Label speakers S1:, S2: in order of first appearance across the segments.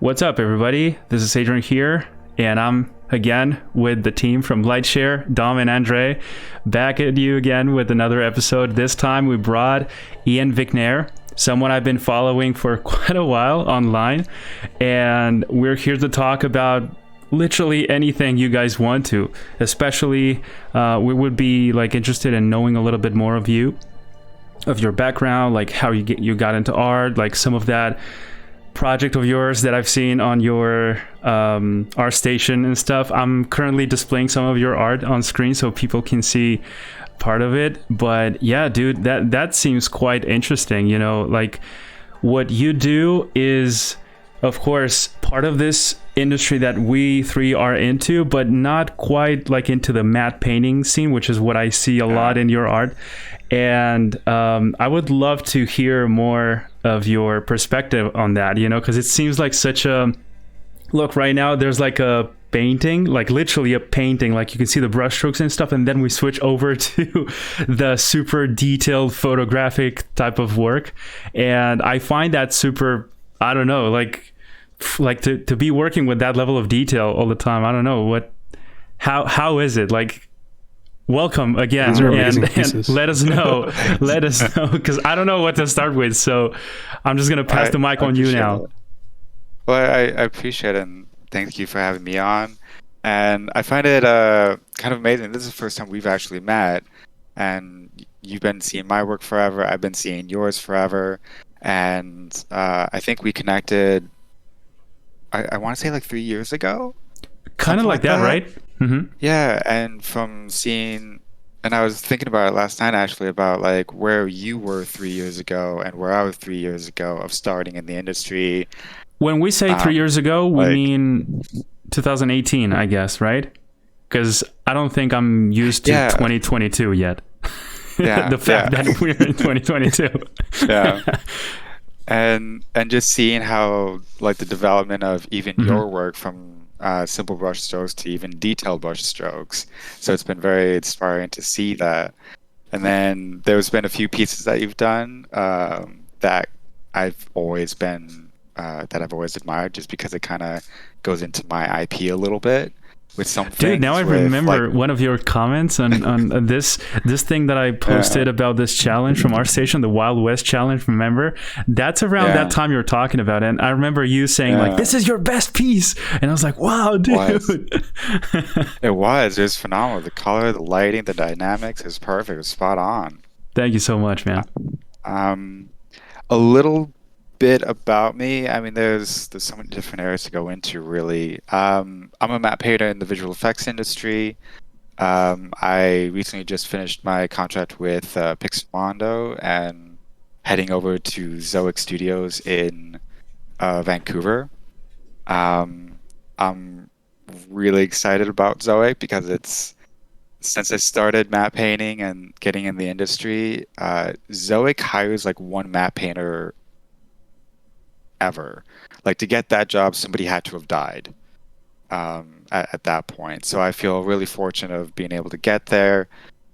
S1: What's up, everybody? This is Adrian here, and I'm again with the team from LightShare, Dom and Andre, back at you again with another episode. This time we brought Ian Vicknair, someone I've been following for quite a while online, and we're here to talk about literally anything you guys want to. Especially, we would be interested in knowing a little bit more of you, of your background, like how you got into art, like some of that project of yours that I've seen on your art station and stuff. I'm currently displaying some of your art on screen so people can see part of it. But yeah, dude, that seems quite interesting. You know, like what you do is, of course, part of this industry that we three are into, but not quite like into the matte painting scene, which is what I see a lot in your art. And I would love to hear more of your perspective on that, you know, because it seems like such a look right now. There's like a painting, like literally a painting, like you can see the brushstrokes and stuff. And then we switch over to the super detailed photographic type of work. And I find that super, I don't know, like to be working with that level of detail all the time. I don't know how is it like? Welcome again, and let us know, because I don't know what to start with. So I'm just gonna pass the mic on you now.
S2: Well, I appreciate it, and thank you for having me on. And I find it kind of amazing. This is the first time we've actually met, and you've been seeing my work forever. I've been seeing yours forever, and I think we connected. I want to say like 3 years ago.
S1: Kind of like that, right? Mm-hmm.
S2: Yeah, and from seeing, and I was thinking about it last night actually, about like where you were 3 years ago and where I was 3 years ago of starting in the industry.
S1: When we say 3 years ago, we mean 2018, I guess, right? Because I don't think I'm used to 2022 yet.
S2: Yeah,
S1: the fact that we're in 2022.
S2: Yeah. And just seeing how like the development of even your work from simple brush strokes to even detailed brush strokes. So it's been very inspiring to see that. And then there's been a few pieces that you've done that I've always admired, just because it kind of goes into my IP a little bit with some things.
S1: Dude, now I remember one of your comments on this thing that I posted about this challenge from our station, the Wild West challenge. Remember, that's around that time you were talking about, and I remember you saying like, "This is your best piece," and I was like, "Wow, dude!"
S2: It was phenomenal. The color, the lighting, the dynamics is perfect. It was spot on.
S1: Thank you so much, man.
S2: A little bit about me. I mean, there's so many different areas to go into, really. I'm a matte painter in the visual effects industry. I recently just finished my contract with Pixarmondo and heading over to Zoic Studios in Vancouver. I'm really excited about Zoic because since I started matte painting and getting in the industry, Zoic hires like one matte painter ever. Like, to get that job, somebody had to have died at that point. So I feel really fortunate of being able to get there,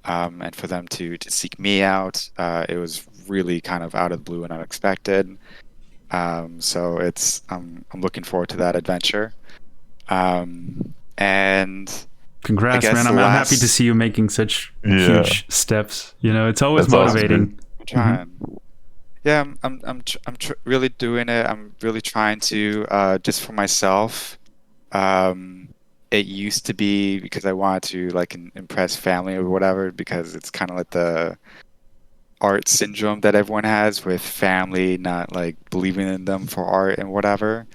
S2: and for them to seek me out. It was really kind of out of the blue and unexpected. So I'm looking forward to that adventure. And
S1: congrats, man! I'm happy to see you making such huge steps. You know, it's always motivating.
S2: Awesome. I'm trying. Yeah, I'm really doing it. I'm really trying to just for myself. It used to be because I wanted to like impress family or whatever, because it's kind of like the art syndrome that everyone has with family not like believing in them for art and whatever.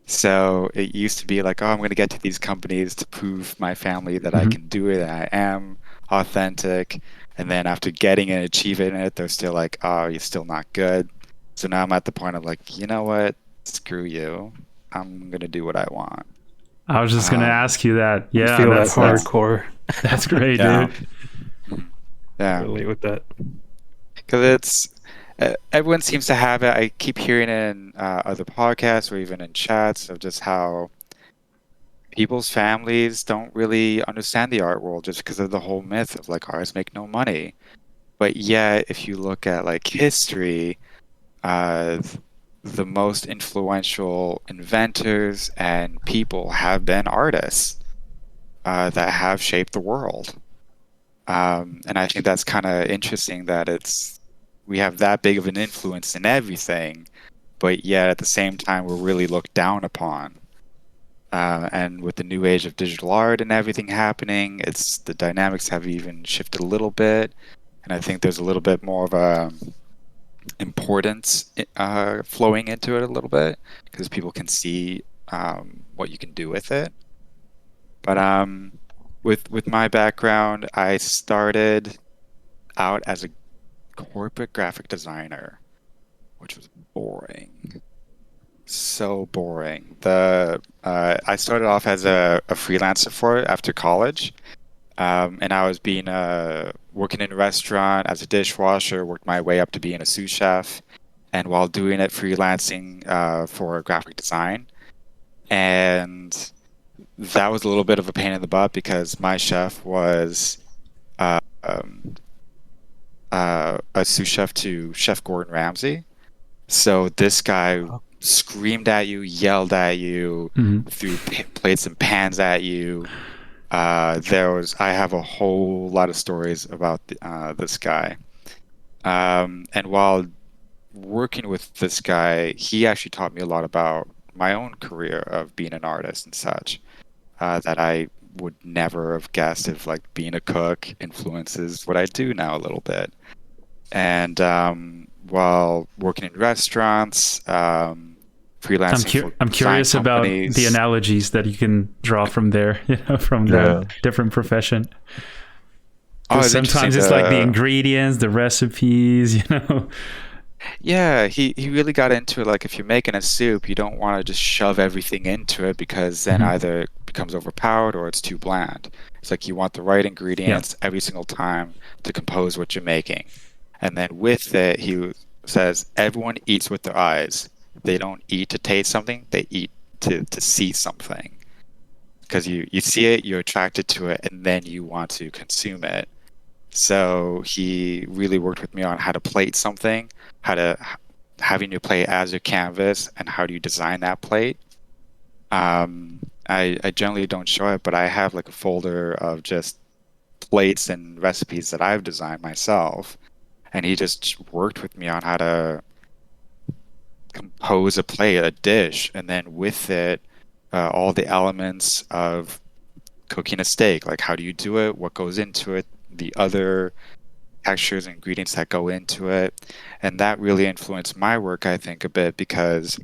S2: So it used to be like, oh, I'm going to get to these companies to prove my family that I can do it, and I am authentic. And then after getting and achieving it, they're still like, oh, you're still not good. So now I'm at the point of like, you know what? Screw you. I'm going to do what I want.
S1: I was just going to ask you that. Yeah,
S3: I feel that's hardcore.
S1: That's great, dude.
S2: Yeah.
S3: Relate with that.
S2: Because everyone seems to have it. I keep hearing it in other podcasts or even in chats of just how people's families don't really understand the art world just because of the whole myth of like artists make no money. But yet, if you look at like history, the most influential inventors and people have been artists that have shaped the world. And I think that's kind of interesting that we have that big of an influence in everything, but yet at the same time we're really looked down upon. And with the new age of digital art and everything happening, the dynamics have even shifted a little bit, and I think there's a little bit more of a importance flowing into it a little bit because people can see what you can do with it. But with my background, I started out as a corporate graphic designer, which was boring. So boring. I started off as a freelancer for it after college, and I was working in a restaurant as a dishwasher, worked my way up to being a sous chef, and while doing it, freelancing for graphic design. And that was a little bit of a pain in the butt because my chef was uh, um, a sous chef to Chef Gordon Ramsay. So this guy screamed at you, yelled at you, threw plates and pans at you. I have a whole lot of stories about this guy. And while working with this guy, he actually taught me a lot about my own career of being an artist and such, that I would never have guessed if like being a cook influences what I do now a little bit. And while working in restaurants, freelancing for
S1: I'm
S2: design
S1: curious about the
S2: companies.
S1: analogies that you can draw from there, from that different profession.
S2: Oh,
S1: Because
S2: it's interesting.
S1: sometimes it's like the ingredients, the recipes.
S2: Yeah, he really got into it. Like if you're making a soup, you don't want to just shove everything into it because then either it becomes overpowered or it's too bland. It's like you want the right
S1: Yeah.
S2: ingredients every single time to compose what you're making. And then with it, he says everyone eats with their eyes. They don't eat to taste something, they eat to see something. Because you see it, you're attracted to it, and then you want to consume it. So he really worked with me on how to plate something, having your plate as your canvas, and how do you design that plate. I generally don't show it, but I have like a folder of just plates and recipes that I've designed myself. And he just worked with me on how to compose a plate, a dish, and then with it, all the elements of cooking a steak. Like how do you do it? What goes into it? The other textures and ingredients that go into it. And that really influenced my work, I think, a bit because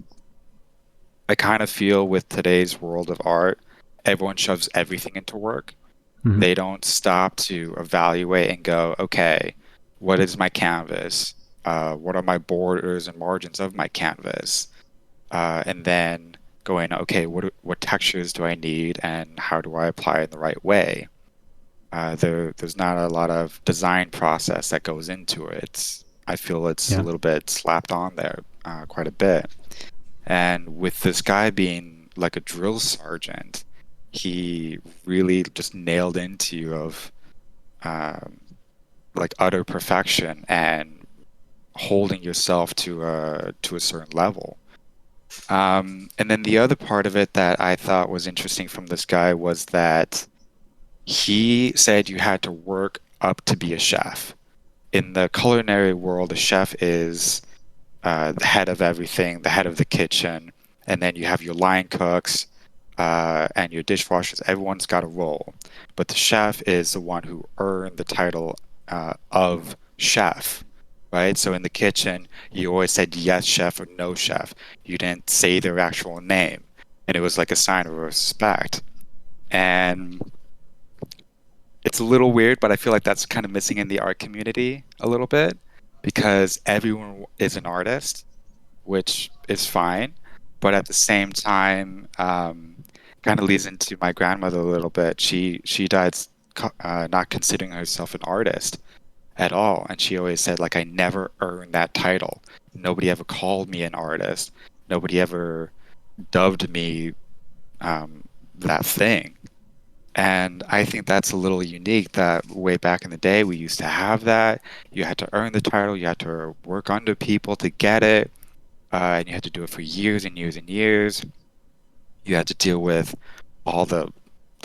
S2: I kind of feel with today's world of art, everyone shoves everything into work. They don't stop to evaluate and go, okay, what is my canvas? What are my borders and margins of my canvas? And then going, okay, what textures do I need and how do I apply it in the right way? There's not a lot of design process that goes into it. I feel it's a little bit slapped on there quite a bit. And with this guy being like a drill sergeant, he really just nailed into you of um, like utter perfection and holding yourself to a certain level. And then the other part of it that I thought was interesting from this guy was that he said you had to work up to be a chef. In the culinary world, a chef is the head of everything, the head of the kitchen, and then you have your line cooks and your dishwashers. Everyone's got a role, but the chef is the one who earned the title of chef, right? So in the kitchen, you always said yes, chef, or no, chef. You didn't say their actual name, and it was like a sign of respect. And it's a little weird, but I feel like that's kind of missing in the art community a little bit because everyone is an artist, which is fine, but at the same time, kind of leads into my grandmother a little bit. She died not considering herself an artist at all, and she always said like I never earned that title. Nobody ever called me an artist. Nobody ever dubbed me that thing. And I think that's a little unique that way back in the day we used to have that. You had to earn the title, you had to work under people to get it. and you had to do it for years and years and years. You had to deal with all the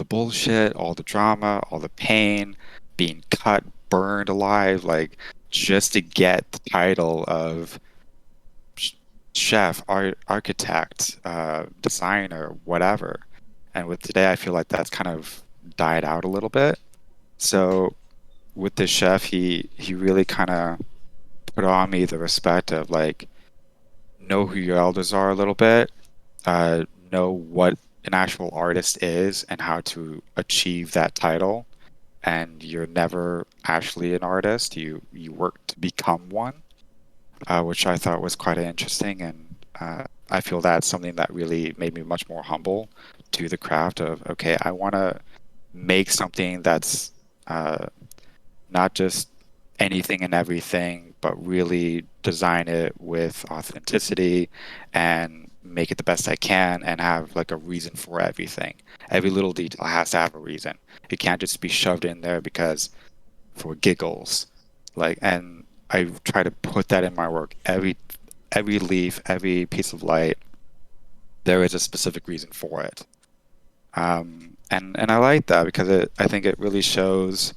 S2: bullshit, all the drama, all the pain, being cut, burned alive, like just to get the title of chef, architect, designer, whatever. And with today, I feel like that's kind of died out a little bit. So with this chef, he really kind of put on me the respect of like know who your elders are a little bit, know what an actual artist is and how to achieve that title. And you're never actually an artist. You work to become one, which I thought was quite interesting. And I feel that's something that really made me much more humble to the craft of, okay, I want to make something that's not just anything and everything, but really design it with authenticity and make it the best I can and have like a reason for everything. Every little detail has to have a reason. It can't just be shoved in there because for giggles. Like, and I try to put that in my work. Every leaf, every piece of light, there is a specific reason for it. And I like that because I think it really shows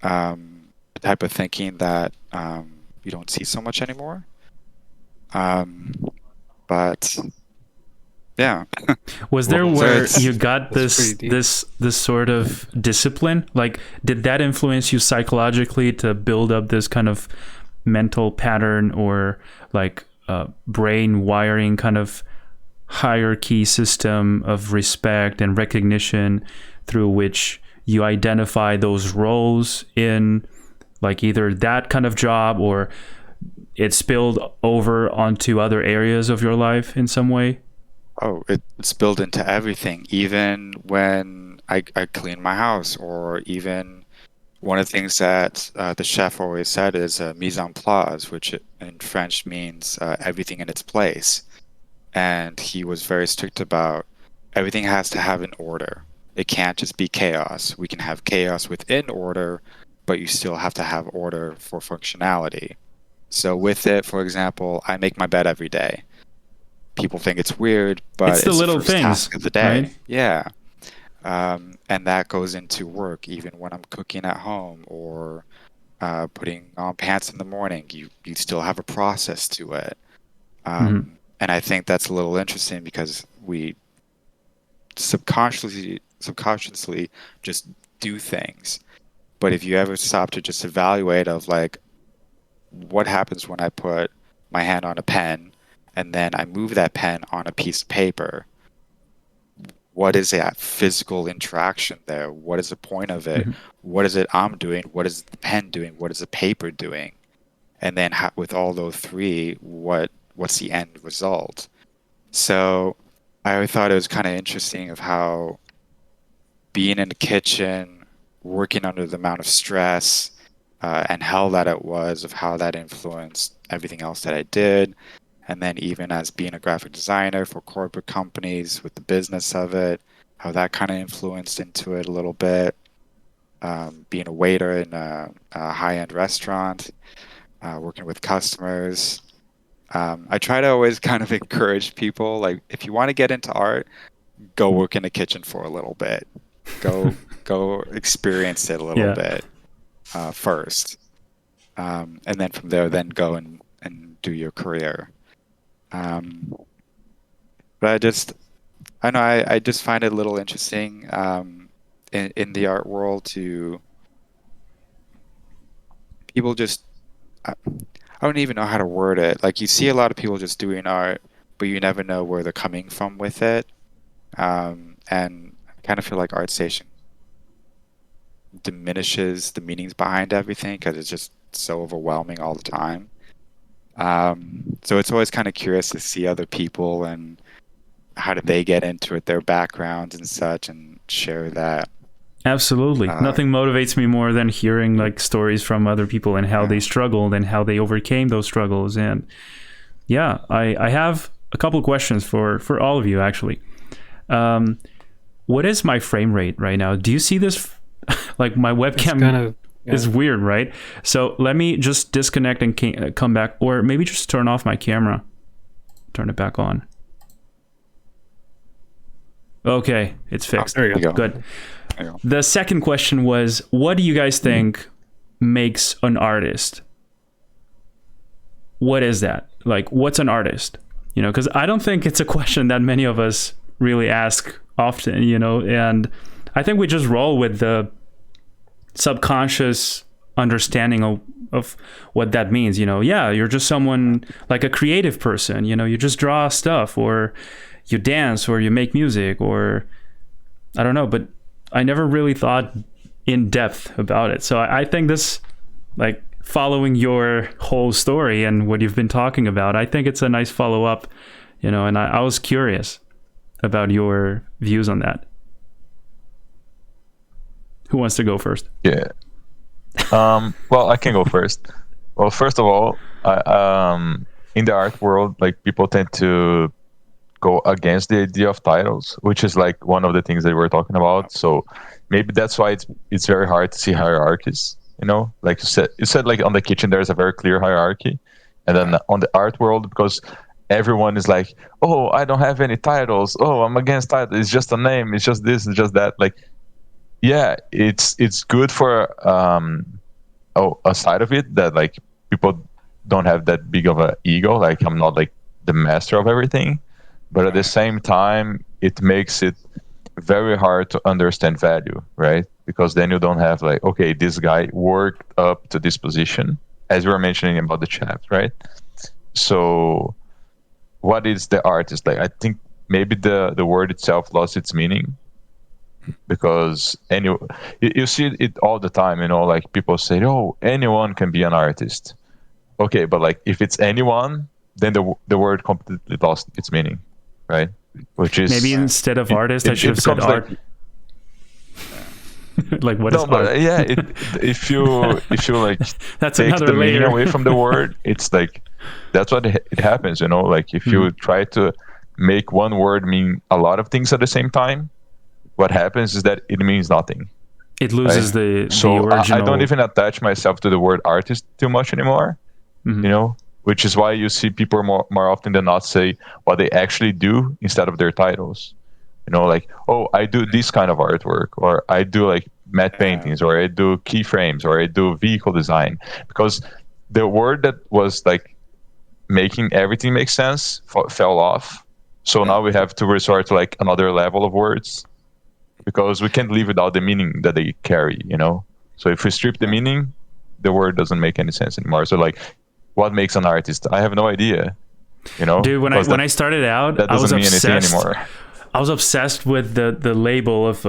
S2: the type of thinking that you don't see so much anymore. But yeah.
S1: Was there
S2: Well, so
S1: where
S2: it's
S1: you got
S3: That's
S1: this
S3: pretty deep.
S1: this sort of discipline? Like, did that influence you psychologically to build up this kind of mental pattern or like brain wiring kind of hierarchy system of respect and recognition through which you identify those roles in like either that kind of job or it spilled over onto other areas of your life in some way?
S2: Oh, it's built into everything, even when I clean my house, or even one of the things that the chef always said is mise en place, which in French means everything in its place. And he was very strict about everything has to have an order. It can't just be chaos. We can have chaos within order, but you still have to have order for functionality. So with it, for example, I make my bed every day. People think it's weird, but
S1: It's the
S2: it's the
S1: little
S2: first
S1: things,
S2: task of the day.
S1: right?
S2: Yeah. And that goes into work, even when I'm cooking at home or putting on pants in the morning. You still have a process to it.
S1: Mhm.
S2: And I think that's a little interesting because we subconsciously just do things. But if you ever stop to just evaluate of like what happens when I put my hand on a pen and then I move that pen on a piece of paper, what is that physical interaction there? What is the point of it?
S1: Mhm.
S2: What is it I'm doing? What is the pen doing? What is the paper doing? And then with all those three, what's the end result? So I always thought it was kind of interesting of how being in the kitchen, working under the amount of stress, and how that it was, of how that influenced everything else that I did. And then even as being a graphic designer for corporate companies with the business of it, how that kind of influenced into it a little bit. Being a waiter in a high-end restaurant, working with customers. I try to always kind of encourage people, like, if you want to get into art, go work in the kitchen for a little bit. Go experience it a little
S1: Yeah.
S2: bit first. And then from there, then go and do your career. But I know I just find it a little interesting in the art world to people just I don't even know how to word it. Like you see a lot of people just doing art, but you never know where they're coming from with it. And I kind of feel like ArtStation diminishes the meanings behind everything because it's just so overwhelming all the time. So it's always kind of curious to see other people and how did they get into it, their backgrounds and such, and share that.
S1: Absolutely. Nothing motivates me more than hearing like stories from other people and how
S2: Yeah.
S1: they struggled and how they overcame those struggles. And yeah, I have a couple of questions for all of you actually. What is my frame rate right now? Do you see this? Like my
S3: It's
S1: webcam
S3: kind of
S1: is weird, right? So let me just disconnect and come back, or maybe just turn off my camera. turn it back on. Okay, it's fixed.
S2: There you go.
S1: Good.
S2: There you go.
S1: The second question was, what do you guys think makes an artist? What is that? Like, what's an artist? You know, because I don't think it's a question that many of us really ask often, you know, and I think we just roll with the subconscious understanding of what that means. You know, yeah, you're just someone like a creative person, you know, you just draw stuff, or you dance, or you make music, or I don't know, but I never really thought in depth about it. So I think this, like, following your whole story and what you've been talking about, I think it's a nice follow-up, you know, and I was curious about your views on that. Who wants to go first?
S3: Yeah. Well, I can go first. Well, first of all, in the art world, like, people tend to go against the idea of titles, which is like one of the things that we're talking about. So maybe that's why it's very hard to see hierarchies. You know, like you said, like on the kitchen, there's a very clear hierarchy, and then on the art world, because everyone is like, oh, I don't have any titles. Oh, I'm against titles. It's just a name. It's just this. It's just that. Like, yeah, it's good for a side of it that, like, people don't have that big of an ego. Like, I'm not like the master of everything, but at the same time, it makes it very hard to understand value, right? Because then you don't have like, okay, this guy worked up to this position, as we were mentioning about the chat, right? So what is the artist? Like, I think maybe the word itself lost its meaning, because you see it all the time, you know, like people say, oh, anyone can be an artist. Okay, but like, if it's anyone, then the word completely lost its meaning, right? Which is,
S1: maybe instead of artist, I should have said art. Like, what is art?
S3: Yeah, if you like
S1: that's
S3: take
S1: another
S3: the meaning
S1: layer
S3: away from the word, it's like, that's what it happens, you know. Like, if you try to make one word mean a lot of things at the same time, what happens is that it means nothing.
S1: It loses
S3: right?
S1: the original.
S3: I don't even attach myself to the word artist too much anymore. You know, which is why you see people more often than not say what they actually do instead of their titles. You know, like, oh, I do this kind of artwork, or I do like matte paintings, or I do keyframes, or I do vehicle design. Because the word that was like making everything make sense fell off. So now we have to resort to like another level of words, because we can't live without the meaning that they carry, you know? So if we strip the meaning, the word doesn't make any sense anymore. So like, what makes an artist? I have no idea, you know?
S1: Dude, when I started out,
S3: that doesn't mean anything anymore.
S1: I was obsessed with the label of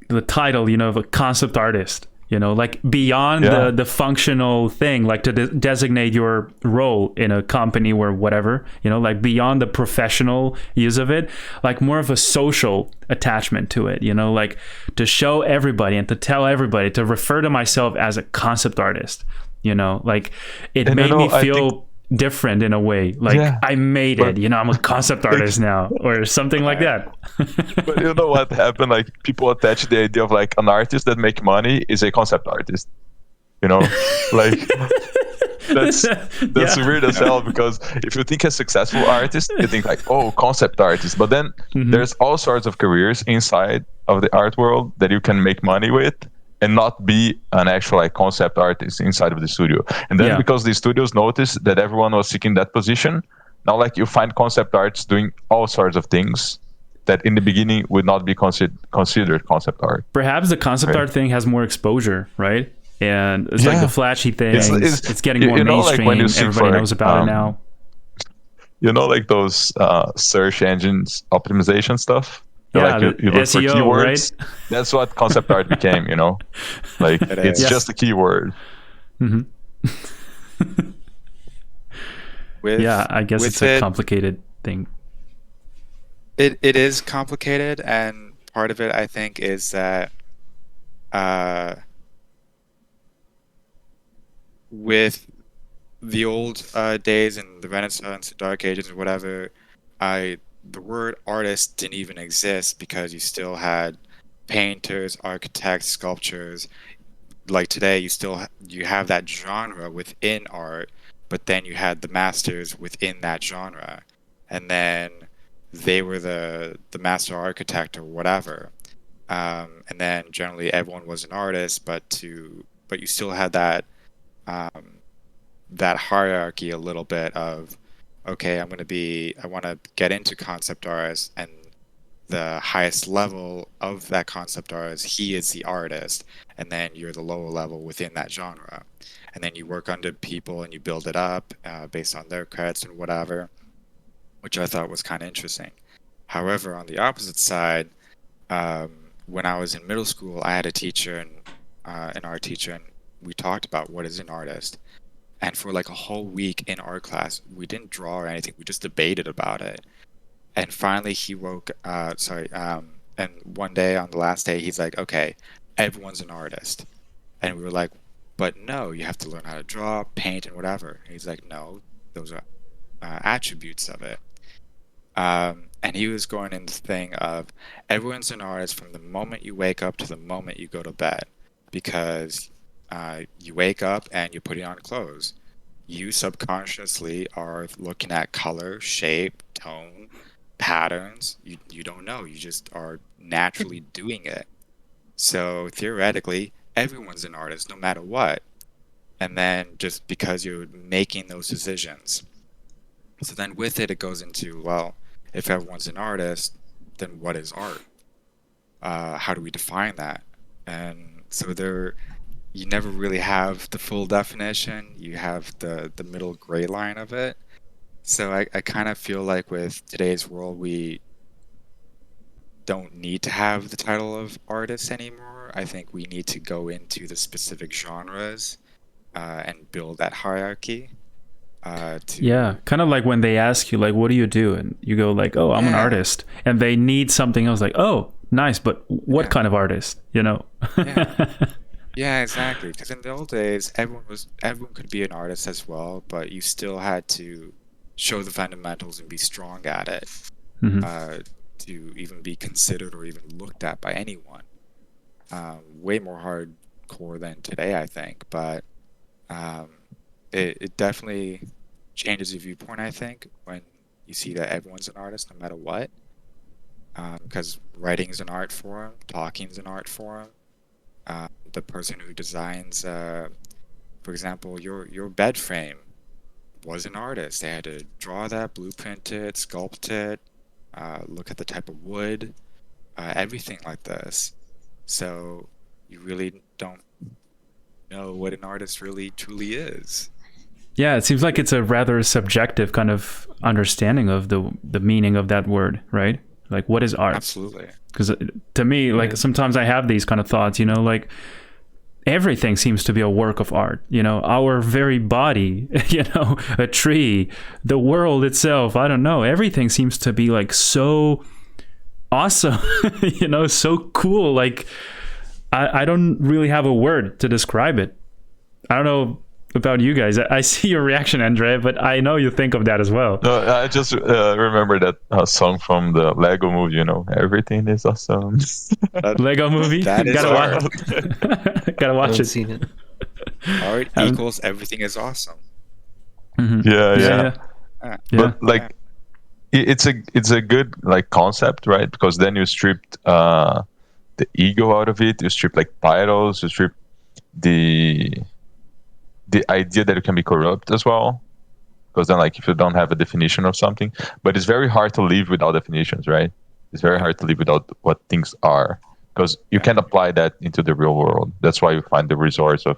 S1: the title, you know, of a concept artist, you know, like beyond the functional thing, like to designate your role in a company or whatever, you know, like beyond the professional use of it, like more of a social attachment to it, you know, like to show everybody and to tell everybody, to refer to myself as a concept artist, you know, like it made me feel different in a way, like I made it, you know, I'm a concept artist now, or something like that.
S3: But you know what happened? Like, people attach the idea of like an artist that make money is a concept artist, you know. Like, that's weird as hell, because if you think a successful artist, you think like, oh, concept artist, but then there's all sorts of careers inside of the art world that you can make money with and not be an actual like concept artist inside of the studio. And then because the studios noticed that everyone was seeking that position, now like you find concept artists doing all sorts of things that in the beginning would not be considered concept art.
S1: Perhaps the concept art thing has more exposure, right? And it's like the flashy thing. It's getting more mainstream. Like, everybody knows about it now.
S3: You know, like those search engines optimization stuff?
S1: Yeah,
S3: like you look
S1: SEO,
S3: for keywords.
S1: Right?
S3: That's what concept art became, you know? Like, it's just a keyword.
S1: I guess it's a complicated thing.
S2: It is complicated, and part of it, I think, is that with the old days and the Renaissance, the Dark Ages, or whatever, the word artist didn't even exist, because you still had painters, architects, sculptors. Like today, you have that genre within art, but then you had the masters within that genre. and then they were the master architect or whatever. And then generally everyone was an artist, but you still had that that hierarchy a little bit of, okay, I want to get into concept art, and the highest level of that concept art is he is the artist, and then you're the lower level within that genre, and then you work under people and you build it up based on their credits and whatever, which I thought was kind of interesting. However, on the opposite side, when I was in middle school, I had a teacher, an art teacher, and we talked about what is an artist. And for like a whole week in art class, we didn't draw or anything. We just debated about it. And finally, he and one day on the last day, he's like, okay, everyone's an artist. And we were like, but no, you have to learn how to draw, paint, and whatever. And he's like, no, those are attributes of it. And he was going in the thing of everyone's an artist from the moment you wake up to the moment you go to bed, because you wake up and you're putting on clothes. You subconsciously are looking at color, shape, tone, patterns. You don't know. You just are naturally doing it. So theoretically, everyone's an artist no matter what. And then just because you're making those decisions. So then with it goes into, well, if everyone's an artist, then what is art? How do we define that? And so you never really have the full definition. You have the middle gray line of it. So I kind of feel like with today's world, we don't need to have the title of artist anymore. I think we need to go into the specific genres and build that hierarchy.
S1: Yeah, kind of like when they ask you, like, what do you do? And you go like, oh, I'm an artist. And they need something else, like, oh, nice, but what kind of artist, you know?
S2: Yeah, exactly. Because in the old days, everyone could be an artist as well, but you still had to show the fundamentals and be strong at it to even be considered or even looked at by anyone. Way more hardcore than today, I think. But it definitely changes your viewpoint, I think, when you see that everyone's an artist no matter what. Because writing is an art form, talking is an art form. The person who designs, for example, your bed frame was an artist. They had to draw that, blueprint it, sculpt it, look at the type of wood, everything like this. So you really don't know what an artist really truly is.
S1: Yeah, it seems like it's a rather subjective kind of understanding of the meaning of that word, right? Like, what is art?
S2: Absolutely.
S1: Because to me, like, sometimes I have these kind of thoughts, you know, like, everything seems to be a work of art, you know, our very body, you know, a tree, the world itself, I don't know, everything seems to be like so awesome, you know, so cool. Like, I don't really have a word to describe it. I don't know about you guys. I see your reaction, Andre, but I know you think of that as well.
S3: No, I just remember that song from the Lego movie, you know, everything is awesome.
S1: Lego movie?
S2: That is
S1: Gotta
S2: art.
S1: watch, gotta watch it.
S4: Seen it.
S2: Art equals everything is awesome.
S3: Yeah. But like, it's a good like concept, right? Because then you stripped the ego out of it. You strip like titles. You strip the idea that it can be corrupt as well, because then like if you don't have a definition of something, but it's very hard to live without definitions, right? It's very hard to live without what things are, because you can't apply that into the real world. That's why you find the resource of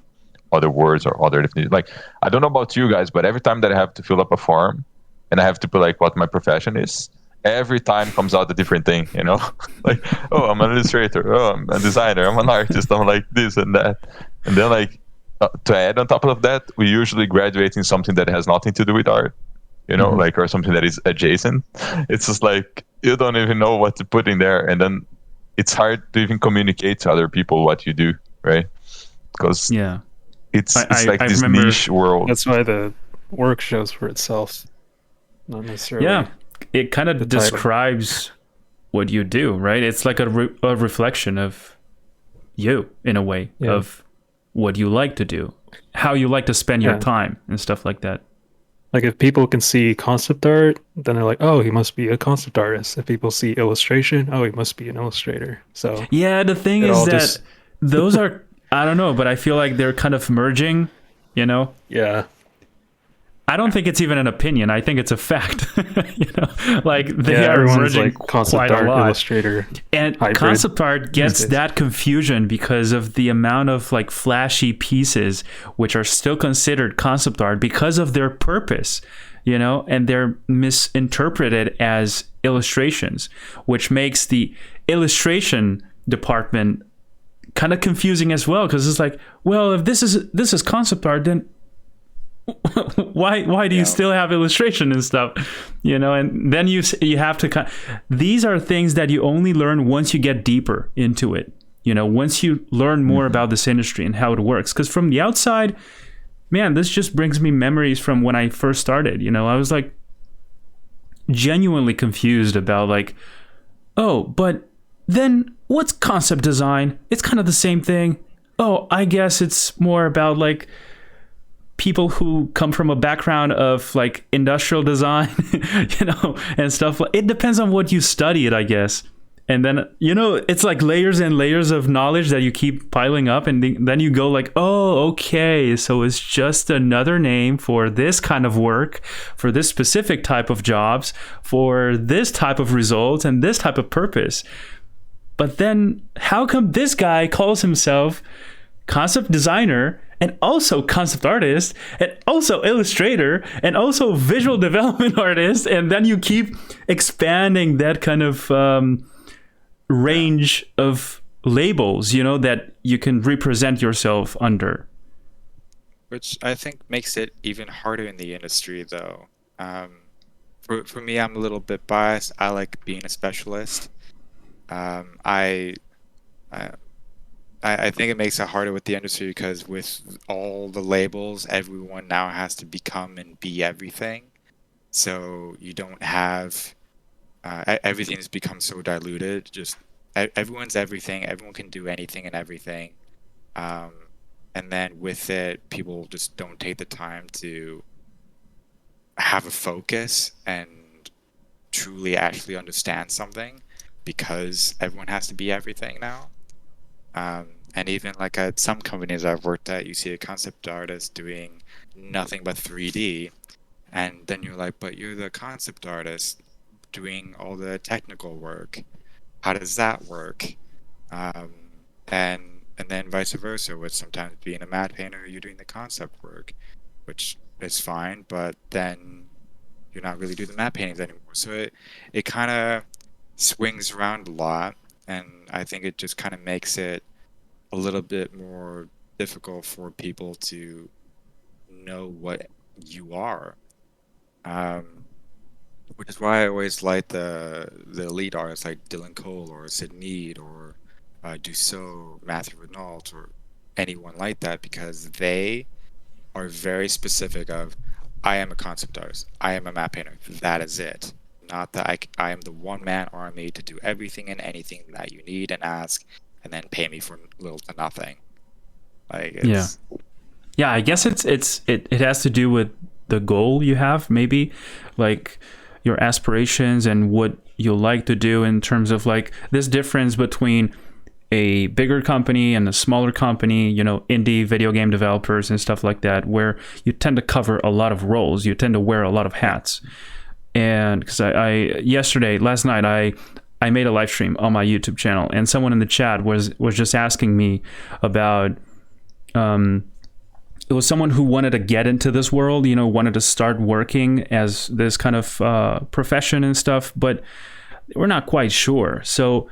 S3: other words or other definitions. Like, I don't know about you guys, but every time that I have to fill up a form and I have to put like what my profession is, every time comes out a different thing, you know? Like, oh, I'm an illustrator, oh, I'm a designer, I'm an artist, I'm like this and that. And then like, to add on top of that, we usually graduate in something that has nothing to do with art, you know, like, or something that is adjacent. It's just like, you don't even know what to put in there. And then it's hard to even communicate to other people what you do, right? Because it's like this niche world.
S4: That's why the work shows for itself, not necessarily.
S1: Yeah, it kind of describes what you do, right? It's like a reflection of you, in a way, of what you like to do, how you like to spend your time and stuff like that.
S4: Like if people can see concept art, then they're like, oh, he must be a concept artist. If people see illustration, oh, he must be an illustrator. So
S1: Yeah, the thing
S4: it
S1: is
S4: all
S1: that
S4: just
S1: those are, I don't know, but I feel like they're kind of merging, you know?
S4: yeah.
S1: I don't think it's even an opinion. I think it's a fact. You know, like they
S4: Yeah,
S1: are
S4: everyone's
S1: merging
S4: like concept
S1: quite a
S4: art,
S1: lot.
S4: illustrator.
S1: And
S4: hybrid
S1: concept art gets
S4: days.
S1: that confusion because of the amount of like flashy pieces which are still considered concept art because of their purpose, you know, and they're misinterpreted as illustrations, which makes the illustration department kind of confusing as well, because it's like, well, if this is concept art, then why do you still have illustration and stuff, you know? And then you have to these are things that you only learn once you get deeper into it, you know, once you learn more about this industry and how it works. Because from the outside, man, this just brings me memories from when I first started. You know, I was like genuinely confused about like, oh, but then what's concept design? It's kind of the same thing. Oh, I guess it's more about like people who come from a background of like industrial design, you know, and stuff. It depends on what you studied, I guess. And then, you know, it's like layers and layers of knowledge that you keep piling up. And then you go like, oh, okay, so it's just another name for this kind of work, for this specific type of jobs, for this type of results and this type of purpose. But then how come this guy calls himself concept designer and also concept artist and also illustrator and also visual development artist? And then you keep expanding that kind of range of labels, you know, that you can represent yourself under.
S2: Which I think makes it even harder in the industry, though. For me, I'm a little bit biased. I like being a specialist. I think it makes it harder with the industry because with all the labels, everyone now has to become and be everything. So you don't have everything has become so diluted. Just everyone's everything. Everyone can do anything and everything. And then with it, people just don't take the time to have a focus and truly actually understand something because everyone has to be everything now. And even like at some companies I've worked at, you see a concept artist doing nothing but 3D. And then you're like, but you're the concept artist doing all the technical work. How does that work? And then vice versa, with sometimes being a matte painter, you're doing the concept work, which is fine, but then you're not really doing the matte paintings anymore. So it kind of swings around a lot, and I think it just kind of makes it a little bit more difficult for people to know what you are. Which is why I always like the elite artists like Dylan Cole or Sid Mead or Dussault, Matthew Renault, or anyone like that, because they are very specific of, I am a concept artist, I am a matte painter, that is it. Not that I am the one-man army to do everything and anything that you need and ask, and then pay me for little to nothing. Like it's,
S1: yeah. I guess it has to do with the goal you have, maybe, like your aspirations and what you like to do in terms of like this difference between a bigger company and a smaller company, you know, indie video game developers and stuff like that, where you tend to cover a lot of roles, you tend to wear a lot of hats. And because last night I made a live stream on my YouTube channel, and someone in the chat was just asking me about it was someone who wanted to get into this world, you know, wanted to start working as this kind of profession and stuff, but we're not quite sure. So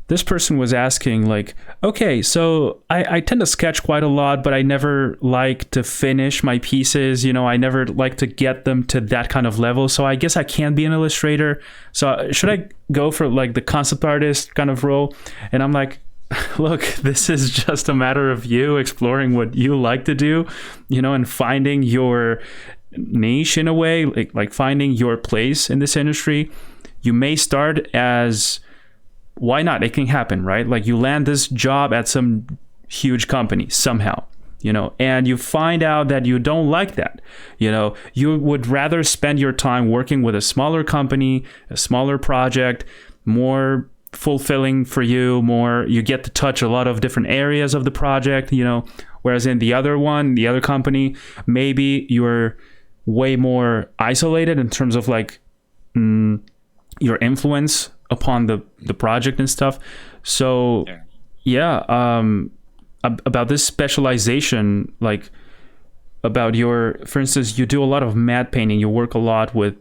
S1: this person was asking like, okay, so I tend to sketch quite a lot, but I never like to finish my pieces. You know, I never like to get them to that kind of level. So I guess I can be an illustrator. So should I go for like the concept artist kind of role? And I'm like, look, this is just a matter of you exploring what you like to do, you know, and finding your niche in a way, like finding your place in this industry. You may start as, why not? It can happen, right? Like you land this job at some huge company somehow, and you find out that you don't like that. You would rather spend your time working with a smaller company, a smaller project, more fulfilling for you, more you get to touch a lot of different areas of the project, whereas in the other company, maybe you're way more isolated in terms of like your influence upon the project and stuff. So about this specialization, like about for instance, you do a lot of matte painting, you work a lot with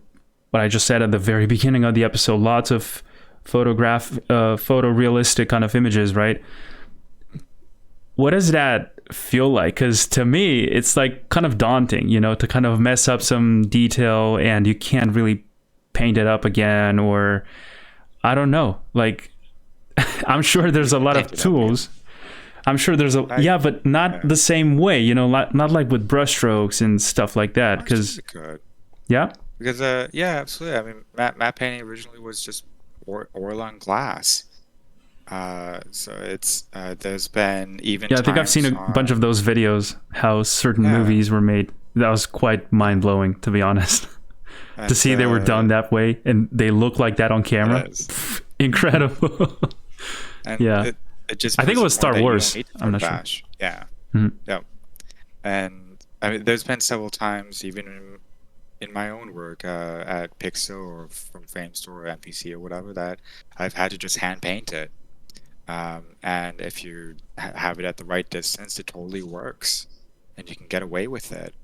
S1: what I just said at the very beginning of the episode, lots of photorealistic kind of images, right? What does that feel like? Because to me, it's like kind of daunting, to kind of mess up some detail and you can't really paint it up again, or I don't know. Like, I'm sure there's a lot of tools. I'm sure there's but not the same way, not like with brushstrokes and stuff like that. Because
S2: absolutely. I mean, matte painting originally was just oil on glass. So it's there's been even
S1: I think I've seen a bunch of those videos how certain movies were made. That was quite mind-blowing, to be honest. And to see they were done that way and they look like that on camera. Incredible.
S2: And it just
S1: I think it was Star Wars. I'm not sure.
S2: Yeah.
S1: Mm-hmm.
S2: Yeah. And I mean, there's been several times, even in my own work at Pixel or from Framestore or MPC or whatever, that I've had to just hand paint it. And if you have it at the right distance, it totally works, and you can get away with it.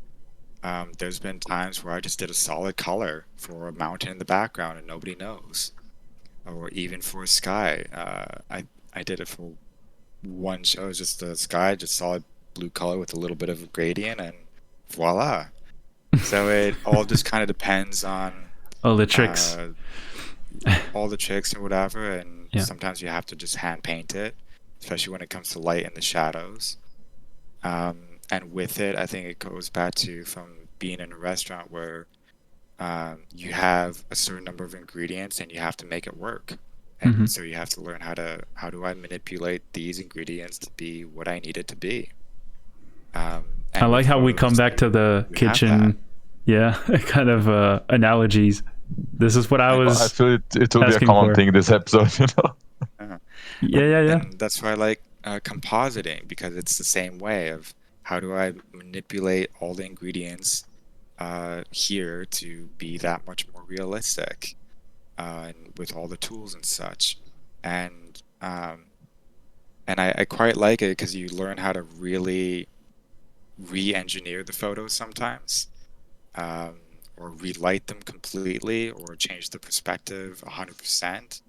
S2: There's been times where I just did a solid color for a mountain in the background and nobody knows, or even for a sky. I did it for one show. It was just the sky, just solid blue color with a little bit of a gradient, and voila. So it all just kind of depends on
S1: all the tricks,
S2: and whatever. And sometimes you have to just hand paint it, especially when it comes to light and the shadows. And with it, I think it goes back to from being in a restaurant where you have a certain number of ingredients and you have to make it work. And so you have to learn how do I manipulate these ingredients to be what I need it to be.
S1: I like how we come back to the kitchen, kind of analogies. This is what I
S3: feel it will be a common thing this episode,
S2: And that's why I like compositing, because it's the same way of how do I manipulate all the ingredients here to be that much more realistic, and with all the tools and such. And I quite like it because you learn how to really re-engineer the photos sometimes, or relight them completely, or change the perspective 100%,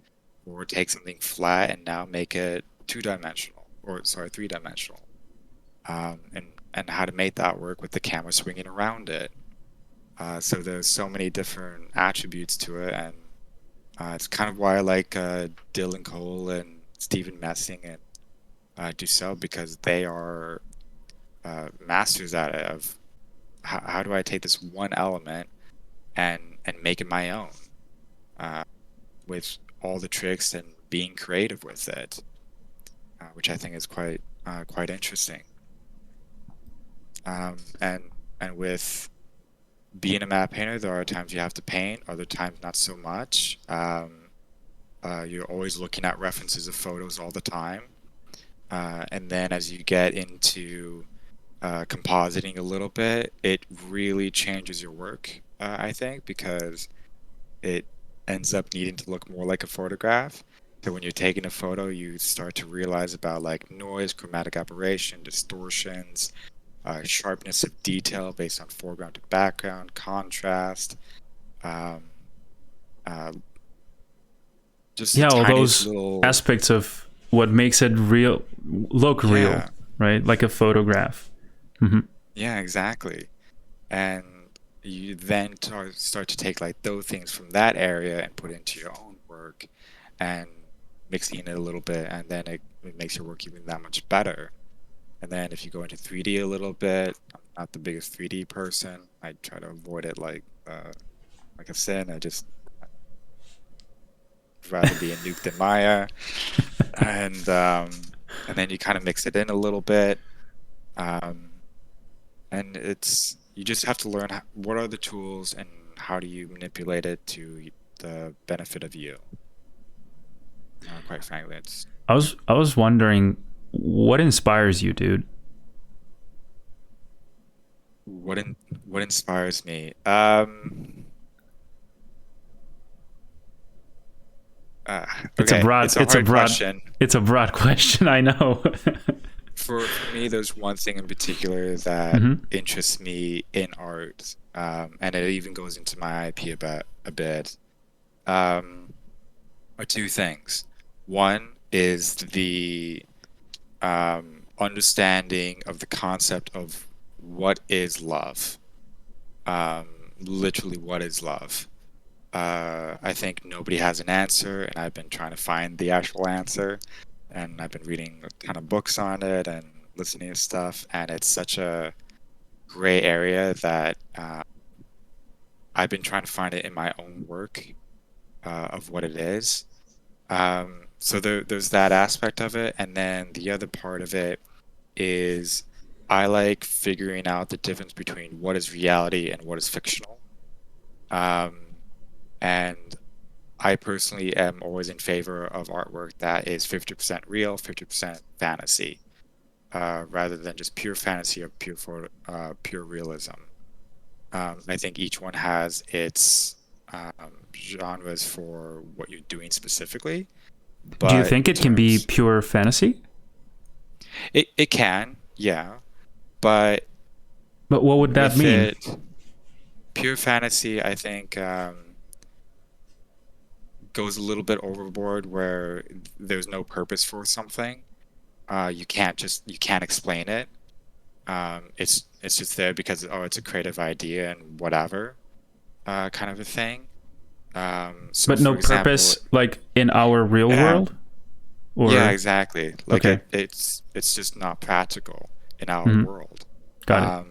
S2: or take something flat and now make it three-dimensional, and how to make that work with the camera swinging around it. So there's so many different attributes to it, and it's kind of why I like Dylan Cole and Stephen Messing and Dussel, because they are masters at it of how do I take this one element and make it my own, with all the tricks and being creative with it, which I think is quite interesting. And with being a matte painter, there are times you have to paint, other times not so much. You're always looking at references of photos all the time, and then as you get into compositing a little bit, it really changes your work, I think, because it ends up needing to look more like a photograph. So when you're taking a photo, you start to realize about like noise, chromatic aberration, distortions, sharpness of detail based on foreground to background, contrast, just
S1: all those aspects of what makes it look real, right? Like a photograph.
S2: Yeah, exactly. And you then start to take like those things from that area and put into your own work, and mixing it a little bit, and then it makes your work even that much better. And then if you go into 3D a little bit, I'm not the biggest 3D person. I try to avoid it like a sin. I just rather be a nuke than Maya. And then you kind of mix it in a little bit. and you just have to learn what are the tools and how do you manipulate it to the benefit of you. Quite frankly, it's
S1: I was wondering, what inspires you, dude?
S2: what inspires me.
S1: It's a
S2: Okay,
S1: broad
S2: it's a hard question.
S1: it's a broad question, I know.
S2: For me, there's one thing in particular that interests me in art, and it even goes into my IP about a bit. Are two things. One is the understanding of the concept of what is love. Literally, what is love? I think nobody has an answer, and I've been trying to find the actual answer. And I've been reading a ton of books on it and listening to stuff, and it's such a gray area that I've been trying to find it in my own work of what it is. So there's that aspect of it, and then the other part of it is I like figuring out the difference between what is reality and what is fictional. And I personally am always in favor of artwork that is 50% real, 50% fantasy, rather than just pure fantasy or pure realism. I think each one has its genres for what you're doing specifically. But
S1: Do you think it can be pure fantasy?
S2: It can, yeah. But
S1: what would that mean?
S2: Pure fantasy, I think, goes a little bit overboard where there's no purpose for something. You can't explain it. It's just there because it's a creative idea and whatever, kind of a thing. So
S1: but no purpose, like in our real world? Or...
S2: Yeah, exactly. Like
S1: okay.
S2: It's just not practical in our world.
S1: Got it.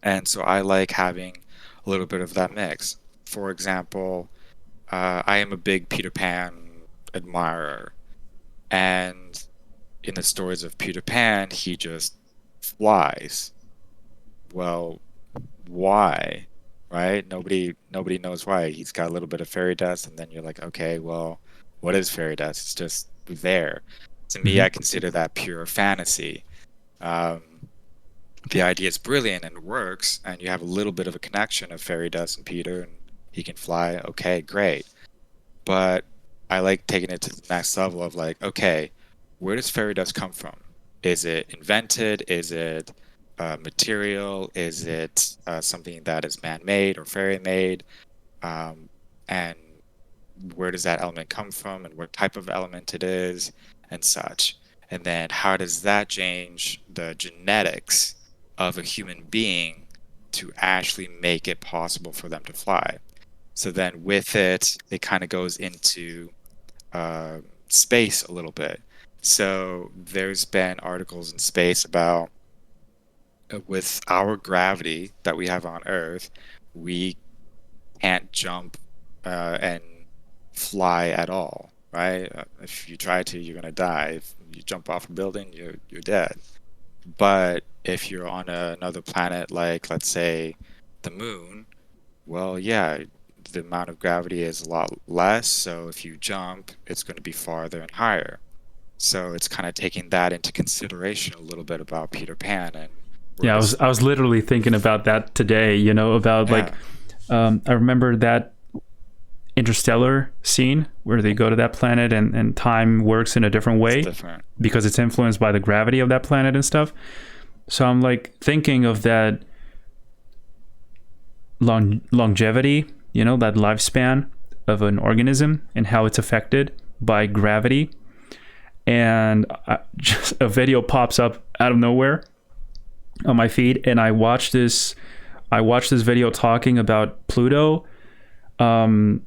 S2: And so I like having a little bit of that mix. For example, I am a big Peter Pan admirer, and in the stories of Peter Pan, he just flies. Well, why? Right? Nobody knows why. He's got a little bit of fairy dust, and then you're like, okay, well, what is fairy dust? It's just there. To me, I consider that pure fantasy. The idea is brilliant and it works, and you have a little bit of a connection of fairy dust and Peter, and he can fly. Okay, great. But I like taking it to the next level of like, okay, where does fairy dust come from? Is it invented? Is it material? Is it something that is man-made or fairy-made? And where does that element come from, and what type of element it is, and such? And then how does that change the genetics of a human being to actually make it possible for them to fly? So then with it kind of goes into space a little bit. So there's been articles in space about with our gravity that we have on Earth, we can't jump and fly at all, right? If you try to, you're going to die. If you jump off a building, you're dead. But if you're on another planet, like let's say the moon, well, yeah, the amount of gravity is a lot less. So if you jump, it's going to be farther and higher. So it's kind of taking that into consideration a little bit about Peter Pan. And
S1: yeah, I was literally thinking about that today. You know, about like I remember that Interstellar scene where they go to that planet and time works in a different way because it's influenced by the gravity of that planet and stuff. So I'm like thinking of that longevity, you know, that lifespan of an organism and how it's affected by gravity. And just a video pops up out of nowhere on my feed, and I watched this video talking about Pluto and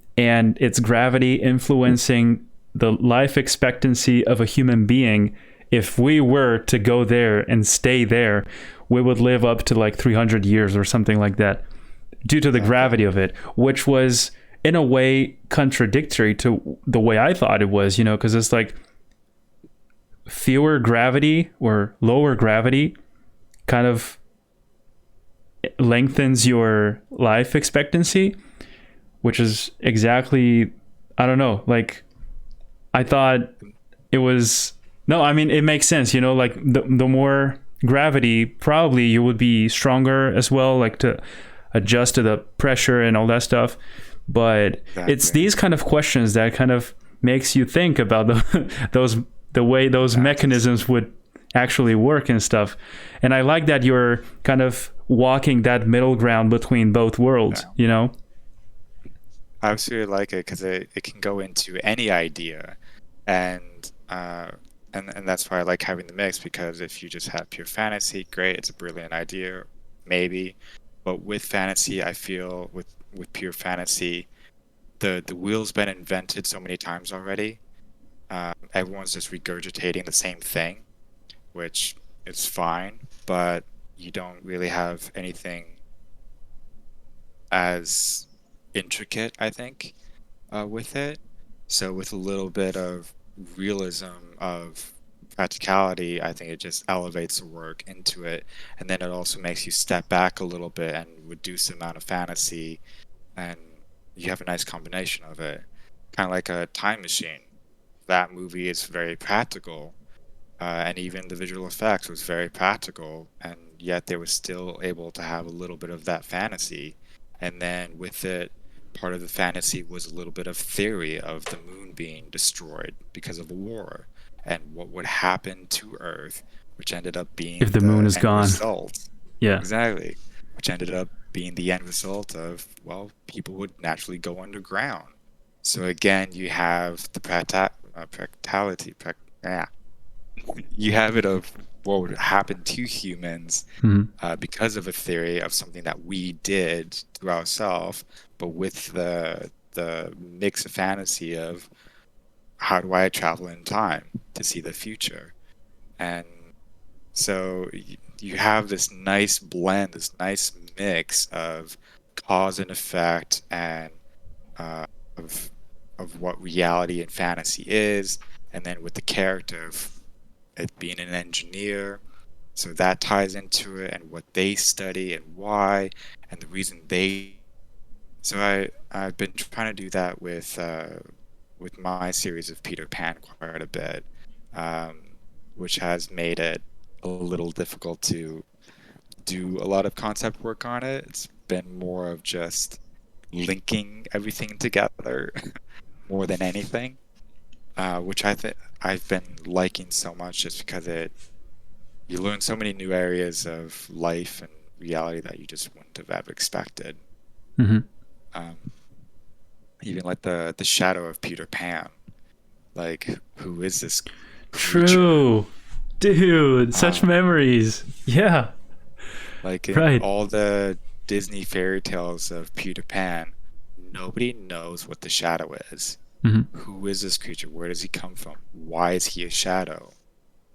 S1: its gravity influencing the life expectancy of a human being. If we were to go there and stay there, we would live up to like 300 years or something like that due to the gravity of it, which was in a way contradictory to the way I thought it was, you know, because it's like fewer gravity or lower gravity kind of lengthens your life expectancy, which is exactly, I don't know, like I thought it was, no, I mean, it makes sense, you know, like the more gravity, probably you would be stronger as well, like to adjust to the pressure and all that stuff. But it's these kind of questions that kind of makes you think about the way those mechanisms would actually work and stuff. And I like that you're kind of walking that middle ground between both worlds, you know?
S2: I absolutely like it because it can go into any idea, and that's why I like having the mix, because if you just have pure fantasy, great, it's a brilliant idea, maybe. But with fantasy, I feel with pure fantasy, the wheel's been invented so many times already. Everyone's just regurgitating the same thing, which is fine, but you don't really have anything as intricate, I think, with it. So with a little bit of realism, of practicality, I think it just elevates the work into it. And then it also makes you step back a little bit and reduce the amount of fantasy, and you have a nice combination of it. Kind of like a time machine. That movie is very practical, and even the visual effects was very practical, and yet they were still able to have a little bit of that fantasy. And then with it, part of the fantasy was a little bit of theory of the moon being destroyed because of a war, and what would happen to Earth, which ended up being
S1: if the moon is
S2: end
S1: gone.
S2: result.
S1: Yeah,
S2: Exactly. Which ended up being the end result of, well, people would naturally go underground. So again, you have the practicality. You have it of what would happen to humans because of a theory of something that we did to ourselves, but with the mix of fantasy of how do I travel in time to see the future. And so you have this nice blend, this nice mix of cause and effect, and of what reality and fantasy is, and then with the character of it being an engineer, so that ties into it, and what they study and why, and the reason they. So I've been trying to do that with my series of Peter Pan quite a bit, which has made it a little difficult to do a lot of concept work on it. It's been more of just linking everything together more than anything, which I've been liking so much, just because you learn so many new areas of life and reality that you just wouldn't have ever expected. Even like the shadow of Peter Pan, like, who is this creature?
S1: true, dude. Such memories. Yeah,
S2: Like in
S1: right.
S2: all the Disney fairy tales of Peter Pan, nobody knows what the shadow is. Who is this creature? Where does he come from? Why is he a shadow?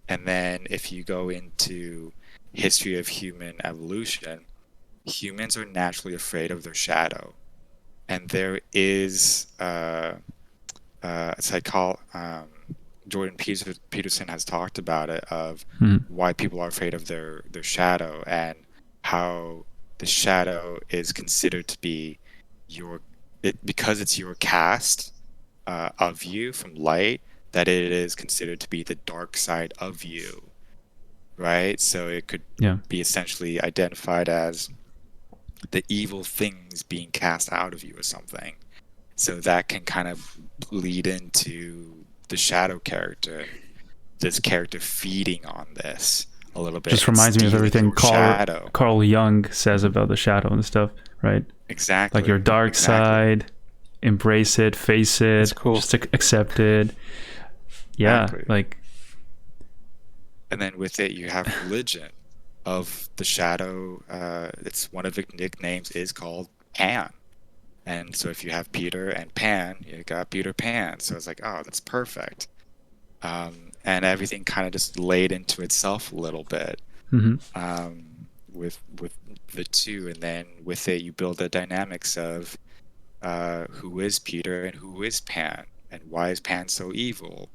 S2: And then if you go into history of human evolution, humans are naturally afraid of their shadow. And there is Jordan Peterson has talked about it, of why people are afraid of their shadow, and how the shadow is considered to be because it's your cast of you from light, that it is considered to be the dark side of you, right? So it could be essentially identified as the evil things being cast out of you or something. So that can kind of lead into the shadow character, this character feeding on this a little bit.
S1: Just reminds me of everything
S2: shadow.
S1: Carl Jung says about the shadow and stuff, right?
S2: Exactly.
S1: Like your dark side, embrace it, face it,
S4: That's cool.
S1: just accept it. Yeah,
S2: Exactly.
S1: like.
S2: And then with it, you have religion of the shadow. It's one of the nicknames is called Pan. And so if you have Peter and Pan, you got Peter Pan. So it's like, oh, that's perfect. And everything kind of just laid into itself a little bit with the two. And then with it, you build the dynamics of who is Peter and who is Pan, and why is Pan so evil.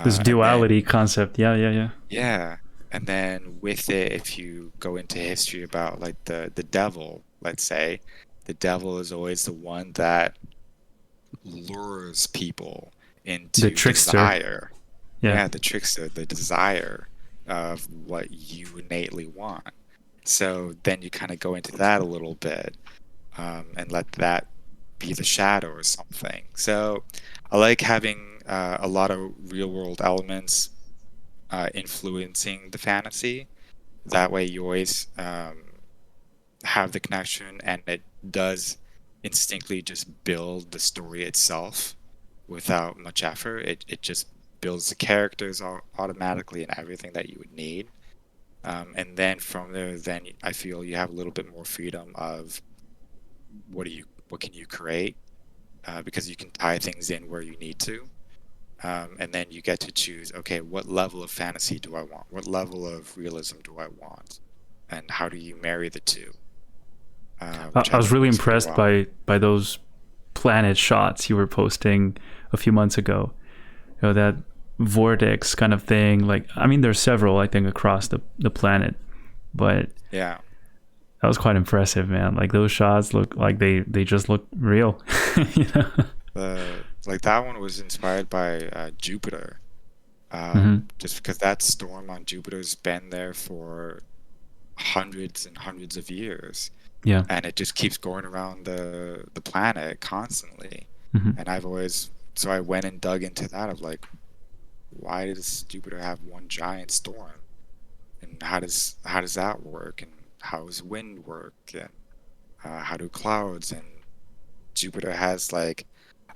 S1: This duality concept. Yeah.
S2: Yeah. And then with it, if you go into history about like the devil, let's say, the devil is always the one that lures people into
S1: The trickster.
S2: desire.
S1: Yeah.
S2: The trickster, the desire of what you innately want. So then you kind of go into that a little bit, and let that be the shadow or something. So I like having a lot of real world elements influencing the fantasy. That way you always have the connection, and it does instinctively just build the story itself without much effort. It just builds the characters automatically and everything that you would need. And then from there, then I feel you have a little bit more freedom of what can you create, because you can tie things in where you need to. And then you get to choose, okay, what level of fantasy do I want? What level of realism do I want? And how do you marry the two?
S1: I was really impressed by those planet shots you were posting a few months ago. You know, that vortex kind of thing. Like, I mean, there's several, I think, across the planet, but
S2: yeah,
S1: that was quite impressive, man. Like, those shots look like they just look real. You know?
S2: Like that one was inspired by Jupiter, just because that storm on Jupiter's been there for hundreds and hundreds of years.
S1: Yeah,
S2: and it just keeps going around the planet constantly. And I went and dug into that of like, why does Jupiter have one giant storm, and how does that work, and how does wind work, and how do clouds, and Jupiter has like,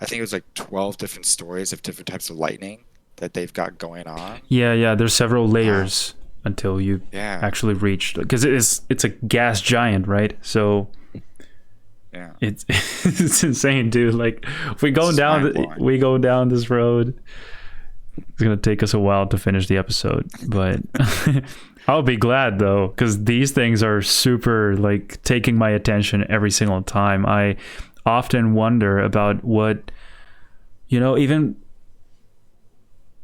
S2: I think it was like 12 different stories of different types of lightning that they've got going on.
S1: Yeah. There's several layers until you actually reach, because it's a gas giant, right? So
S2: yeah,
S1: it's insane, dude. Like, we go down this road. It's gonna take us a while to finish the episode, but I'll be glad though, because these things are super, like, taking my attention every single time. I often wonder about what, you know, even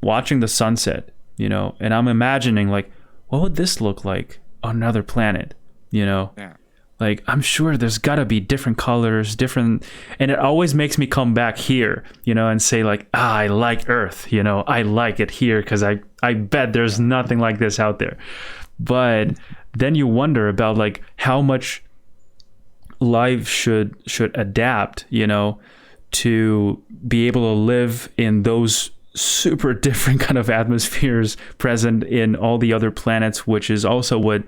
S1: watching the sunset, you know, and I'm imagining like, what would this look like on another planet, you know?
S2: Yeah.
S1: Like, I'm sure there's gotta be different colors, and it always makes me come back here, you know, and say like, I like Earth, you know, I like it here because I bet there's nothing like this out there. But then you wonder about like how much life should adapt, you know, to be able to live in those super different kind of atmospheres present in all the other planets, which is also what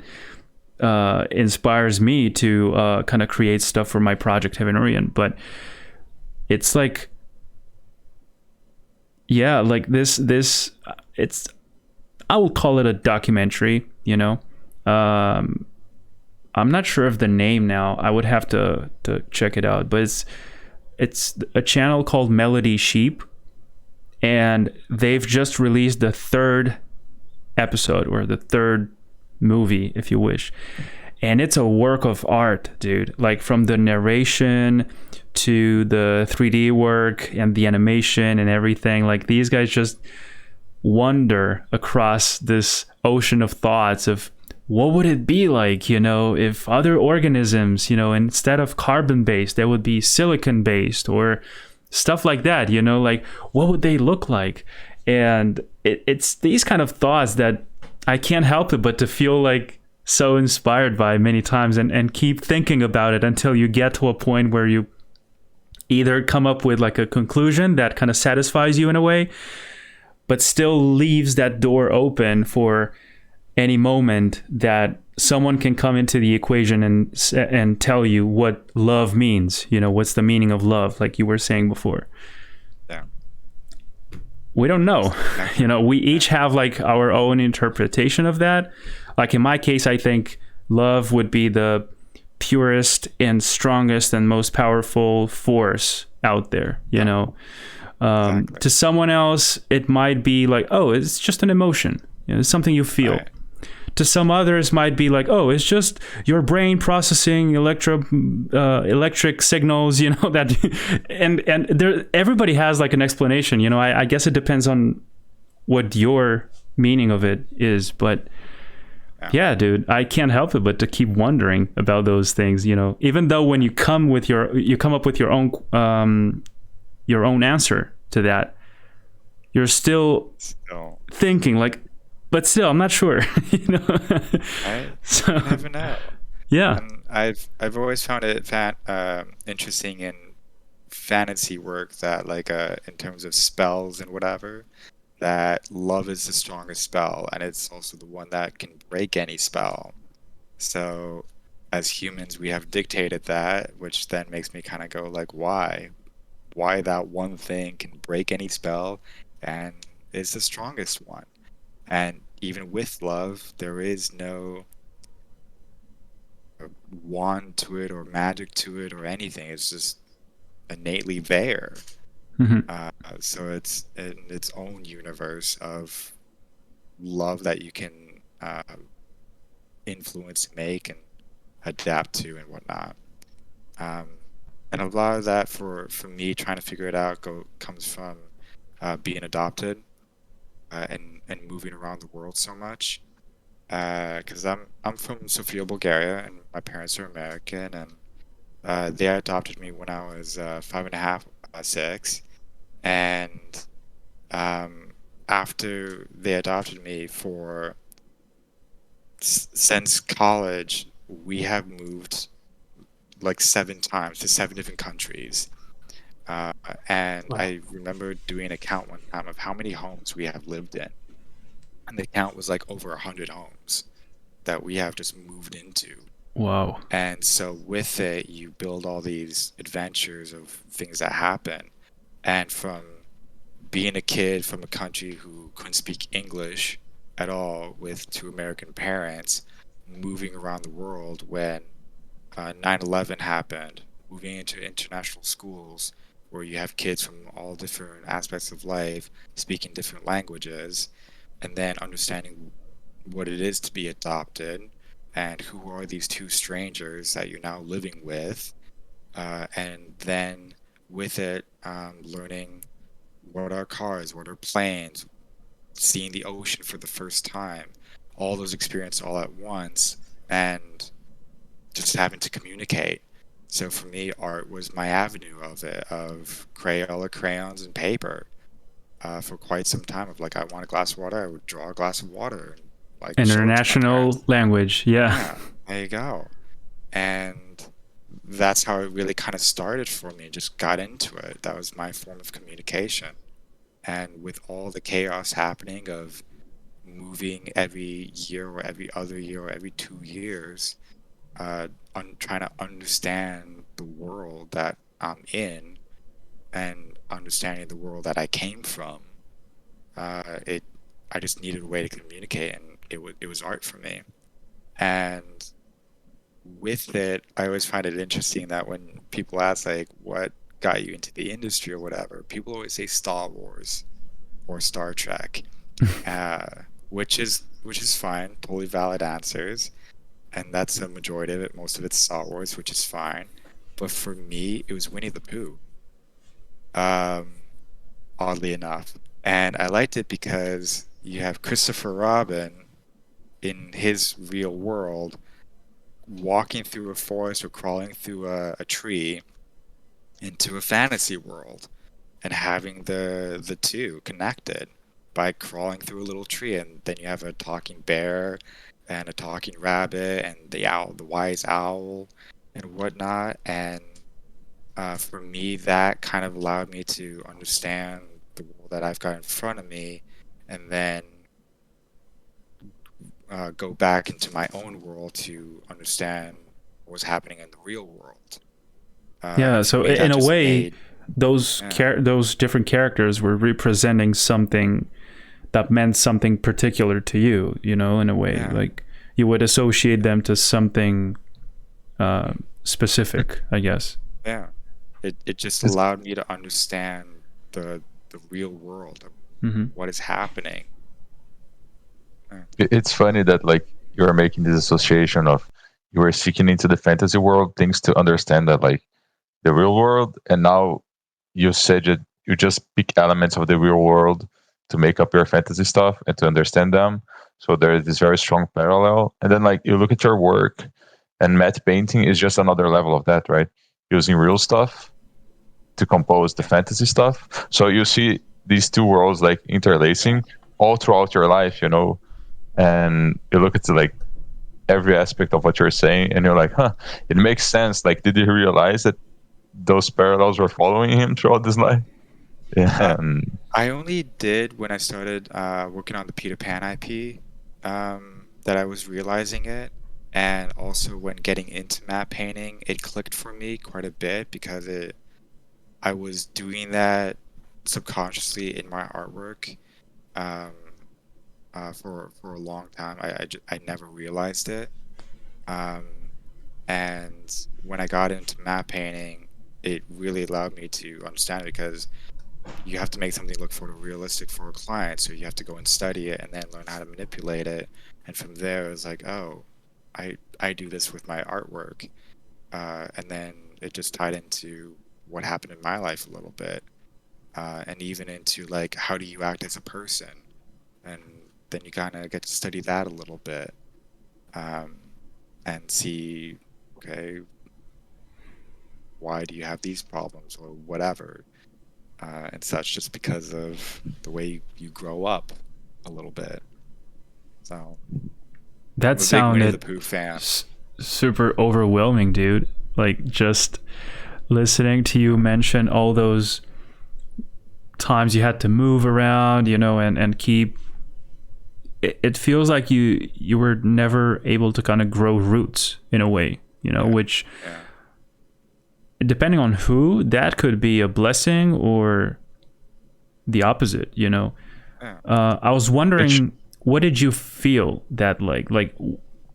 S1: inspires me to kind of create stuff for my project Heaven Orient. But it's like, yeah, like this it's, I will call it a documentary, you know. I'm not sure of the name now. I would have to check it out, but it's a channel called Melody Sheep, and they've just released the 3rd episode, or the 3rd movie, if you wish. And it's a work of art, dude. Like, from the narration to the 3D work and the animation and everything. Like, these guys just wander across this ocean of thoughts of what would it be like, you know, if other organisms, you know, instead of carbon-based, they would be silicon-based, or stuff like that, you know, like, what would they look like? And it's these kind of thoughts that I can't help it but to feel like so inspired by many times, and keep thinking about it until you get to a point where you either come up with like a conclusion that kind of satisfies you in a way, but still leaves that door open for any moment that someone can come into the equation and tell you what love means, you know, what's the meaning of love, like you were saying before.
S2: Yeah.
S1: We don't know. You know, we each have like our own interpretation of that. Like, in my case, I think love would be the purest and strongest and most powerful force out there, you know. Exactly. To someone else, it might be like, oh, it's just an emotion. You know, it's something you feel. Right. To some others might be like, oh, it's just your brain processing electric signals, you know, that, and there, everybody has like an explanation, you know. I guess it depends on what your meaning of it is, but Yeah, dude, I can't help it but to keep wondering about those things, you know, even though when you come up with your own answer to that, you're still thinking like, but still, I'm not sure, you know.
S2: You never know.
S1: Yeah.
S2: And I've always found it interesting in fantasy work that like in terms of spells and whatever, that love is the strongest spell, and it's also the one that can break any spell. So as humans, we have dictated that, which then makes me kind of go like, why? Why that one thing can break any spell and is the strongest one? And even with love, there is no wand to it or magic to it or anything. It's just innately there. So it's in its own universe of love that you can influence, make, and adapt to, and whatnot. And a lot of that for me trying to figure it out comes from being adopted and moving around the world so much. Because I'm from Sofia, Bulgaria, and my parents are American, and they adopted me when I was 5.5, 6. And after they adopted me since college, we have moved like 7 times to 7 different countries. And wow. I remember doing a count one time of how many homes we have lived in. And the count was like over 100 homes that we have just moved into.
S1: Wow.
S2: And so with it, you build all these adventures of things that happen. And from being a kid from a country who couldn't speak English at all with 2 American parents, moving around the world when 9/11 happened, moving into international schools where you have kids from all different aspects of life speaking different languages, and then understanding what it is to be adopted and who are these 2 strangers that you're now living with, and then with it learning what are cars, what are planes, seeing the ocean for the first time, all those experiences all at once, and just having to communicate. So for me, art was my avenue of Crayola crayons and paper for quite some time. Of like, I want a glass of water, I would draw a glass of water. And, like,
S1: international language,
S2: yeah. There you go. And that's how it really kind of started for me. Just got into it. That was my form of communication. And with all the chaos happening of moving every year or every other year or every 2 years, trying to understand the world that I'm in and understanding the world that I came from, I just needed a way to communicate, and it was art for me. And with it, I always find it interesting that when people ask like, what got you into the industry or whatever, people always say Star Wars or Star Trek, which is fine, totally valid answers. And that's the majority of it. Most of it's Star Wars, which is fine. But for me, it was Winnie the Pooh, oddly enough. And I liked it because you have Christopher Robin in his real world walking through a forest or crawling through a tree into a fantasy world and having the 2 connected by crawling through a little tree. And then you have a talking bear and a talking rabbit and the wise owl and whatnot. And for me, that kind of allowed me to understand the world that I've got in front of me, and then go back into my own world to understand what was happening in the real world.
S1: So in a way, those different characters were representing something that meant something particular to you, you know, in a way. Like you would associate them to something specific, I guess.
S2: Yeah. It just allowed me to understand the real world of what is happening.
S3: It's funny that like you are making this association of you were seeking into the fantasy world things to understand that like the real world, and now you said you just pick elements of the real world to make up your fantasy stuff and to understand them. So there is this very strong parallel. And then like you look at your work, and matte painting is just another level of that, right? Using real stuff to compose the fantasy stuff. So you see these two worlds like interlacing all throughout your life, you know, and you look at like every aspect of what you're saying, and you're like, huh, it makes sense. Like, did he realize that those parallels were following him throughout his life? Yeah.
S2: I only did when I started working on the Peter Pan IP that I was realizing it. And also when getting into matte painting, it clicked for me quite a bit because I was doing that subconsciously in my artwork for a long time. I never realized it. And when I got into matte painting, it really allowed me to understand it because you have to make something look photorealistic for a client, so you have to go and study it and then learn how to manipulate it. And from there, it was like, oh, I do this with my artwork. And then it just tied into what happened in my life a little bit, and even into like how do you act as a person, and then you kind of get to study that a little bit, and see, okay, why do you have these problems or whatever. And such, just because of the way you grow up a little bit. So
S1: That
S2: I'm a big Winnie
S1: sounded
S2: the Pooh fan.
S1: super overwhelming, dude. Like, just listening to you mention all those times you had to move around, you know, and keep it feels like you were never able to kind of grow roots in a way, you know, which depending on who, that could be a blessing or the opposite, you know. I was wondering, what did you feel that like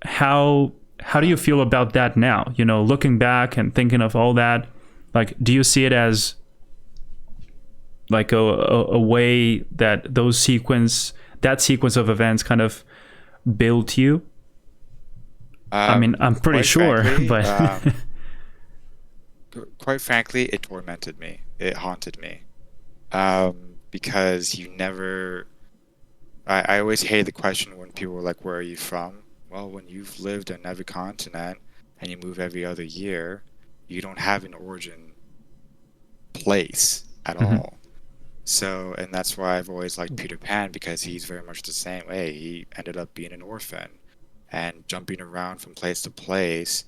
S1: how do you feel about that now, you know, looking back and thinking of all that? Like, do you see it as like a way that that sequence of events kind of built you? I mean, I'm pretty sure,
S2: frankly,
S1: but
S2: quite frankly, it tormented me. It haunted me. Because you never... I always hate the question when people are like, where are you from? Well, when you've lived on every continent and you move every other year, you don't have an origin place at all. So, and that's why I've always liked Peter Pan, because he's very much the same way. He ended up being an orphan and jumping around from place to place,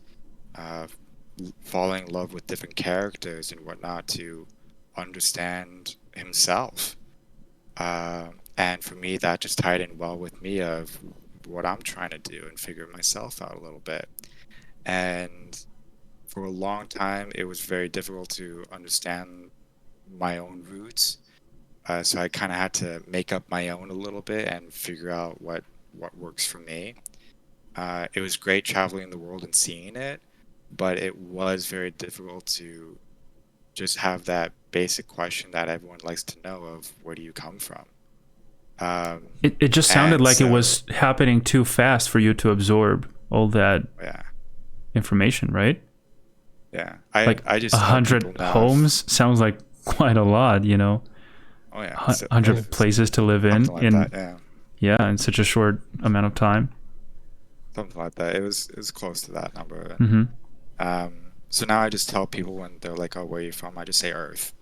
S2: falling in love with different characters and whatnot to understand himself. And for me, that just tied in well with me of what I'm trying to do and figure myself out a little bit. And for a long time, it was very difficult to understand my own roots. So I kind of had to make up my own a little bit and figure out what works for me. It was great traveling the world and seeing it, but it was very difficult to just have that basic question that everyone likes to know of, where do you come from?
S1: it just sounded like it was happening too fast for you to absorb all that information, right?
S2: Yeah.
S1: I
S2: just
S1: 100 homes sounds like quite a lot, you know.
S2: Oh yeah.
S1: 100 places to live in in such a short amount of time.
S2: Something like that. It was close to that number.
S1: Mm-hmm.
S2: So now I just tell people when they're like, "Oh, where are you from?" I just say Earth,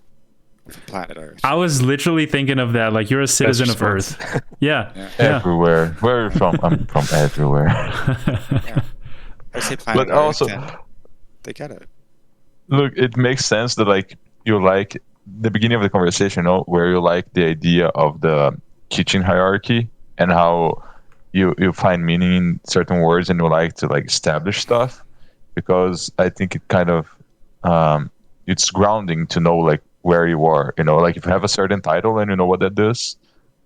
S2: planet Earth.
S1: I was literally thinking of that. Like, you're a citizen of Earth. Yeah.
S3: Everywhere. Where are you from? I'm from everywhere.
S2: I say planet
S3: But
S2: Earth,
S3: also,
S2: and they get it.
S3: Look, it makes sense that like you like the beginning of the conversation, you know, where you like the idea of the kitchen hierarchy and how you find meaning in certain words and you like to like establish stuff, because I think it kind of it's grounding to know like where you are, you know, like if you have a certain title and you know what that does,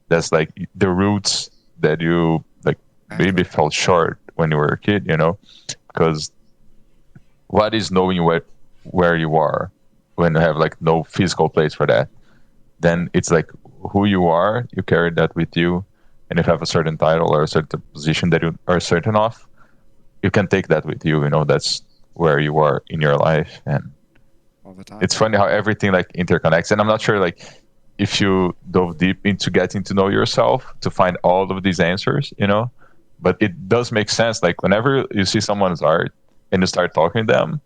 S3: that's like the roots that you like maybe felt short when you were a kid, you know, because what is knowing where you are when you have like no physical place for that? Then it's like who you are, you carry that with you, and if you have a certain title or a certain position that you are certain of, you can take that with you, you know, that's where you are in your life. And
S2: All the time.
S3: it's funny how everything like interconnects, and I'm not sure like if you dove deep into getting to know yourself to find all of these answers, you know, but it does make sense. Like whenever you see someone's art and you start talking to them,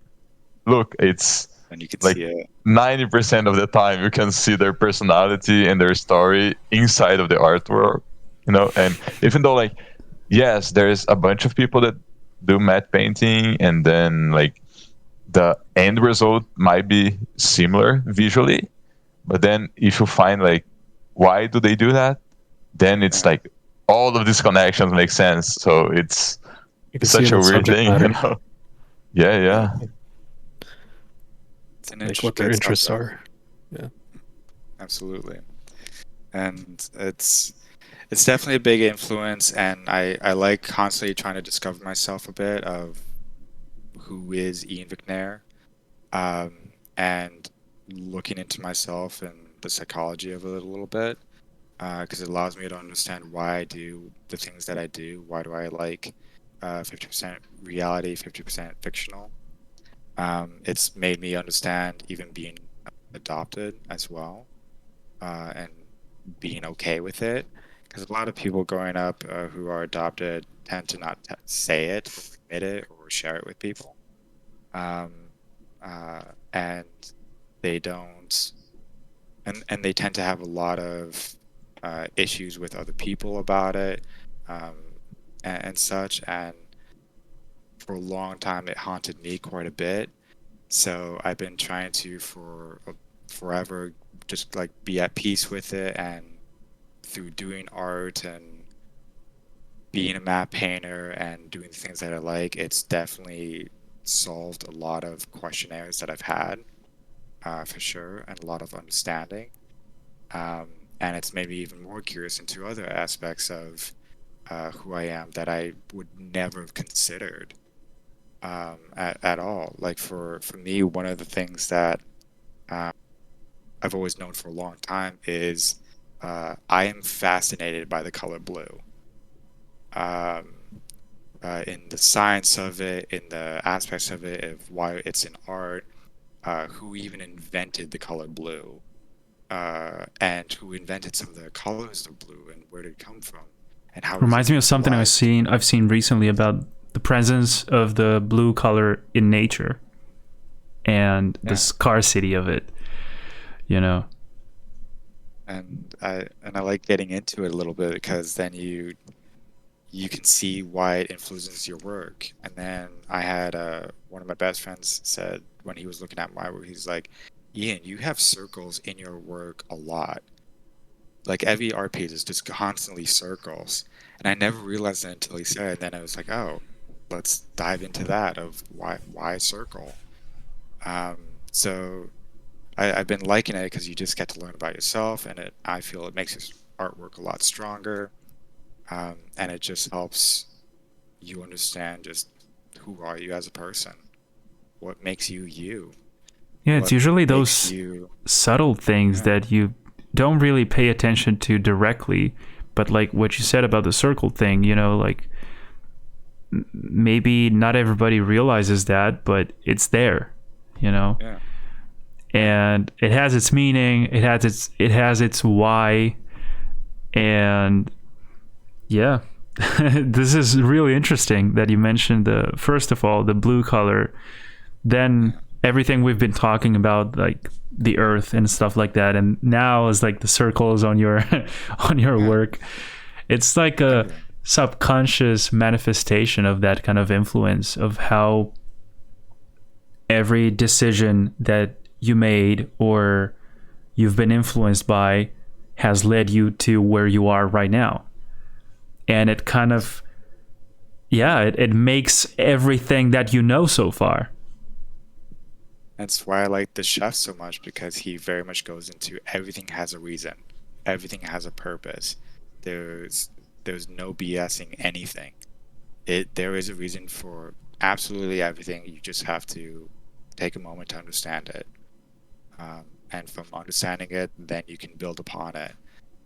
S3: look, it's
S2: And you can
S3: like
S2: see it.
S3: 90% of the time you can see their personality and their story inside of the artwork, you know. And even though, like, yes, there's a bunch of people that do matte painting, and then like the end result might be similar visually, but then if you find like why do they do that, then it's
S2: Yeah.
S3: like all of these connections make sense. So it's
S4: You can see
S3: such
S4: in
S3: a
S4: the
S3: weird
S4: subject
S3: thing,
S4: matter,
S3: you know. Yeah.
S2: It's an
S4: like what their
S2: intricate
S4: interests
S2: subject.
S4: are. Yeah.
S2: Absolutely. And it's definitely a big influence, and I like constantly trying to discover myself a bit of who is Ian Vicknair, and looking into myself and the psychology of it a little bit, because it allows me to understand why I do the things that I do. Why do I like 50% reality, 50% fictional? It's made me understand even being adopted as well, and being okay with it. Because a lot of people growing up who are adopted tend to not say it, or admit it, or share it with people. Um, and they don't, and they tend to have a lot of issues with other people about it, um, and such. And for a long time, it haunted me quite a bit. So I've been trying to for forever just like be at peace with it, and through doing art and being a map painter and doing the things that I like, it's definitely solved a lot of questionnaires that I've had, for sure, and a lot of understanding. Um, and it's made me even more curious into other aspects of who I am that I would never have considered, at all. Like for me, one of the things that uh, I've always known for a long time is I am fascinated by the color blue. Um, in the science of it, in the aspects of it, of why it's in art, who even invented the color blue, and who invented some of the colors of blue, and where did it come from, and how is it
S1: Reminds me of something
S2: utilized?
S1: I've seen recently about the presence of the blue color in nature and the
S2: Yeah,
S1: scarcity of it, you know.
S2: and I like getting into it a little bit because then you can see why it influences your work. And then I had one of my best friends said when he was looking at my work, he's like, Ian, you have circles in your work a lot. Like every art piece is just constantly circles. And I never realized it until he said it. And then I was like, oh, let's dive into that of why circle. Um, so I've been liking it because you just get to learn about yourself, and I feel it makes your artwork a lot stronger, and it just helps you understand just who are you as a person, what makes you you,
S1: Yeah, it's
S2: what
S1: usually
S2: makes
S1: those
S2: you.
S1: subtle things
S2: Yeah,
S1: that you don't really pay attention to directly, but like what you said about the circle thing, you know, like maybe not everybody realizes that, but it's there, you know.
S2: yeah, yeah,
S1: And it has its meaning, it has its why, and yeah. This is really interesting that you mentioned the first of all the blue color, then
S2: yeah,
S1: everything we've been talking about, like the earth and stuff like that, and now is like the circles on your on your
S2: yeah,
S1: work. It's like a
S2: everything.
S1: subconscious manifestation of that kind of influence of how every decision that you made or you've been influenced by has led you to where you are right now. And it kind of, yeah, it makes everything that you know so far.
S2: That's why I like the chef so much, because he very much goes into everything has a reason, everything has a purpose. There's there's no BSing anything. There is a reason for absolutely everything. You just have to take a moment to understand it, and from understanding it, then you can build upon it.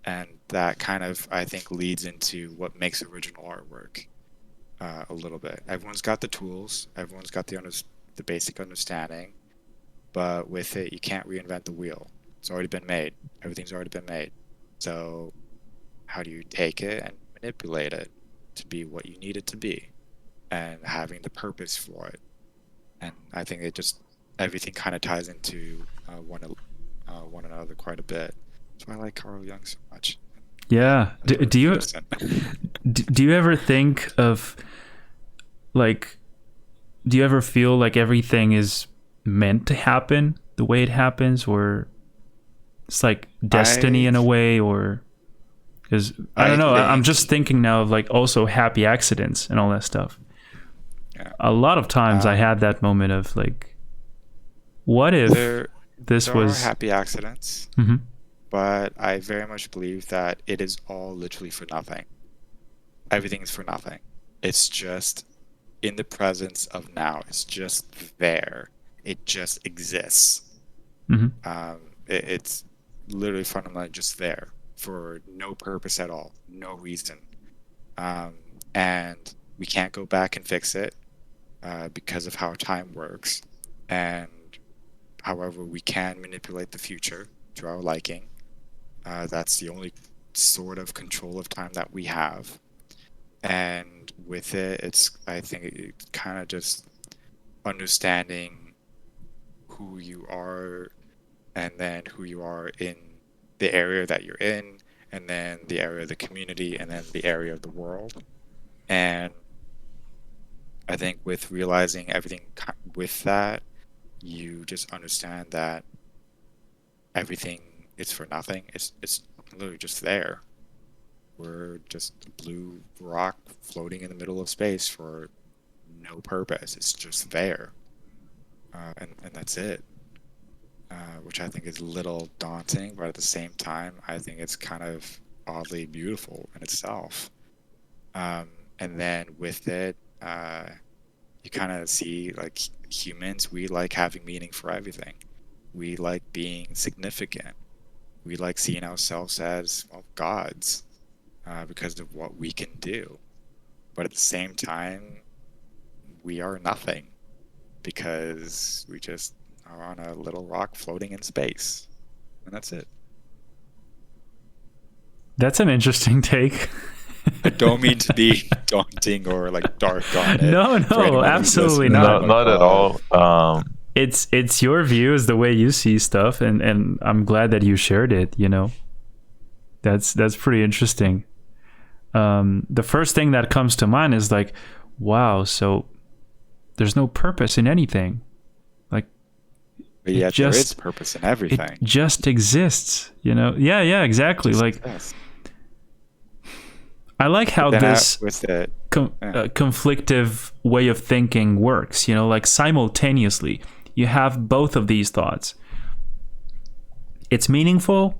S2: And that kind of, I think, leads into what makes original artwork, a little bit. Everyone's got the tools, everyone's got the basic understanding, but with it, you can't reinvent the wheel. It's already been made. Everything's already been made. So how do you take it and manipulate it? to be what you need it to be, and having the purpose for it. And I think everything kind of ties into one another quite a bit. That's why I like Carl Jung so much.
S1: Yeah. Do you do you ever think of, like, do you ever feel like everything is meant to happen the way it happens, or it's like destiny in a way, or because I don't know. I'm just thinking now of like also happy accidents and all that stuff.
S2: Yeah.
S1: A lot of times I had that moment of like, what if this
S2: there
S1: was
S2: are happy accidents,
S1: Mhm.
S2: but I very much believe that it is all literally for nothing. Everything is for nothing. It's just in the presence of now. It's just there. It just exists.
S1: Mhm.
S2: It's literally fundamentally just there for no purpose at all, no reason. And we can't go back and fix it because of how time works. And however, we can manipulate the future to our liking. That's the only sort of control of time that we have. And with it, I think it's kind of just understanding who you are, and then who you are in the area that you're in, and then the area of the community, and then the area of the world. And I think with realizing everything with that, you just understand that everything is for nothing. It's literally just there. We're just a blue rock floating in the middle of space for no purpose. It's just there, and that's it. Which I think is a little daunting, but at the same time, I think it's kind of oddly beautiful in itself. And then with it, you kind of see, like, humans, we like having meaning for everything. We like being significant. We like seeing ourselves as, well, gods, because of what we can do. But at the same time, we are nothing, because we just are on a little rock floating in space. And that's it.
S1: That's an interesting take.
S2: I don't mean to be daunting or like dark on it.
S1: No, absolutely not.
S3: Not at all.
S1: It's your view, is the way you see stuff, and I'm glad that you shared it, you know. That's pretty interesting. The first thing that comes to mind is like, wow, so there's no purpose in anything. Like,
S2: but yet there is purpose in everything.
S1: It just exists, you know. Yeah, exactly. Like,
S2: exists.
S1: I like how this
S2: with it,
S1: conflictive way of thinking works, you know, like simultaneously you have both of these thoughts. It's meaningful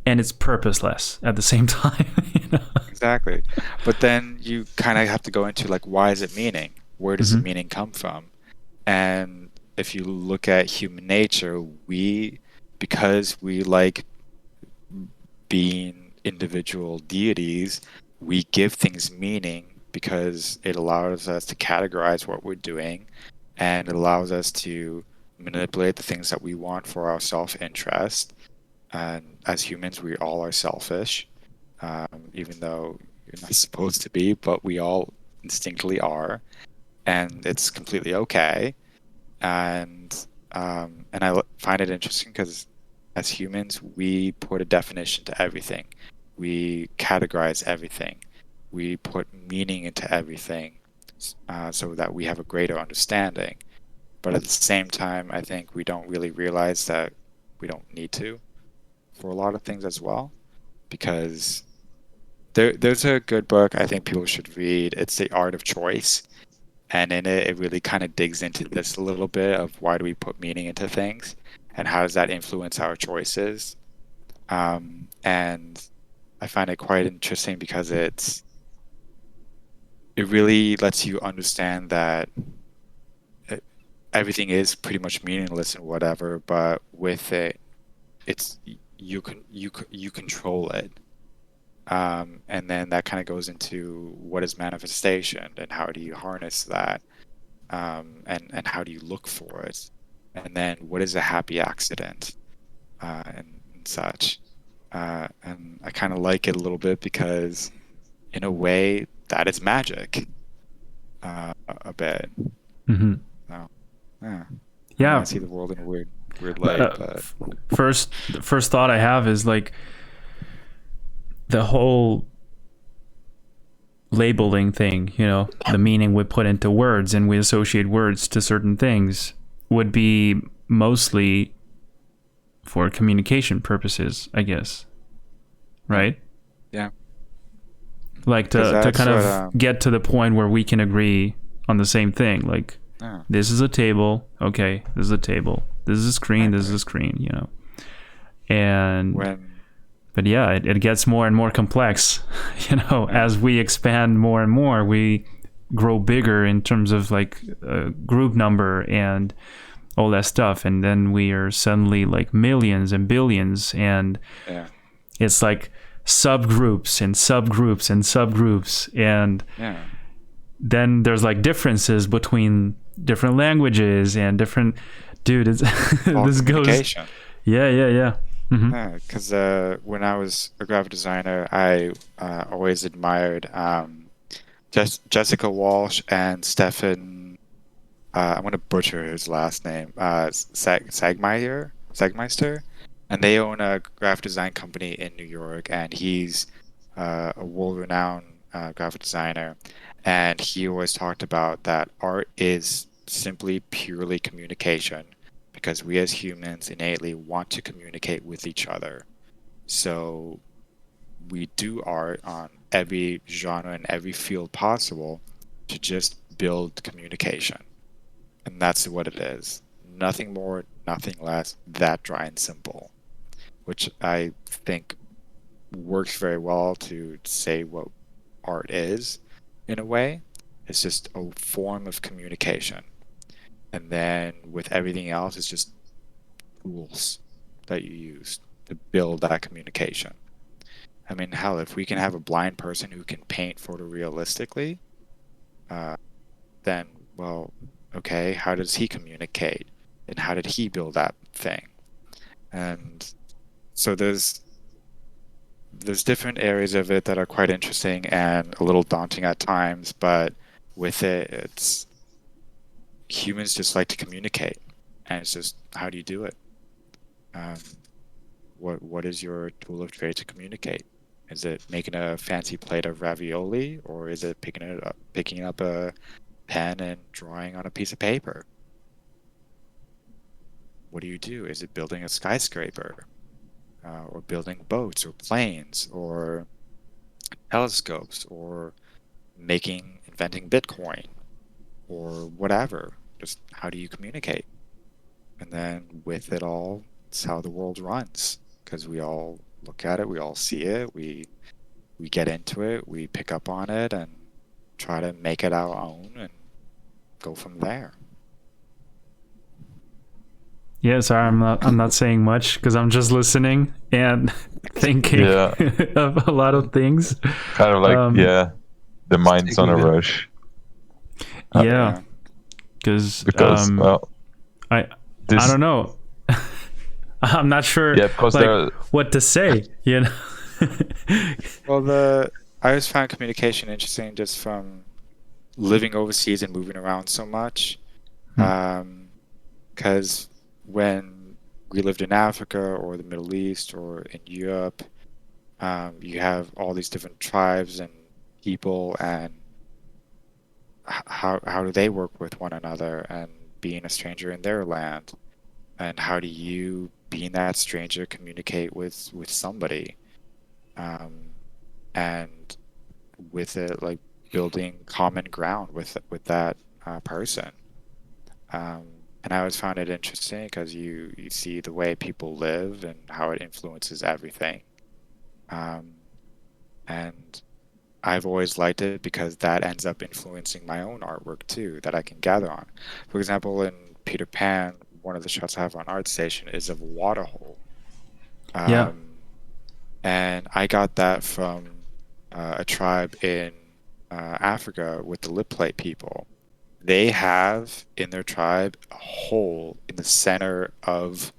S1: and it's purposeless at the same time. You know?
S2: Exactly. But then you kind of have to go into, like, why is it meaning? Where does the meaning come from? And if you look at human nature, because we like being individual deities, we give things meaning because it allows us to categorize what we're doing, and it allows us to manipulate the things that we want for our self-interest. And as humans, we all are selfish, even though you're not supposed to be, but we all instinctively are, and it's completely okay. And I find it interesting because as humans, we put a definition to everything. We categorize everything. We put meaning into everything, so that we have a greater understanding. But at the same time, I think we don't really realize that we don't need to for a lot of things as well. Because there's a good book I think people should read. It's The Art of Choice. And in it, it really kind of digs into this a little bit of why do we put meaning into things and how does that influence our choices. And I find it quite interesting because it really lets you understand that everything is pretty much meaningless and whatever, but with it, it's you control it. And then that kind of goes into what is manifestation and how do you harness that, and how do you look for it, and then what is a happy accident, and such. And I kind of like it a little bit because in a way that is magic, a bit.
S1: Mm-hmm.
S2: So, yeah.
S1: Yeah.
S2: I see the world in a weird light. But
S1: First thought I have is like the whole labeling thing, the meaning we put into words and we associate words to certain things would be mostly for communication purposes, I guess. Right?
S2: yeah.
S1: Like to kind of get to the point where we can agree on the same thing. Like, this is a table. Okay, this is a table. This is a screen. This is a screen, And but yeah, it gets more and more complex, as we expand more and more, we grow bigger in terms of like group number and all that stuff. And then we are suddenly like millions and billions, and it's like subgroups and subgroups and subgroups. And then there's like differences between different languages and different, this goes. Yeah. Mm-hmm.
S2: Because when I was a graphic designer, I always admired Jessica Walsh and Stefan. I'm going to butcher his last name. Sagmeister, and they own a graphic design company in New York, and he's a world-renowned graphic designer. And he always talked about that art is simply purely communication, because we as humans innately want to communicate with each other. So we do art on every genre and every field possible to just build communication. And that's what it is. Nothing more, nothing less, that dry and simple. Which I think works very well to say what art is, in a way. It's just a form of communication. And then with everything else, it's just tools that you use to build that communication. I mean, hell, if we can have a blind person who can paint photorealistically, then, well, okay, how does he communicate? And how did he build that thing? And so there's different areas of it that are quite interesting and a little daunting at times, but with it, it's humans just like to communicate, and it's just, how do you do it? What is your tool of trade to communicate? Is it making a fancy plate of ravioli, or is it picking up a pen and drawing on a piece of paper? What do you do? Is it building a skyscraper, or building boats or planes or telescopes, or inventing Bitcoin, or whatever? Just how do you communicate? And then with it all, it's how the world runs, because we all look at it, we all see it, we get into it, we pick up on it and try to make it our own and go from there.
S1: Yeah, sorry, I'm not saying much because I'm just listening and thinking of a lot of things.
S3: Kind of like the mind's on a rush.
S1: Yeah, because I don't know. I'm not sure what to say.
S2: Well, I always found communication interesting just from living overseas and moving around so much. Because when we lived in Africa or the Middle East or in Europe, you have all these different tribes and people, and how do they work with one another, and being a stranger in their land, and how do you, being that stranger, communicate with somebody, and with it, like building common ground with that person. And I always found it interesting because you see the way people live and how it influences everything. And I've always liked it because that ends up influencing my own artwork too, that I can gather on. For example, in Peter Pan, one of the shots I have on ArtStation is of a waterhole. And I got that from a tribe in Africa with the lip plate people. They have in their tribe a hole in the center of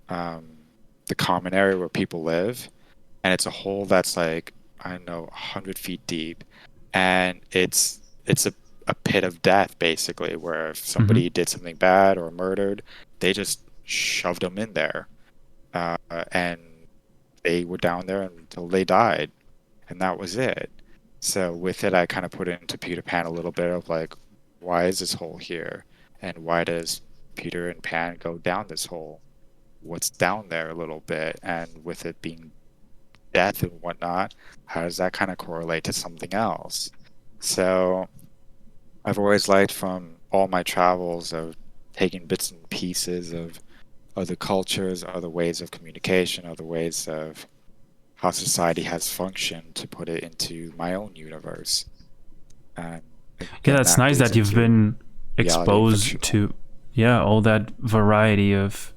S2: the common area where people live, and it's a hole that's like, I don't know, 100 feet deep, and it's a pit of death basically, where if somebody did something bad or murdered, they just shoved them in there, and they were down there until they died, and that was it. So with it, I kind of put it into Peter Pan a little bit of like, why is this hole here, and why does Peter and Pan go down this hole? What's down there a little bit, and with it being death and whatnot, how does that kind of correlate to something else? So I've always liked, from all my travels, of taking bits and pieces of other cultures, other ways of communication, other ways of how society has functioned, to put it into my own universe. And
S1: Yeah, that's
S2: that
S1: nice
S2: goes
S1: that you've
S2: into
S1: been
S2: reality
S1: exposed
S2: fictional.
S1: to, all that variety of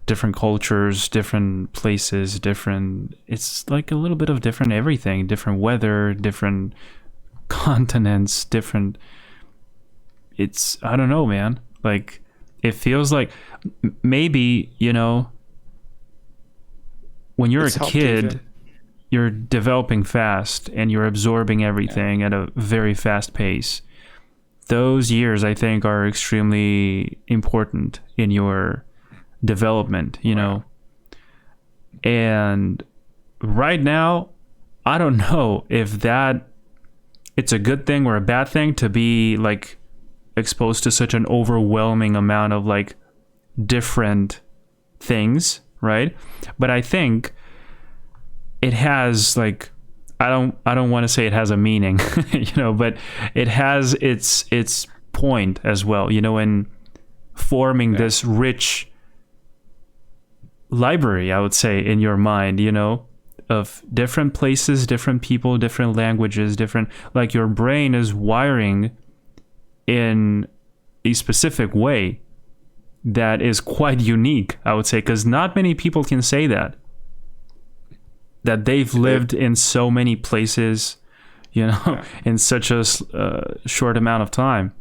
S1: different cultures, different places, different. It's like a little bit of different everything, different weather, different continents, different. It's, I don't know, man. Like, it feels like maybe, when you're
S2: It's
S1: a
S2: helped
S1: kid,
S2: even.
S1: you're developing fast and you're absorbing everything at a very fast pace. Those years, I think, are extremely important in your development, And right now, I don't know if it's a good thing or a bad thing to be like exposed to such an overwhelming amount of like different things, right? But I think it has like, I don't want to say it has a meaning, but it has its point as well, in forming this rich library, I would say, in your mind, of different places, different people, different languages, different, like, your brain is wiring in a specific way that is quite unique, I would say, because not many people can say that they've lived in so many places, in such a short amount of time.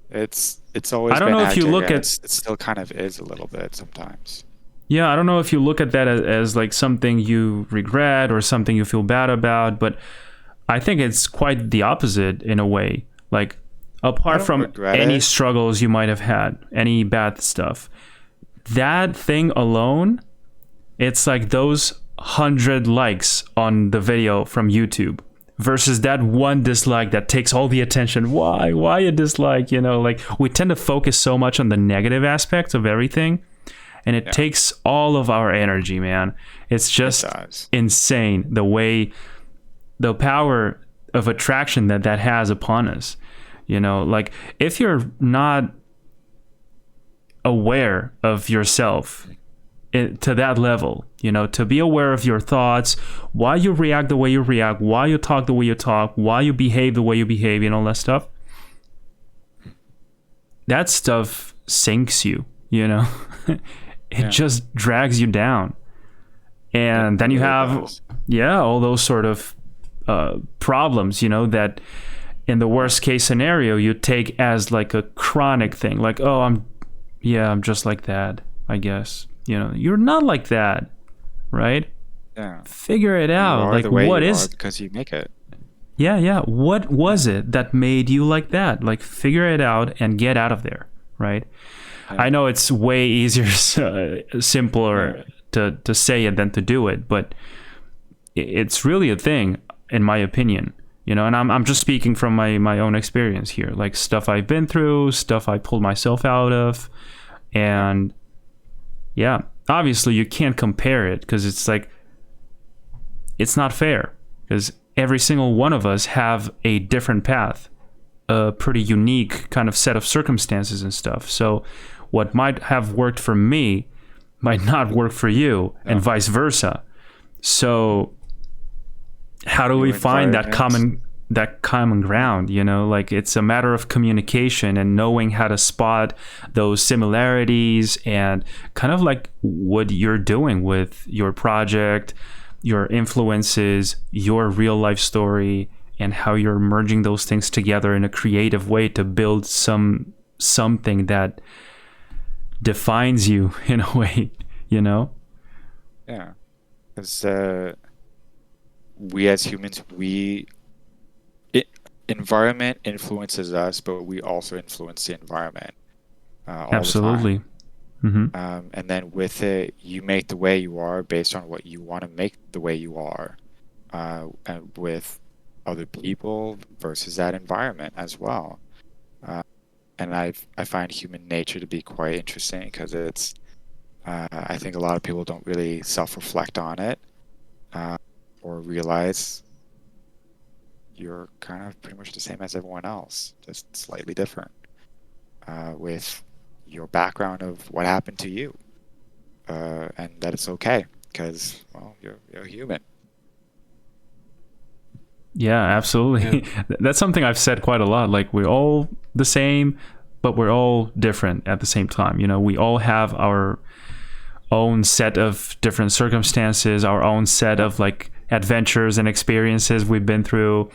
S2: It's always
S1: I don't
S2: been
S1: know if you
S2: accurate,
S1: look
S2: and
S1: at,
S2: it still kind of is a little bit sometimes.
S1: yeah, I don't know if you look at that as like something you regret or something you feel bad about, but I think it's quite the opposite in a way. Like, apart from
S2: regret
S1: any
S2: it.
S1: struggles you might have had, any bad stuff, that thing alone, it's like those 100 likes on the video from YouTube versus that one dislike that takes all the attention. Why a dislike? Like, we tend to focus so much on the negative aspects of everything, and it takes all of our energy, man. It's just insane the power of attraction that has upon us. Like, if you're not aware of yourself to that level, to be aware of your thoughts, why you react the way you react, why you talk the way you talk, why you behave the way you behave, and all that stuff, that stuff sinks you, it just drags you down. And then you have all those sort of problems, that in the worst case scenario you take as like a chronic thing, like, oh, I'm just like that, I guess. You're not like that, right?
S2: Yeah.
S1: Figure it out. Like, what is,
S2: because you make it.
S1: Yeah. What was it that made you like that? Like, figure it out and get out of there, right? Yeah. I know it's way easier, simpler to say it than to do it, but it's really a thing, in my opinion. And I'm just speaking from my own experience here, like stuff I've been through, stuff I pulled myself out of, and yeah, obviously you can't compare it because it's like, it's not fair, because every single one of us have a different path, a pretty unique kind of set of circumstances and stuff. So what might have worked for me might not work for you, and vice versa. So how do we find that common ground? Like, it's a matter of communication and knowing how to spot those similarities, and kind of like what you're doing with your project, your influences, your real life story, and how you're merging those things together in a creative way to build something that defines you in a way,
S2: Yeah, because we as humans, we environment influences us, but we also influence the environment all
S1: Absolutely.
S2: the time. And then with it, you make the way you are based on what you want to make the way you are, and with other people versus that environment as well. And I find human nature to be quite interesting because it's I think a lot of people don't really self-reflect on it or realize you're kind of pretty much the same as everyone else, just slightly different with your background of what happened to you, and that it's okay because, well, you're human.
S1: Yeah, absolutely. That's something I've said quite a lot. Like, we're all the same, but we're all different at the same time. You know, we all have our own set of different circumstances, our own set of like adventures and experiences we've been through.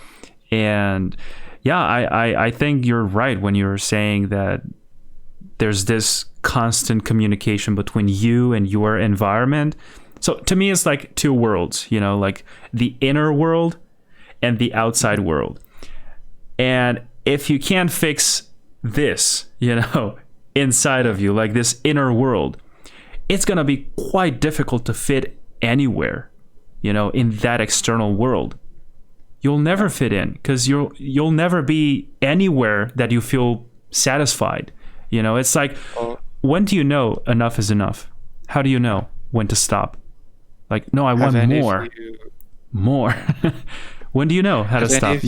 S1: And yeah, I think you're right when you're saying that there's this constant communication between you and your environment. So to me, it's like two worlds, you know, like the inner world and the outside world. And if you can't fix this, you know, inside of you, like this inner world, it's going to be quite difficult to fit anywhere, you know, in that external world. You'll never fit in because you'll never be anywhere that you feel satisfied. You know, it's like, when do you know enough is enough? How do you know when to stop? Like, no, I want more. More. When do you know how to stop?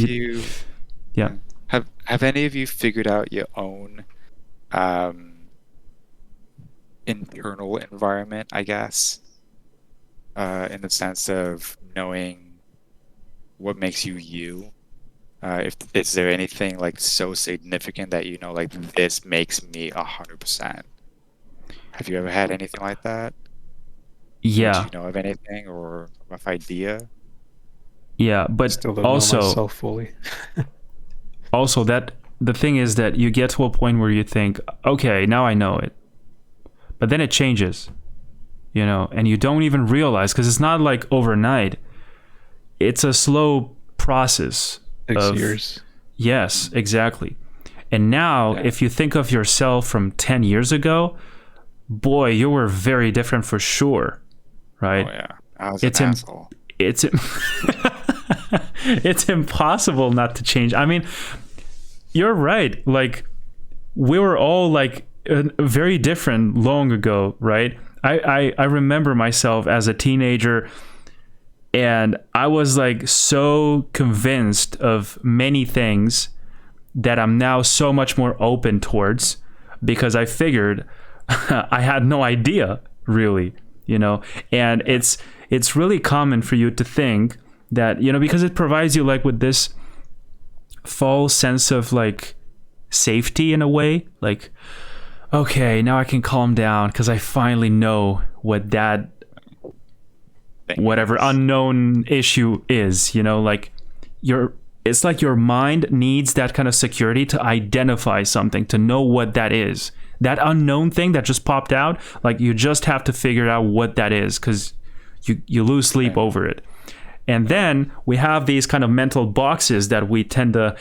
S1: Yeah.
S2: Have any of you figured out your own internal environment, I guess, in the sense of knowing what makes you you? If is there anything like so significant that you know, like, this makes me 100%? Have you ever had anything like that?
S1: Yeah.
S2: Do you know of anything or a rough idea?
S1: Yeah, but
S4: Still don't
S1: also
S4: know myself fully.
S1: also that the thing is that you get to a point where you think, okay, now I know it. But then it changes, you know, and you don't even realize, because it's not like overnight. It's a slow process.
S4: 6 years.
S1: Yes, exactly. And now, if you think of yourself from 10 years ago, boy, you were very different for sure, right?
S2: Oh yeah, I was an asshole.
S1: It's impossible not to change. I mean, you're right. Like, we were all like very different long ago, right? I remember myself as a teenager, and I was like so convinced of many things that I'm now so much more open towards, because I figured I had no idea really, you know. And it's really common for you to think that, you know, because it provides you like with this false sense of like safety in a way, like, okay, now I can calm down because I finally know what that whatever unknown issue is, you know, like it's like your mind needs that kind of security to identify something, to know what that is. That unknown thing that just popped out, like, you just have to figure out what that is, because you lose sleep over it. And then we have these kind of mental boxes that we tend to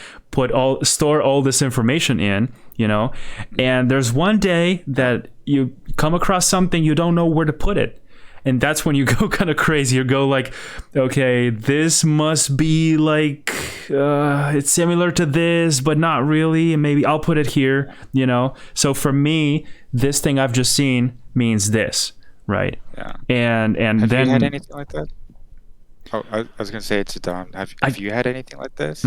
S1: store all this information in, you know. And there's one day that you come across something, you don't know where to put it. And that's when you go kind of crazy. You go like, okay, this must be like, it's similar to this, but not really. And maybe I'll put it here, you know. So for me, this thing I've just seen means this, right?
S2: Yeah.
S1: And
S2: have
S1: then
S2: you had anything like that? Oh, I was gonna say it to Dom. Have you had anything like this?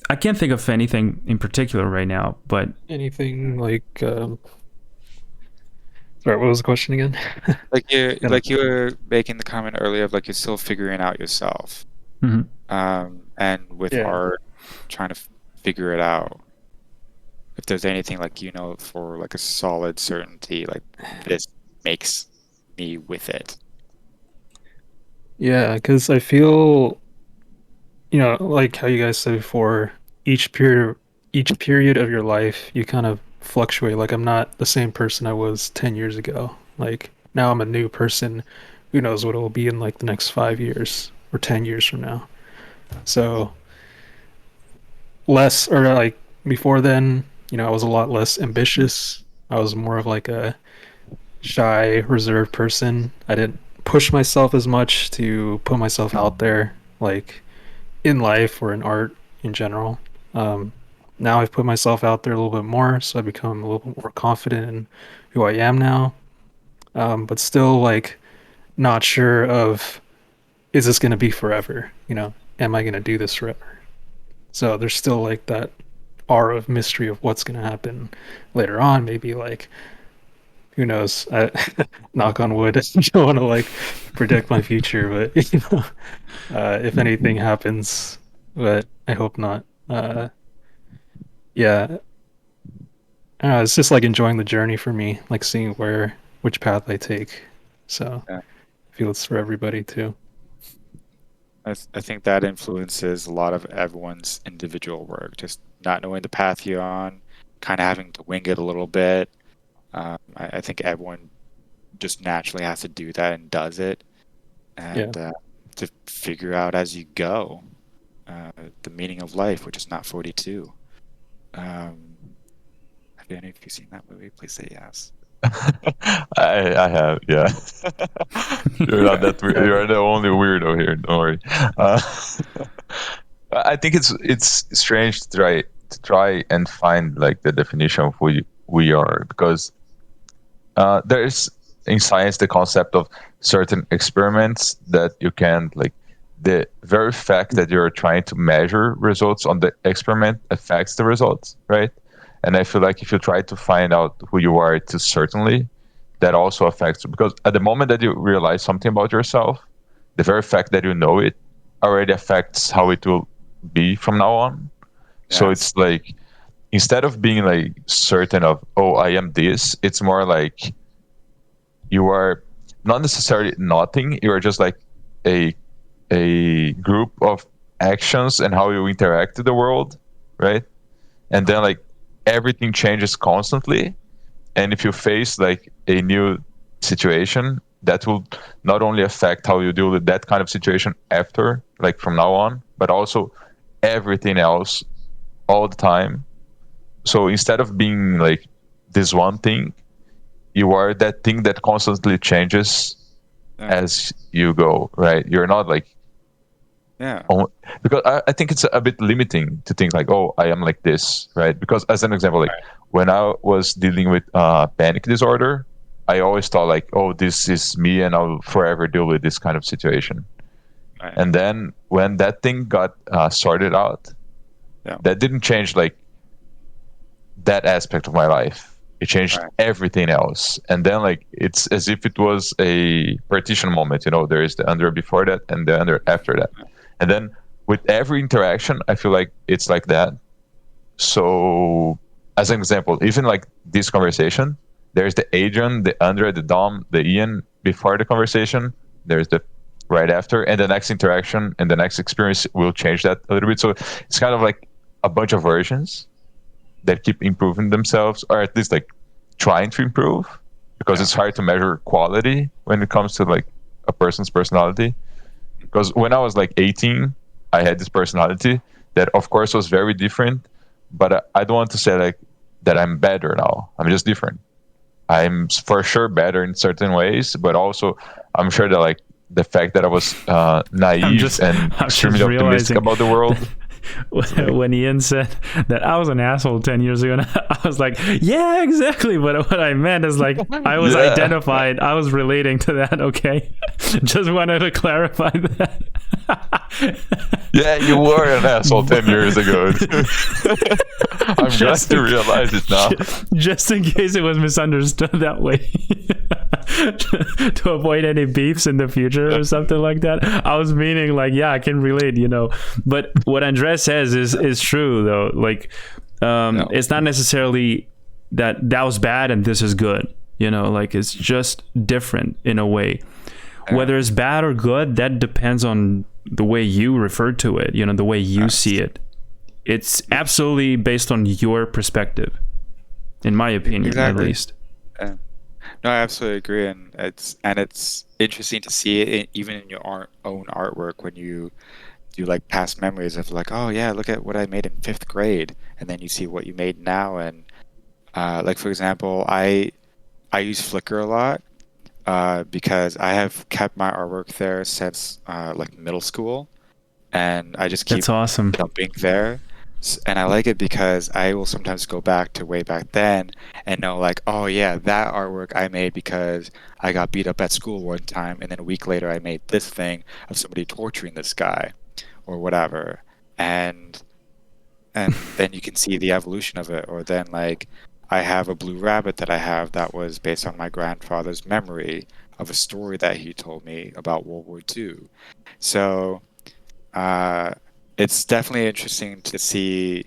S1: I can't think of anything in particular right now, but
S4: Anything like sorry, what was the question again?
S2: Like you were making the comment earlier of like you're still figuring out yourself, and with art, trying to figure it out. If there's anything like, you know, for like a solid certainty, like, this makes me with it.
S4: Yeah, because I feel, you know, like how you guys said before, each period of your life, you kind of fluctuate. Like, I'm not the same person I was 10 years ago. Like, now I'm a new person. Who knows what it'll be in like the next 5 years or 10 years from now. So less, or like before then, I was a lot less ambitious. I was more of like a shy, reserved person. I didn't push myself as much to put myself out there, like in life or in art in general. Um, Now I've put myself out there a little bit more, so I become a little bit more confident in who I am now. But still, like, not sure of, is this going to be forever? Am I going to do this forever? So there's still like that aura of mystery of what's going to happen later on. Maybe like, who knows? Knock on wood. I don't want to like predict my future, but if anything happens, but I hope not. Yeah, I don't know, it's just like enjoying the journey for me, like seeing which path I take. So
S2: Yeah.
S4: I feel it's for everybody too.
S2: I think that influences a lot of everyone's individual work, just not knowing the path you're on, kind of having to wing it a little bit. I think everyone just naturally has to do that and does it, and to figure out as you go the meaning of life, which is not 42. Have any of you seen that movie? Please say yes.
S3: I have, yeah. You're not that weird. You're the only weirdo here. Don't worry. I think it's strange to try and find like the definition of who we are, because there's in science the concept of certain experiments that you can like. The very fact that you're trying to measure results on the experiment affects the results, right? And I feel like if you try to find out who you are too certainly, that also affects you. Because at the moment that you realize something about yourself, the very fact that you know it already affects how it will be from now on.
S2: Yes.
S3: So it's like, instead of being like certain of, oh, I am this, it's more like you are not necessarily nothing, you are just like a group of actions and how you interact with the world, right? And then like everything changes constantly, and if you face like a new situation, that will not only affect how you deal with that kind of situation after, like from now on, but also everything else all the time. So instead of being like this one thing, you are that thing that constantly changes as you go, right? You're not like, because I think it's a bit limiting to think like, oh, I am like this, right? Because as an example, like when I was dealing with panic disorder, I always thought like, oh, this is me and I'll forever deal with this kind of situation.
S2: Right.
S3: And then when that thing got sorted out, that didn't change like that aspect of my life. It changed everything else. And then like it's as if it was a partition moment, there is the under before that and the under after that. And then with every interaction, I feel like it's like that. So as an example, even like this conversation, there's the Adrian, the Andre, the Dom, the Ian before the conversation. There's the right after, and the next interaction and the next experience will change that a little bit. So it's kind of like a bunch of versions that keep improving themselves, or at least like trying to improve, because it's hard to measure quality when it comes to like a person's personality. Because when I was like 18, I had this personality that of course was very different, but I don't want to say like that I'm better now. I'm just different. I'm for sure better in certain ways, but also I'm sure that like the fact that I was naive and extremely optimistic about the world.
S1: When Ian said that I was an asshole 10 years ago, and I was like, yeah, exactly. But what I meant is like, I was identified. I was relating to that. Okay. Just wanted to clarify that.
S3: Yeah, you were an asshole 10 years ago. I'm glad to realize it now.
S1: Just in case it was misunderstood that way. To avoid any beefs in the future or something like that. I was meaning like, yeah, I can relate, But what Andres says is true though. Like, it's not necessarily that was bad and this is good. Like it's just different in a way. Whether it's bad or good, that depends on the way you refer to it, the way you see it. It's absolutely based on your perspective, in my opinion, at least.
S2: No, I absolutely agree, and it's interesting to see it even in your own artwork when you do like past memories of like, oh yeah, look at what I made in 5th grade, and then you see what you made now. And like for example, I use Flickr a lot because I have kept my artwork there since like middle school, and I just keep
S1: That's awesome.
S2: dumping there. And I like it because I will sometimes go back to way back then and know like, oh yeah, that artwork I made because I got beat up at school one time, and then a week later I made this thing of somebody torturing this guy or whatever. And then you can see the evolution of it. Or then like I have a blue rabbit that I have that was based on my grandfather's memory of a story that he told me about World War II. So it's definitely interesting to see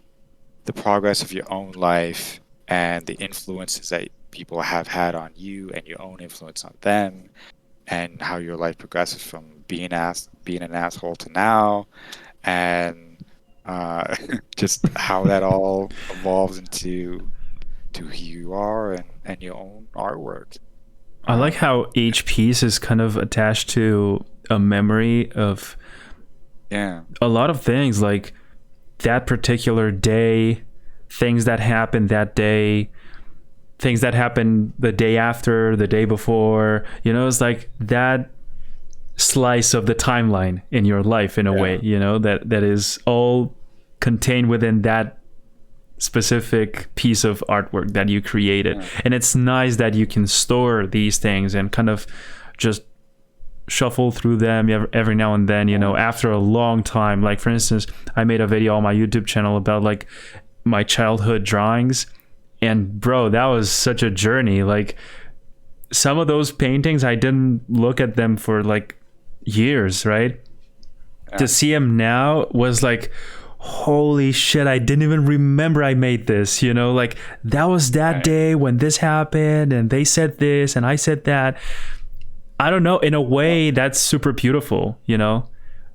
S2: the progress of your own life and the influences that people have had on you and your own influence on them, and how your life progresses from being an asshole to now, and just how that all evolves into who you are and your own artwork.
S1: I like how each piece is kind of attached to a memory of
S2: Yeah.
S1: a lot of things, like that particular day, things that happened that day, things that happened the day after, the day before. You know, it's like that slice of the timeline in your life in a way, you know, that is all contained within that specific piece of artwork that you created. And it's nice that you can store these things and kind of just shuffle through them every now and then, you know, after a long time. Like for instance, I made a video on my YouTube channel about like my childhood drawings, and bro, that was such a journey. Like some of those paintings, I didn't look at them for like years, right? To see them now was like, holy shit, I didn't even remember I made this, you know, like that was that day when this happened and they said this and I said that. I don't know, in a way that's super beautiful, you know,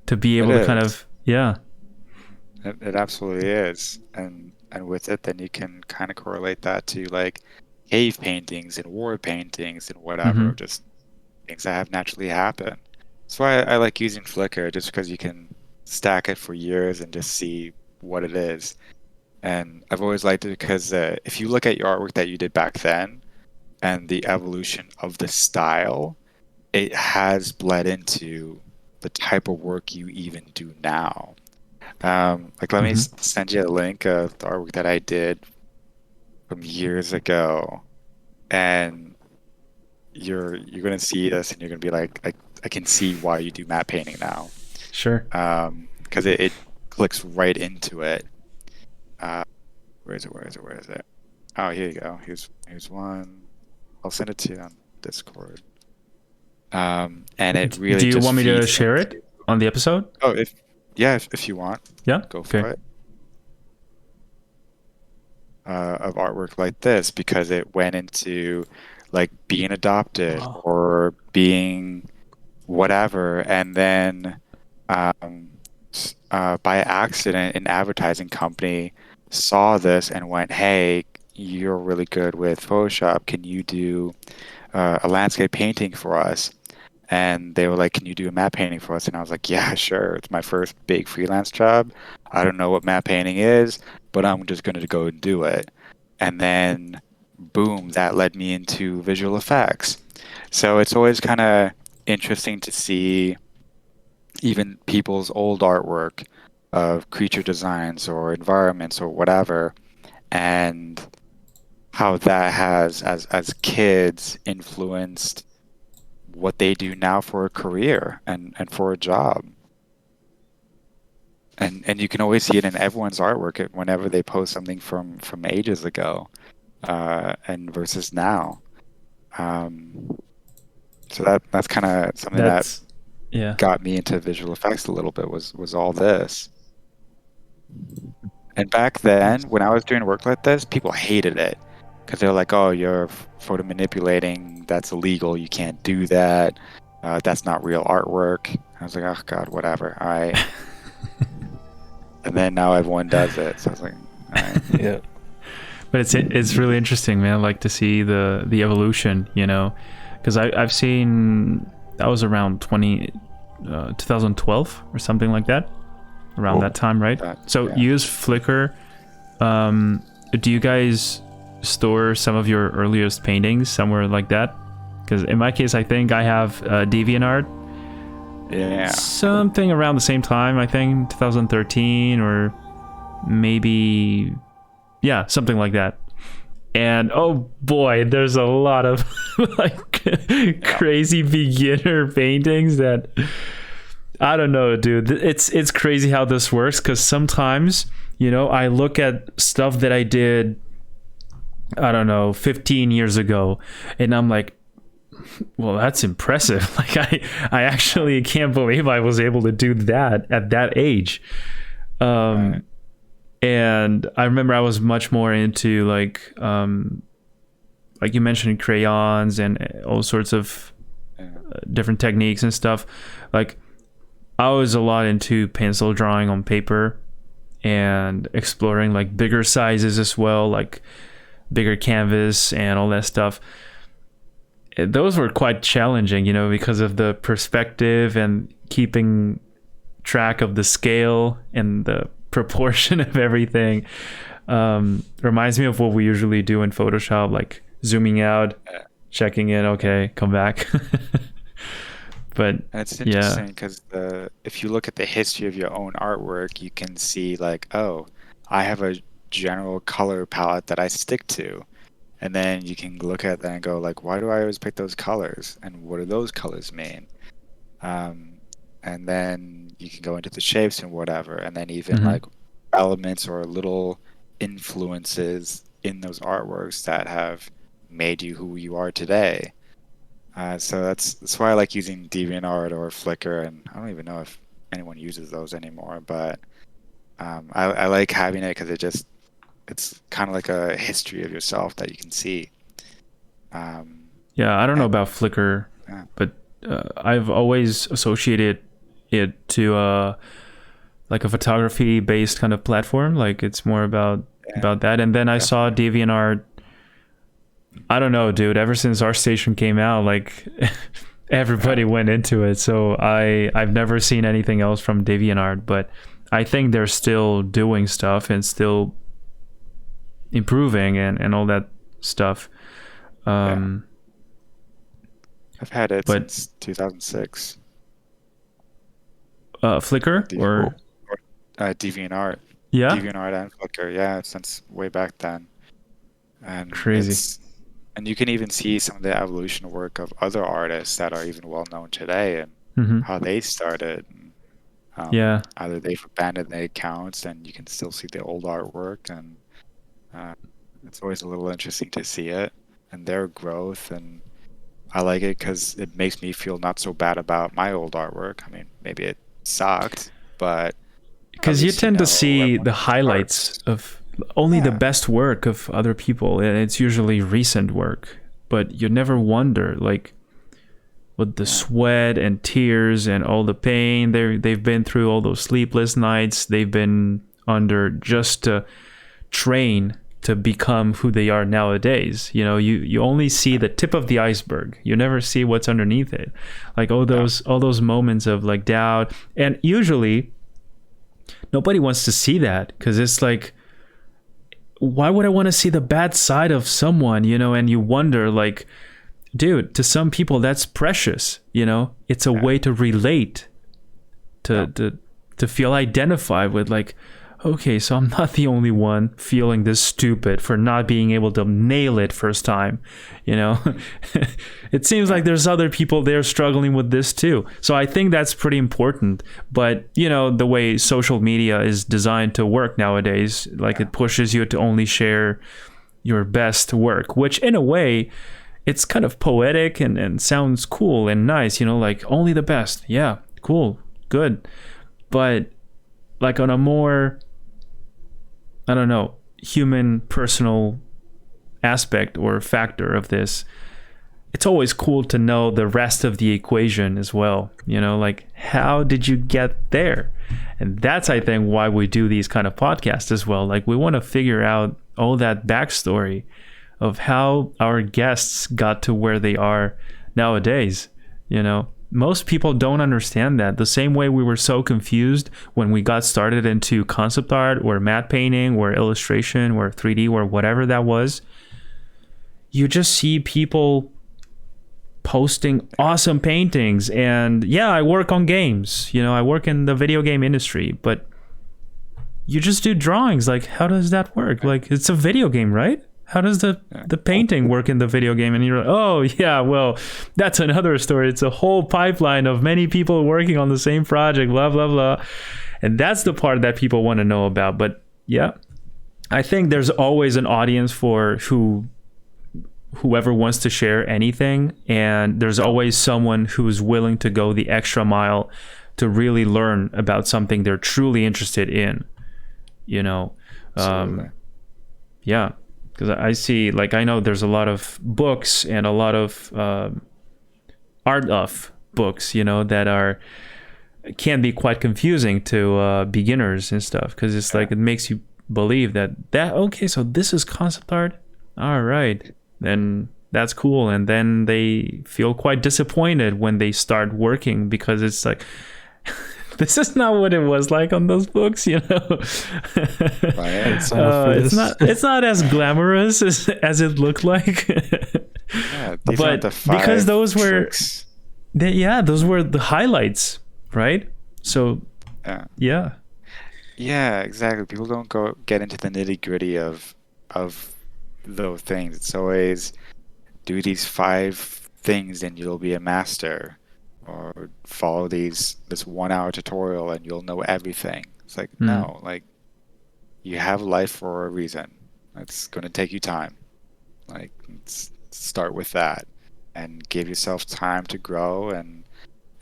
S1: to be able to kind of,
S2: It absolutely is. And with it, then you can kind of correlate that to like cave paintings and war paintings and whatever, just things that have naturally happened. That's why I like using Flickr, just because you can stack it for years and just see what it is. And I've always liked it because if you look at your artwork that you did back then and the evolution of the style, it has bled into the type of work you even do now. Like let me send you a link of the artwork that I did from years ago, and you're gonna see this and you're gonna be like, I can see why you do matte painting now.
S1: Sure.
S2: Because it clicks right into it. Where is it? Oh, here you go. Here's one. I'll send it to you on Discord. And it really.
S1: Do you
S2: just
S1: want me to
S2: feeds
S1: share
S2: into-
S1: it on the episode?
S2: Oh, if you want, go for it. Of artwork like this, because it went into like being adopted or being whatever, and then by accident an advertising company saw this and went, hey, you're really good with Photoshop, can you do a landscape painting for us? And they were like, can you do a matte painting for us? And I was like, yeah, sure. It's my first big freelance job. I don't know what matte painting is, but I'm just going to go and do it. And then boom, that led me into visual effects. So it's always kind of interesting to see even people's old artwork of creature designs or environments or whatever, and how that has, as kids, influenced what they do now for a career and for a job. And you can always see it in everyone's artwork whenever they post something from ages ago, and versus now. So that's kind of something that got me into visual effects a little bit, was all this. And back then, when I was doing work like this, people hated it because they were like, oh, you're photo manipulating, that's illegal, you can't do that, that's not real artwork. I was like, oh god, whatever, all right. And then now everyone does it, so I was like, all right.
S4: Yeah.
S1: But it's really interesting, man, like to see the evolution, you know, because I've seen that was around 2012 or something like that. around that time, right? So you use Flickr. Do you guys store some of your earliest paintings somewhere like that? Because in my case, I think I have DeviantArt.
S2: Yeah.
S1: Something around the same time, I think 2013 or maybe, yeah, something like that. And oh boy, there's a lot of like crazy beginner paintings that I don't know, dude. It's crazy how this works, because sometimes, you know, I look at stuff that I did, I don't know, 15 years ago, and I'm like, well, that's impressive. Like I actually can't believe I was able to do that at that age. And I remember I was much more into like you mentioned, crayons and all sorts of different techniques and stuff. Like I was a lot into pencil drawing on paper and exploring like bigger sizes as well, like bigger canvas and all that stuff. Those were quite challenging, you know, because of the perspective and keeping track of the scale and the proportion of everything. Reminds me of what we usually do in Photoshop, like zooming out, checking in, okay, come back. But
S2: and it's interesting because if you look at the history of your own artwork, you can see like, oh, I have a general color palette that I stick to. And then you can look at that and go like, why do I always pick those colors? And what do those colors mean? And then you can go into the shapes and whatever. And then even like elements or little influences in those artworks that have made you who you are today. So that's why I like using DeviantArt or Flickr. And I don't even know if anyone uses those anymore. But I like having it because it's kind of like a history of yourself that you can see.
S1: Yeah, I don't know about Flickr, but I've always associated it to like a photography-based kind of platform. Like it's more about that. And then I saw DeviantArt. I don't know, dude. Ever since ArtStation came out, like everybody went into it. So I've never seen anything else from DeviantArt, but I think they're still doing stuff and still improving and all that stuff.
S2: I've had it since 2006.
S1: Flickr or
S2: DeviantArt.
S1: Yeah,
S2: DeviantArt and Flickr. Since way back then. And
S1: crazy.
S2: And you can even see some of the evolution work of other artists that are even well known today and how they started. Either they've abandoned their accounts and you can still see the old artwork, and it's always a little interesting to see it and their growth. And I like it because it makes me feel not so bad about my old artwork. I mean, maybe it sucked, but
S1: because you tend to see the highlights of only the best work of other people, and it's usually recent work, but you never wonder like with the sweat and tears and all the pain they've been through, all those sleepless nights they've been under just to train to become who they are nowadays. You know, you only see the tip of the iceberg. You never see what's underneath it, like all those moments of like doubt. And usually nobody wants to see that, because it's like, why would I want to see the bad side of someone, you know? And you wonder like, dude, to some people that's precious, you know? It's a way to relate, to feel identified with like, okay, so I'm not the only one feeling this stupid for not being able to nail it first time, you know? It seems like there's other people there struggling with this too. So I think that's pretty important. But, you know, the way social media is designed to work nowadays, like it pushes you to only share your best work, which in a way, it's kind of poetic and sounds cool and nice, you know, like only the best. Yeah, cool, good. But like on a more, I don't know, human, personal aspect or factor of this, it's always cool to know the rest of the equation as well. You know, like how did you get there? And that's, I think, why we do these kind of podcasts as well. Like we want to figure out all that backstory of how our guests got to where they are nowadays, you know, most people don't understand that. The same way we were so confused when we got started into concept art or matte painting or illustration or 3D or whatever that was. You just see people posting awesome paintings, and yeah, I work on games. I work in the video game industry, but you just do drawings. Like, how does that work? Like, it's a video game, right? How does the painting work in the video game? And you're like, oh yeah, well, that's another story. It's a whole pipeline of many people working on the same project, blah blah blah. And that's the part that people want to know about. But yeah, I think there's always an audience for whoever wants to share anything, and there's always someone who's willing to go the extra mile to really learn about something they're truly interested in. Yeah, because I see, like, I know there's a lot of books and a lot of art of books, that can be quite confusing to beginners and stuff, because it's like, it makes you believe that okay, so this is concept art, all right, then that's cool. And then they feel quite disappointed when they start working, because it's like, this is not what it was like on those books,
S2: Right.
S1: It's not as glamorous as it looked like.
S2: Yeah, these
S1: but
S2: aren't the five
S1: because those were
S2: tricks.
S1: those were the highlights, right? So
S2: Yeah, exactly. People don't get into the nitty-gritty of those things. It's always do these 5 things and you'll be a master, or follow this 1-hour tutorial and you'll know everything. It's like, no, like, you have life for a reason. It's going to take you time. Like, start with that and give yourself time to grow. And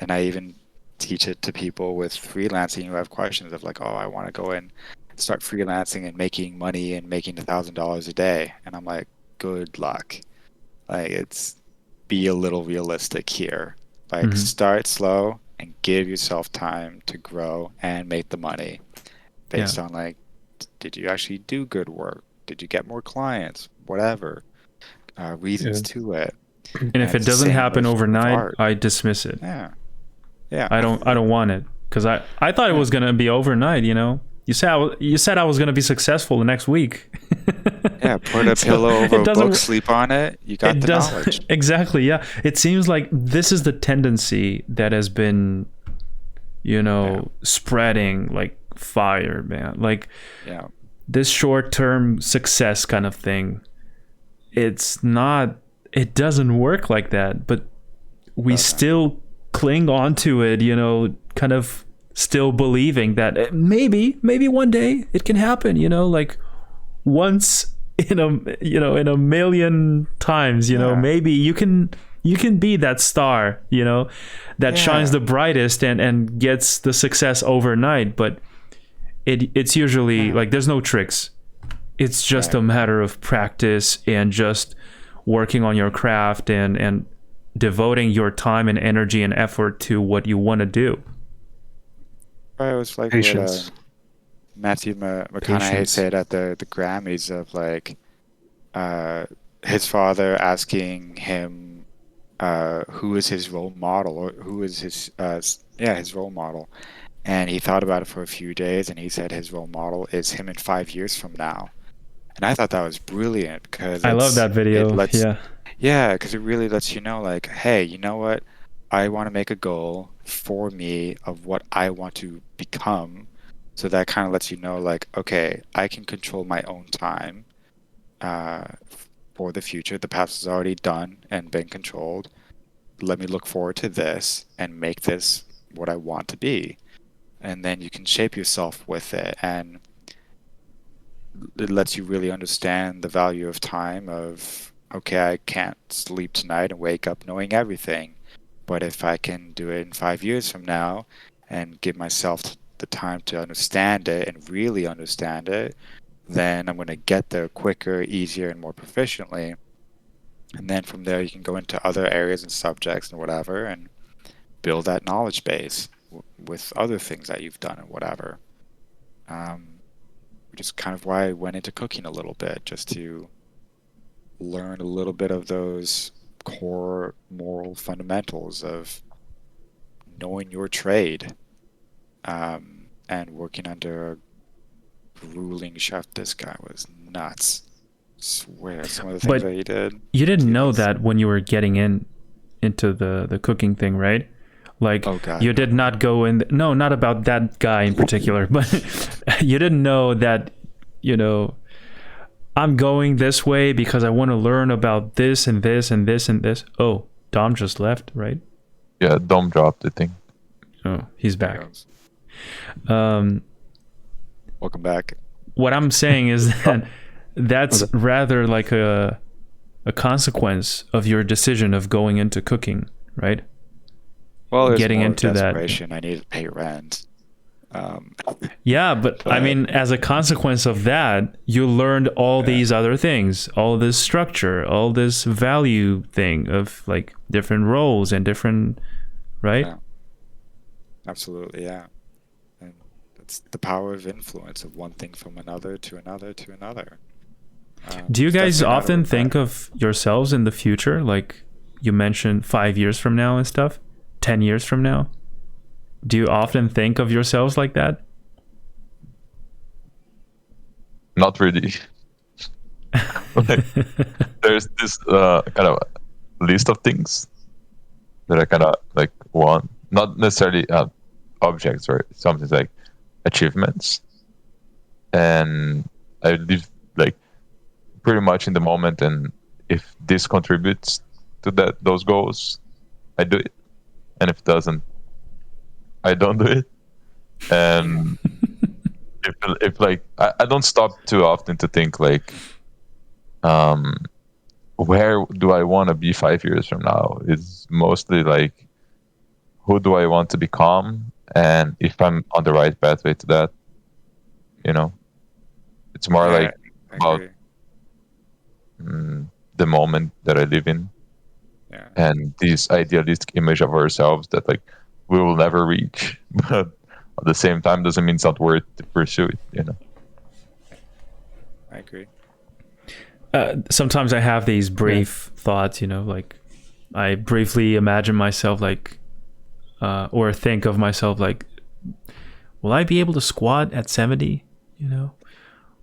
S2: I even teach it to people with freelancing who have questions of like, oh, I want to go and start freelancing and making money and making $1,000 a day. And I'm like, good luck. Like, be a little realistic here. Like, start slow and give yourself time to grow and make the money based on, like, did you actually do good work? Did you get more clients? Whatever. Reasons to it.
S1: And if it doesn't happen overnight, I dismiss it.
S2: Yeah.
S1: I don't want it, because I thought it was going to be overnight, You said I was going to be successful the next week.
S2: Yeah, put a pillow over a book, sleep on it. You got the knowledge.
S1: Exactly, yeah. It seems like this is the tendency that has been, spreading like fire, man. Like, this short-term success kind of thing. It doesn't work like that, but we still cling on to it, kind of still believing that maybe one day it can happen, like once in a million times, maybe you can be that star, that shines the brightest and gets the success overnight. But it's usually like, there's no tricks. It's just a matter of practice and just working on your craft and devoting your time and energy and effort to what you want to do.
S2: It was like what Matthew McConaughey said at the Grammys of like his father asking him who is his role model, or who is his role model, and he thought about it for a few days, and he said his role model is him in 5 years from now. And I thought that was brilliant, because
S1: I love that video.
S2: Because it really lets you know, like, hey, you know what? I want to make a goal for me of what I want to become. So that kind of lets you know, like, okay, I can control my own time for the future. The past is already done and been controlled. Let me look forward to this and make this what I want to be. And then you can shape yourself with it. And it lets you really understand the value of time of, okay, I can't sleep tonight and wake up knowing everything. But if I can do it in 5 years from now and give myself the time to understand it and really understand it, then I'm going to get there quicker, easier, and more proficiently. And then from there, you can go into other areas and subjects and whatever and build that knowledge base with other things that you've done and whatever. Which is kind of why I went into cooking a little bit, just to learn a little bit of those core moral fundamentals of knowing your trade, and working under a grueling chef. This guy was nuts. Swear, some of the things
S1: But
S2: that he did.
S1: You didn't
S2: he
S1: know
S2: was-
S1: that when you were getting into the cooking thing, right? Like,
S2: Oh, God,
S1: you did not go in. No, not about that guy in particular, but you didn't know that, I'm going this way because I want to learn about this and this and this and this. Oh, Dom just left, right?
S3: Yeah, Dom dropped the thing.
S1: Oh, he's
S2: There he
S1: back.
S2: goes.
S1: Um,
S2: Welcome back.
S1: what I'm saying is that that's rather like a consequence of your decision of going into cooking, right?
S2: Well, there's
S1: Getting
S2: more
S1: into that.
S2: desperation. I needed to pay rent.
S1: Yeah, but I mean, as a consequence of that, you learned all these other things, all this structure, all this value thing of like different roles and different, right?
S2: Yeah. Absolutely, yeah. And it's the power of influence of one thing from another to another to another.
S1: Do you
S2: It's
S1: guys
S2: definitely not a
S1: often think
S2: regret.
S1: of yourselves in the future? Like you mentioned 5 years from now and stuff, 10 years from now? Do you often think of yourselves like that?
S3: Not really. Like, there's this kind of list of things that I kind of like want, not necessarily objects or something like achievements, and I live like pretty much in the moment, and if this contributes to those goals, I do it, and if it doesn't, I don't do it. And if like I don't stop too often to think like, where do I want to be 5 years from now? It's mostly like, who do I want to become, and if I'm on the right pathway to that. It's more
S2: Yeah,
S3: like
S2: I
S3: about
S2: agree.
S3: the moment that I live in,
S2: Yeah.
S3: and this idealistic image of ourselves that like we will never reach, but at the same time doesn't mean it's not worth to pursue it.
S2: I agree.
S1: Sometimes I have these brief thoughts, like I briefly imagine myself like, or think of myself like, will I be able to squat at 70?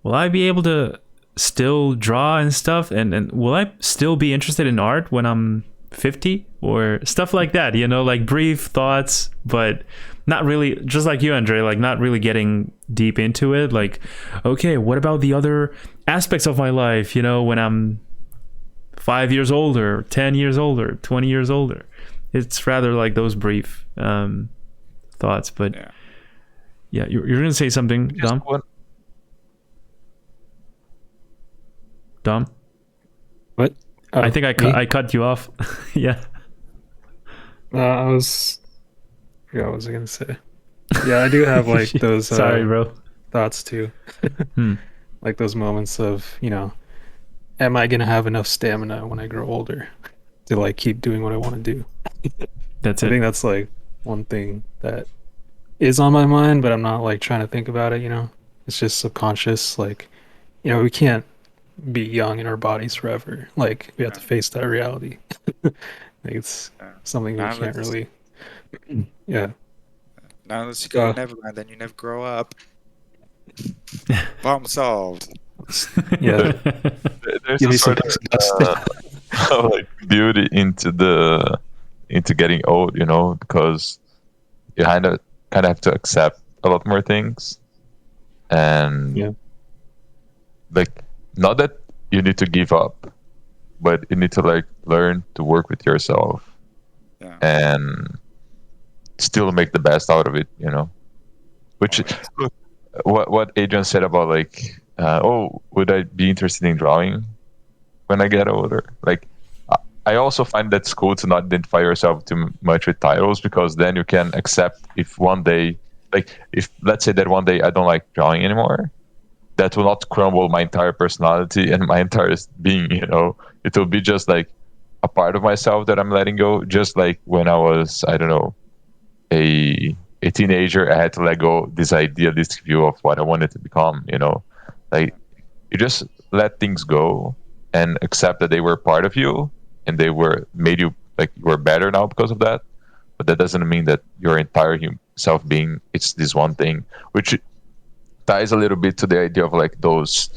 S1: Will I be able to still draw and stuff? And will I still be interested in art when I'm 50 or stuff like that? Like brief thoughts, but not really, just like you, Andre, like not really getting deep into it. Like, okay, what about the other aspects of my life, when I'm 5 years older, 10 years older, 20 years older? It's rather like those brief thoughts. But yeah, you're going to say something, Dom? Dom?
S4: What?
S1: I think
S4: me?
S1: I cut you off. Yeah.
S4: I was. Yeah, what was I gonna say? Yeah, I do have like those
S1: Sorry, bro.
S4: thoughts too. Like those moments of, am I gonna have enough stamina when I grow older to like keep doing what I want to do?
S1: That's
S4: I
S1: it.
S4: think that's like one thing that is on my mind, but I'm not like trying to think about it. It's just subconscious. Like, we can't be young in our bodies forever. Like, we have to face that reality. Like, it's something we can't really. Yeah.
S2: Now unless you go to Neverland, then you never grow up. Problem solved.
S4: Yeah.
S3: There's
S4: Give
S3: a
S4: me some
S3: sort of like beauty into getting old, because you kind of have to accept a lot more things, and like, not that you need to give up, but you need to like learn to work with yourself and still make the best out of it, which look, what Adrian said about like, would I be interested in drawing when I get older? Like, I also find that it's cool to not identify yourself too much with titles, because then you can accept if one day, like, if let's say that one day I don't like drawing anymore, that will not crumble my entire personality and my entire being. It will be just like a part of myself that I'm letting go. Just like when I was, I don't know, a teenager, I had to let go this idealistic view of what I wanted to become. Like, you just let things go and accept that they were part of you, and they were made you like you were better now because of that. but that doesn't mean that your entire self being it's this one thing, which ties a little bit to the idea of like those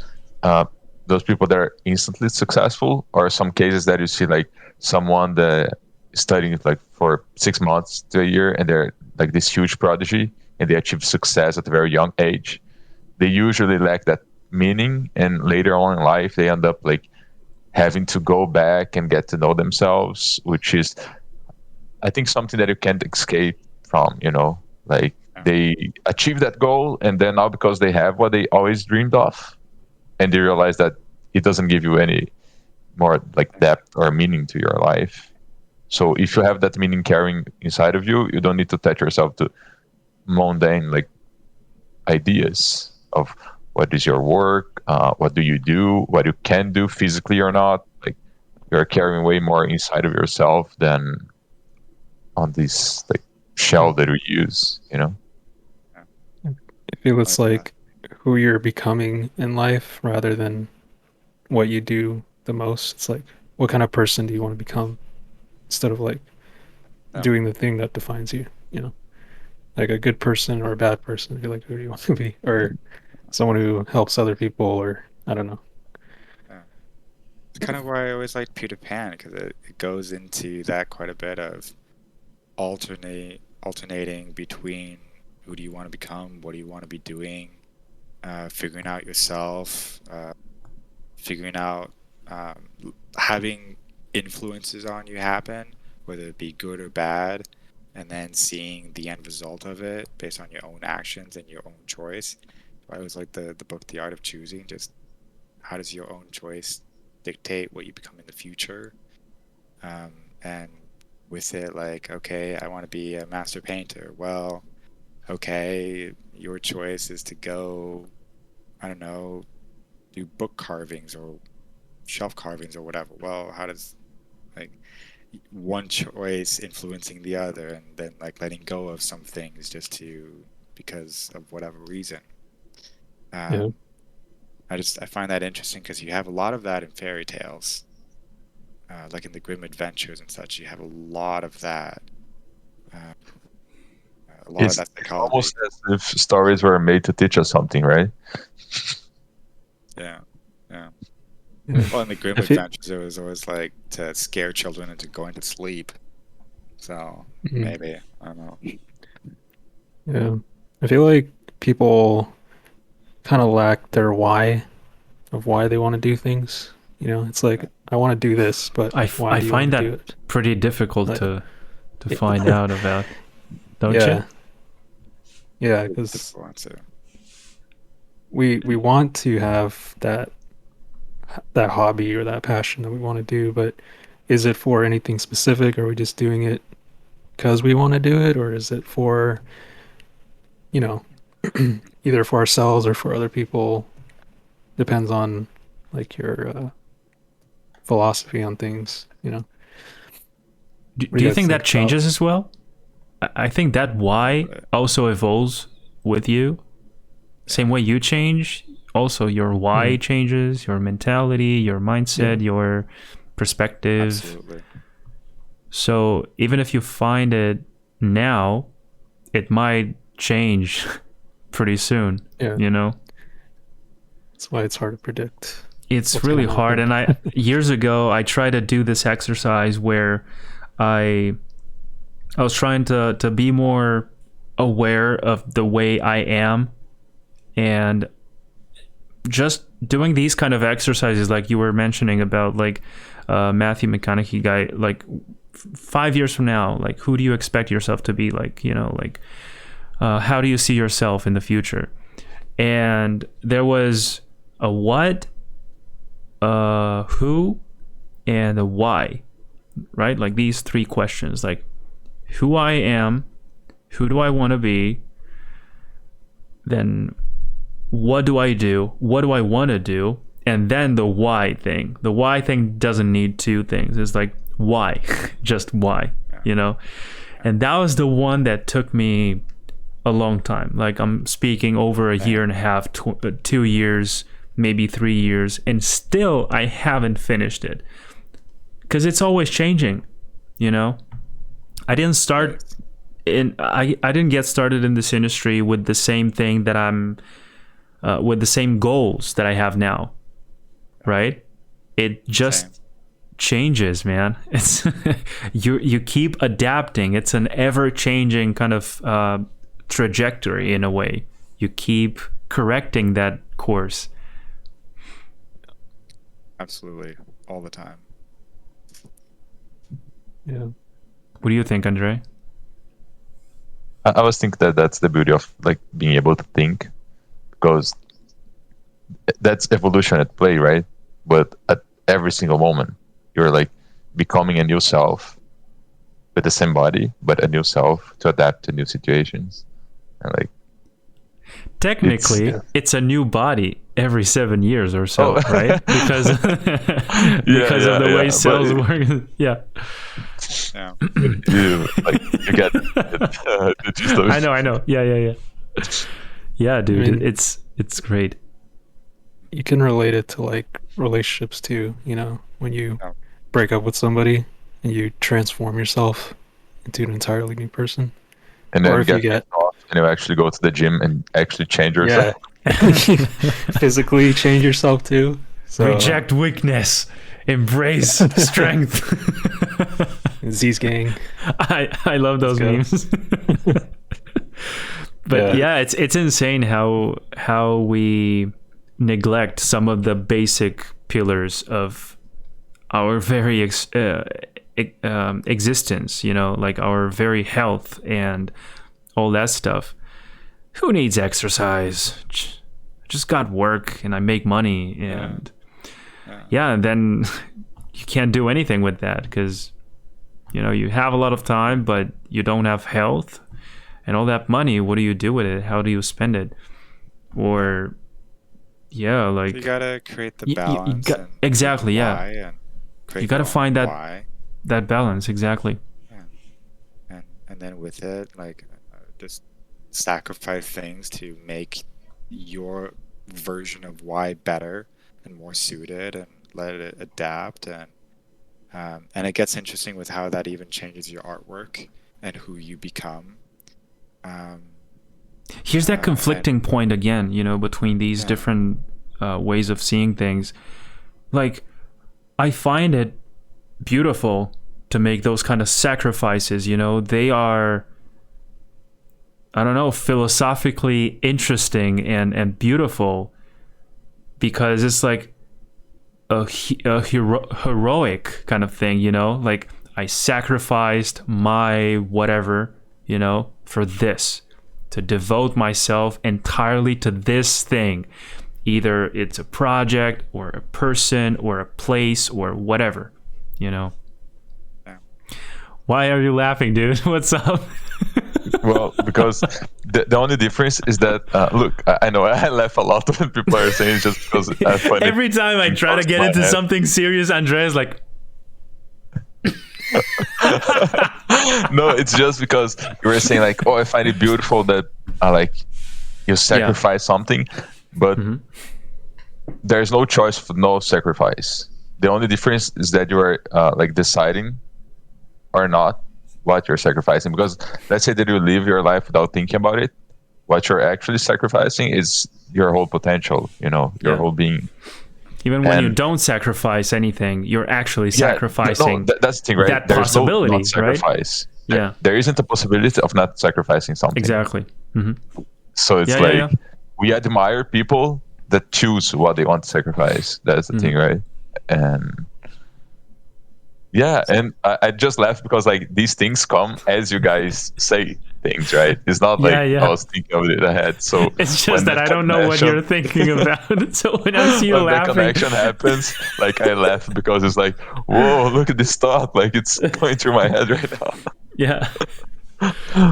S3: people that are instantly successful, or some cases that you see like someone that is studying like for 6 months to a year and they're like this huge prodigy and they achieve success at a very young age. They usually lack that meaning, and later on in life they end up like having to go back and get to know themselves, which is I think something that you can't escape from, like they achieve that goal and then now because they have what they always dreamed of and they realize that it doesn't give you any more like depth or meaning to your life. So if you have that meaning carrying inside of you, you don't need to attach yourself to mundane like ideas of what is your work, what do you do, what you can do physically or not. Like you're carrying way more inside of yourself than on this like shell that we use,
S4: I feel it's like who you're becoming in life rather than what you do the most. It's like, what kind of person do you want to become instead of like doing the thing that defines you, like a good person or a bad person. You're like, who do you want to be? Or someone who helps other people, or I don't know.
S2: It's kind of why I always liked Peter Pan, because it goes into that quite a bit of alternating between who do you want to become, what do you want to be doing, figuring out yourself, figuring out having influences on you happen, whether it be good or bad, and then seeing the end result of it based on your own actions and your own choice. I always like the book The Art of Choosing. Just how does your own choice dictate what you become in the future? And with it, like, okay, I want to be a master painter. Well, okay, your choice is to go, I don't know, do book carvings or shelf carvings or whatever. Well, how does like one choice influencing the other, and then like letting go of some things just because of whatever reason. I find that interesting because you have a lot of that in fairy tales, like in the Grimm Adventures and such. You have a lot of that. Of that psychology.
S3: It's almost as if stories were made to teach us something, right?
S2: Yeah. Well, in the Grimm Adventures, it was always like to scare children into going to sleep. So maybe, I don't know.
S4: Yeah, I feel like people kind of lack their why of why they want to do things. It's like, I want to do this, but
S1: I find that pretty difficult to find out about. Don't you?
S4: Yeah, because we want to have that hobby or that passion that we want to do, but is it for anything specific? Are we just doing it because we want to do it, or is it for either for ourselves or for other people? Depends on like your philosophy on things.
S1: Do you think that changes as well? I think that why also evolves with you, same way you change. Also, your why changes, your mentality, your mindset, your perspective.
S2: Absolutely.
S1: So even if you find it now, it might change pretty soon.
S4: That's why it's hard to predict.
S1: It's really hard. And years ago, I tried to do this exercise where I was trying to be more aware of the way I am, and just doing these kind of exercises like you were mentioning about, like Matthew McConaughey guy, like 5 years from now, like who do you expect yourself to be, like how do you see yourself in the future? And there was a what, who, and a why, right? Like these three questions, like who I am, who do I want to be, then what do I do, what do I want to do, and then the why thing. The why thing doesn't need two things. It's like why, just why, And that was the one that took me a long time. Like I'm speaking over a year and a half, 2 years, maybe 3 years, and still I haven't finished it because it's always changing. I didn't start I didn't get started in this industry with the same thing that I'm with the same goals that I have now, right? It just changes, man. It's you keep adapting. It's an ever-changing kind of trajectory in a way. You keep correcting that course.
S2: Absolutely, all the time.
S4: Yeah.
S1: What do you think, Andre?
S3: I always think that that's the beauty of like being able to think, because that's evolution at play, right? But at every single moment, you're like becoming a new self with the same body, but a new self to adapt to new situations. And like,
S1: technically, it's a new body every 7 years or so, right? Because of the way cells work. Yeah.
S2: Yeah.
S3: You get the gist of it.
S1: I know. Yeah. Yeah, dude,
S4: I mean,
S1: it's great.
S4: You can relate it to like relationships too, you know, when you break up with somebody and you transform yourself into an entirely new person.
S3: And then
S4: or if you get
S3: off and you actually go to the gym and actually change yourself.
S4: Physically change yourself too. So,
S1: reject weakness, embrace strength.
S4: Z's gang.
S1: I love those memes. But yeah, it's insane how we neglect some of the basic pillars of our very existence, you know, like our very health and all that stuff. Who needs exercise? Just got work and I make money, and and then you can't do anything with that because, you know, you have a lot of time but you don't have health, and all that money, what do you do with it? How do you spend it? Or like
S2: you gotta create the balance.
S1: Exactly.
S2: And
S1: you gotta find that balance. Exactly.
S2: And then with it, like just sacrifice things to make your version of why better and more suited, and let it adapt. And it gets interesting with how that even changes your artwork and who you become.
S1: Here's that conflicting point again, you know, between these different ways of seeing things. Like, I find it beautiful to make those kind of sacrifices, you know. They are, I don't know, philosophically interesting and beautiful, because it's like a heroic kind of thing, you know. Like, I sacrificed my whatever, you know, for this, to devote myself entirely to this thing. Either it's a project or a person or a place or whatever, you know.
S2: Yeah.
S1: Why are you laughing, dude? What's up?
S3: Well, because the only difference is that, look, I know I laugh a lot when people are saying it's just because I find
S1: every time I try to get into something serious, Andrea's like,
S3: no, it's just because you were saying like, oh, I find it beautiful that like you sacrifice something, but there's no choice for no sacrifice. The only difference is that you are like deciding or not what you're sacrificing. Because let's say that you live your life without thinking about it, what you're actually sacrificing is your whole potential, you know, your whole being.
S1: Even when you don't sacrifice anything, you're actually sacrificing
S3: that's the thing, right?
S1: That
S3: There's
S1: possibility,
S3: no not sacrifice.
S1: Right? Yeah.
S3: There isn't a possibility of not sacrificing something.
S1: Exactly.
S3: So it's we admire people that choose what they want to sacrifice. That's the thing, right? And and I just laughed because like these things come as you guys say things, right? It's not like I was thinking of it ahead. So
S1: it's just that I don't know what you're thinking about. So when I see you
S3: when
S1: laughing,
S3: the connection happens, like I laugh because it's like, whoa, look at this thought! Like it's going through my head right now.
S1: Yeah,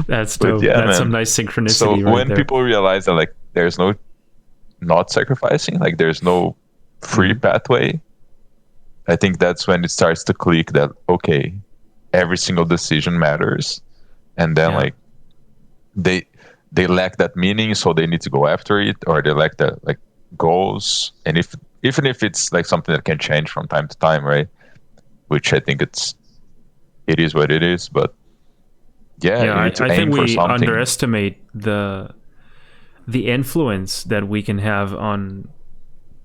S1: that's dope. That's some nice synchronicity.
S3: So
S1: right
S3: when
S1: there.
S3: people realize that like there's no not sacrificing, like there's no free pathway, I think that's when it starts to click that okay, every single decision matters, and then like they lack that meaning, so they need to go after it, or they lack that like goals, and even if it's like something that can change from time to time, right? Which I think it is what it is, but Yeah,
S1: Yeah,
S3: you need to
S1: I
S3: aim
S1: think
S3: for
S1: we
S3: something.
S1: underestimate the influence that we can have on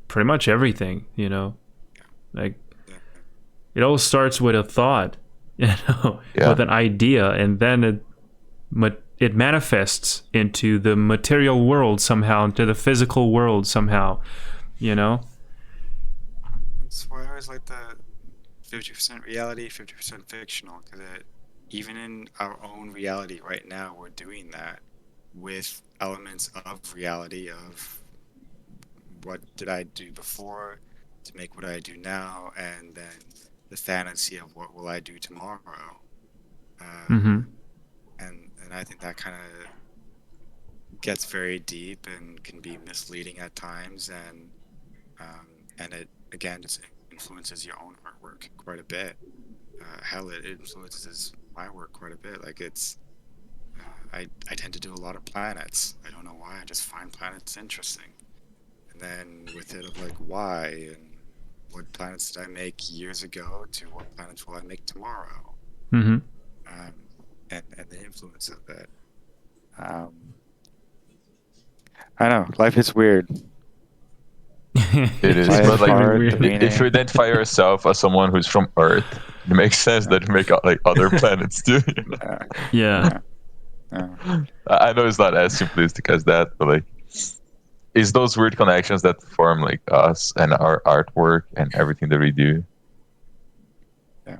S1: pretty much everything, you know? Like,
S2: Yeah.
S1: it all starts with a thought, you know,
S3: Yeah.
S1: with an idea, and then it manifests into the material world somehow, into the physical world somehow, you know?
S2: That's why I always like the 50% reality, 50% fictional, because even in our own reality right now, we're doing that with elements of reality of what did I do before to make what I do now, and then the fantasy of what will I do tomorrow.
S1: Mm-hmm.
S2: And I think that kind of gets very deep and can be misleading at times, and it again just influences your own artwork quite a bit. Hell, it influences my work quite a bit. Like I tend to do a lot of planets. I don't know why. I just find planets interesting, and then with it of like why and what planets did I make years ago to what planets will I make tomorrow,
S1: Mm-hmm.
S2: um, and the influence of it. Um, I know life is weird.
S3: It is,
S2: Life,
S3: but like
S1: Very
S2: art, the
S1: weird.
S3: if you
S2: meaning.
S3: identify yourself as someone who's from Earth, it makes sense
S2: Yeah,
S3: that you make like other planets too.
S2: yeah,
S1: Yeah.
S2: yeah, yeah.
S3: I know it's not as simplistic as that, but like it's those weird connections that form like us and our artwork and everything that we do.
S2: Yeah.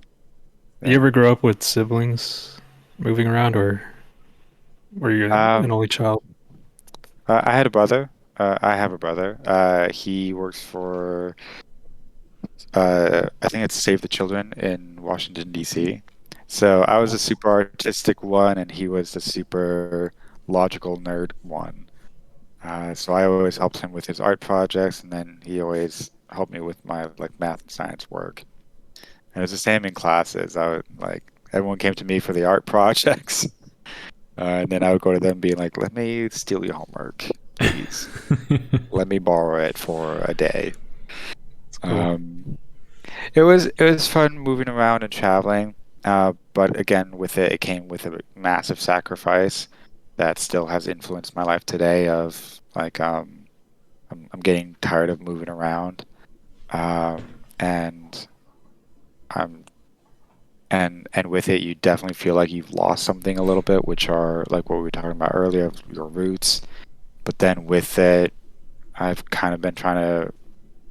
S4: You ever grow up with siblings moving around, or were you an
S2: Um,
S4: only child?
S2: I had a brother. I have a brother. He works for I think it's Save the Children in Washington, D.C. So I was a super artistic one, and he was the super logical nerd one. So I always helped him with his art projects, and then he always helped me with my like math and science work. And it was the same in classes. I would like everyone came to me for the art projects, and then I would go to them being like, "Let me steal your homework, please. Let me borrow it for a day."
S4: It's cool.
S2: Um, it was fun moving around and traveling, but again, with it, it came with a massive sacrifice that still has influenced my life today. Of like, I'm getting tired of moving around, and I'm and with it, you definitely feel like you've lost something a little bit, which are like what we were talking about earlier, your roots. But then with it, I've kind of been trying to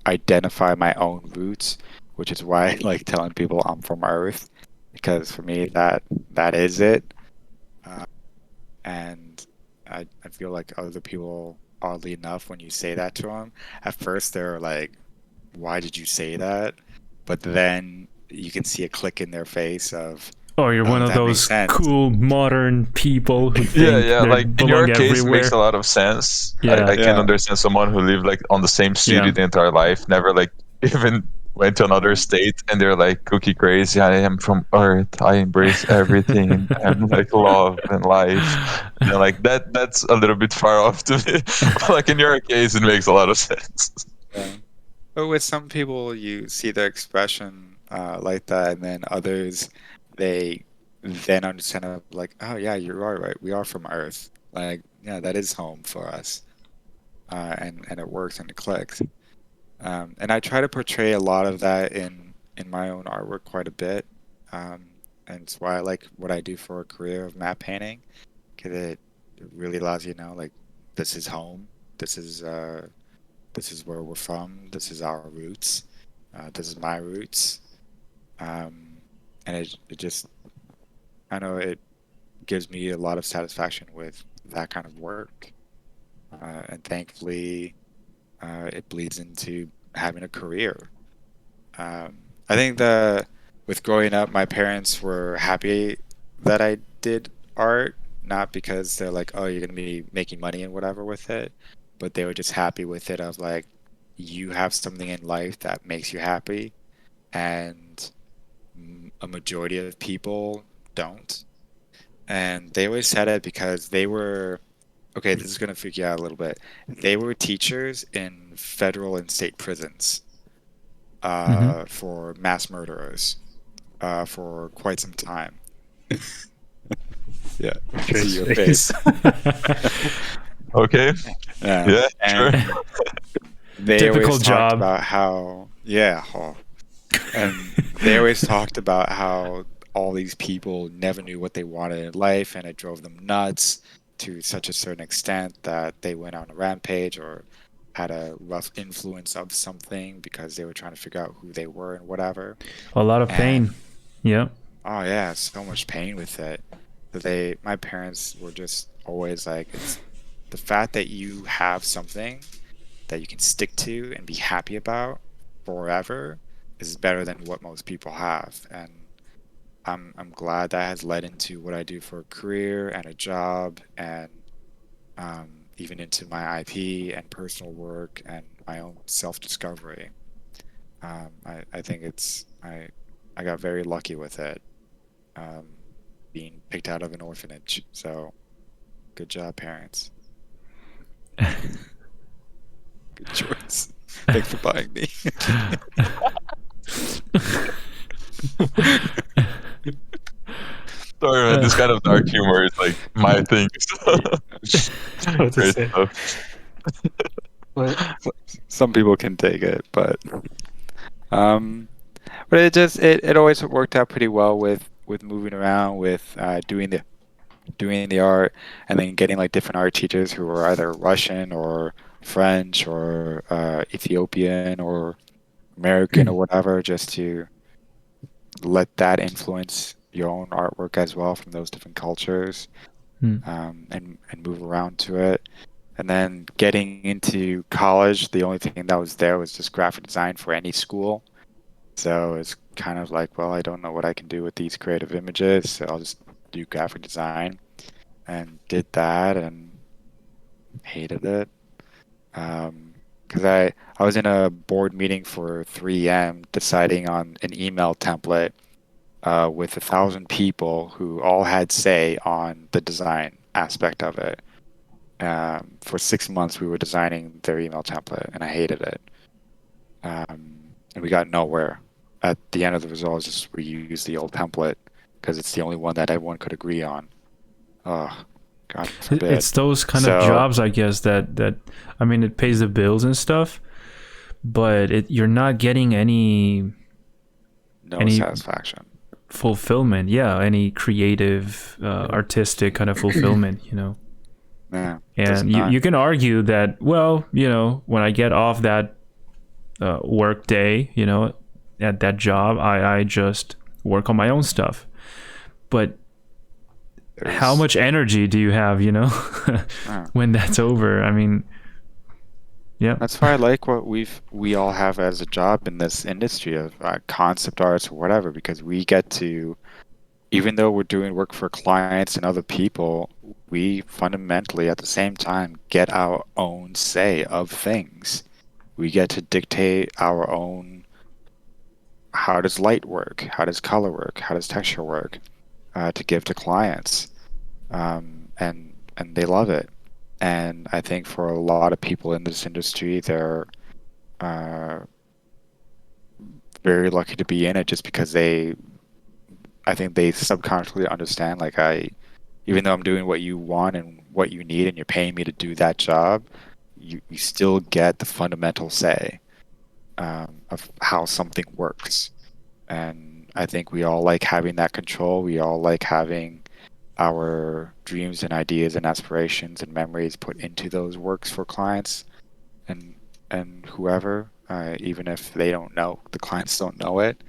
S2: identify my own roots, which is why I like telling people I'm from Earth, because for me that is it. Uh, and I feel like other people, oddly enough, when you say that to them, at first they're like, "Why did you say that?" But then you can see a click in their face of,
S1: Oh, you're one
S2: "Oh,
S1: of
S2: that makes
S1: those
S2: sense."
S1: cool modern people who
S3: Yeah,
S1: think
S3: yeah.
S1: they
S3: Like in your
S1: belong
S3: case, it makes a
S1: everywhere.
S3: lot of sense.
S1: Yeah.
S3: I can
S2: Yeah,
S3: understand someone who lived like on the same city
S1: Yeah.
S3: the entire life, never like even went to another state, and they're like cookie crazy. I am from Earth. I embrace everything and like love and life. And like that's a little bit far off to me. But like in your case, it makes a lot of sense.
S2: yeah. But with some people, you see their expression like that, and then others, they then understand of like, oh yeah, you are right. We are from Earth. Like, yeah, that is home for us, and it works and it clicks. And I try to portray a lot of that in my own artwork quite a bit, um, and it's why I like what I do for a career of map painting, because it really allows you to know like this is home. This is this is where we're from. This is our roots. This is my roots. Um, and it just, I know it gives me a lot of satisfaction with that kind of work. And thankfully, it bleeds into having a career. I think with growing up, my parents were happy that I did art, not because they're like, oh, you're going to be making money and whatever with it, but they were just happy with it of like, you have something in life that makes you happy, and a majority of people don't. And they always said it because they were, okay, this is going to freak you out a little bit. They were teachers in federal and state prisons
S1: Hmm.
S2: for mass murderers for quite some time. Yeah,
S4: Dre's
S2: see your
S4: face.
S2: face.
S3: Okay. Yeah,
S2: and
S3: sure.
S2: they
S1: Typical
S2: always talked
S1: job.
S2: about how, yeah, and they always talked about how all these people never knew what they wanted in life, and it drove them nuts to such a certain extent that they went on a rampage or had a rough influence of something because they were trying to figure out who they were and whatever.
S1: A lot of
S2: And
S1: pain. Yeah.
S2: oh yeah, so much pain with it. That my parents were just always like, it's the fact that you have something that you can stick to and be happy about forever is better than what most people have. And I'm glad that has led into what I do for a career and a job, and even into my IP and personal work and my own self-discovery. I think I got very lucky with it, being picked out of an orphanage. So good job, parents. Good choice. Thanks for buying me.
S3: Sorry, man. This kind of dark humor is like my thing.
S4: What to
S3: Great
S4: say?
S3: stuff.
S4: But
S2: Some people can take it, um, but it always worked out pretty well with moving around, with doing the art, and then getting like different art teachers who were either Russian or French or Ethiopian or American or whatever, just to let that influence your own artwork as well from those different cultures, and move around to it. And then getting into college, the only thing that was there was just graphic design for any school. So it's kind of like, well, I don't know what I can do with these creative images, so I'll just do graphic design, and did that and hated it. Because I was in a board meeting for 3M deciding on an email template with 1,000 people who all had say on the design aspect of it. For 6 months, we were designing their email template, and I hated it. And we got nowhere. At the end of the results, just reuse the old template because it's the only one that everyone could agree on. Oh, God forbid.
S1: It's those kind of jobs, I guess, that I mean, it pays the bills and stuff, but you're not getting any
S2: satisfaction.
S1: fulfillment. Yeah, any creative, artistic kind of fulfillment, you know.
S2: Yeah,
S1: And you can argue that, well, you know, when I get off that work day, you know, at that job, I just work on my own stuff. But how much energy do you have, you know, when that's over? I mean, yeah.
S2: That's why I like what we all have as a job in this industry of concept arts or whatever, because we get to, even though we're doing work for clients and other people, we fundamentally at the same time get our own say of things. We get to dictate our own, how does light work? How does color work? How does texture work? To give to clients. And they love it. And I think for a lot of people in this industry, they're very lucky to be in it just because I think they subconsciously understand, like, even though I'm doing what you want and what you need and you're paying me to do that job, you still get the fundamental say of how something works. And I think we all like having that control. We all like having our dreams and ideas and aspirations and memories put into those works for clients and whoever, even if they don't know, the clients don't know it.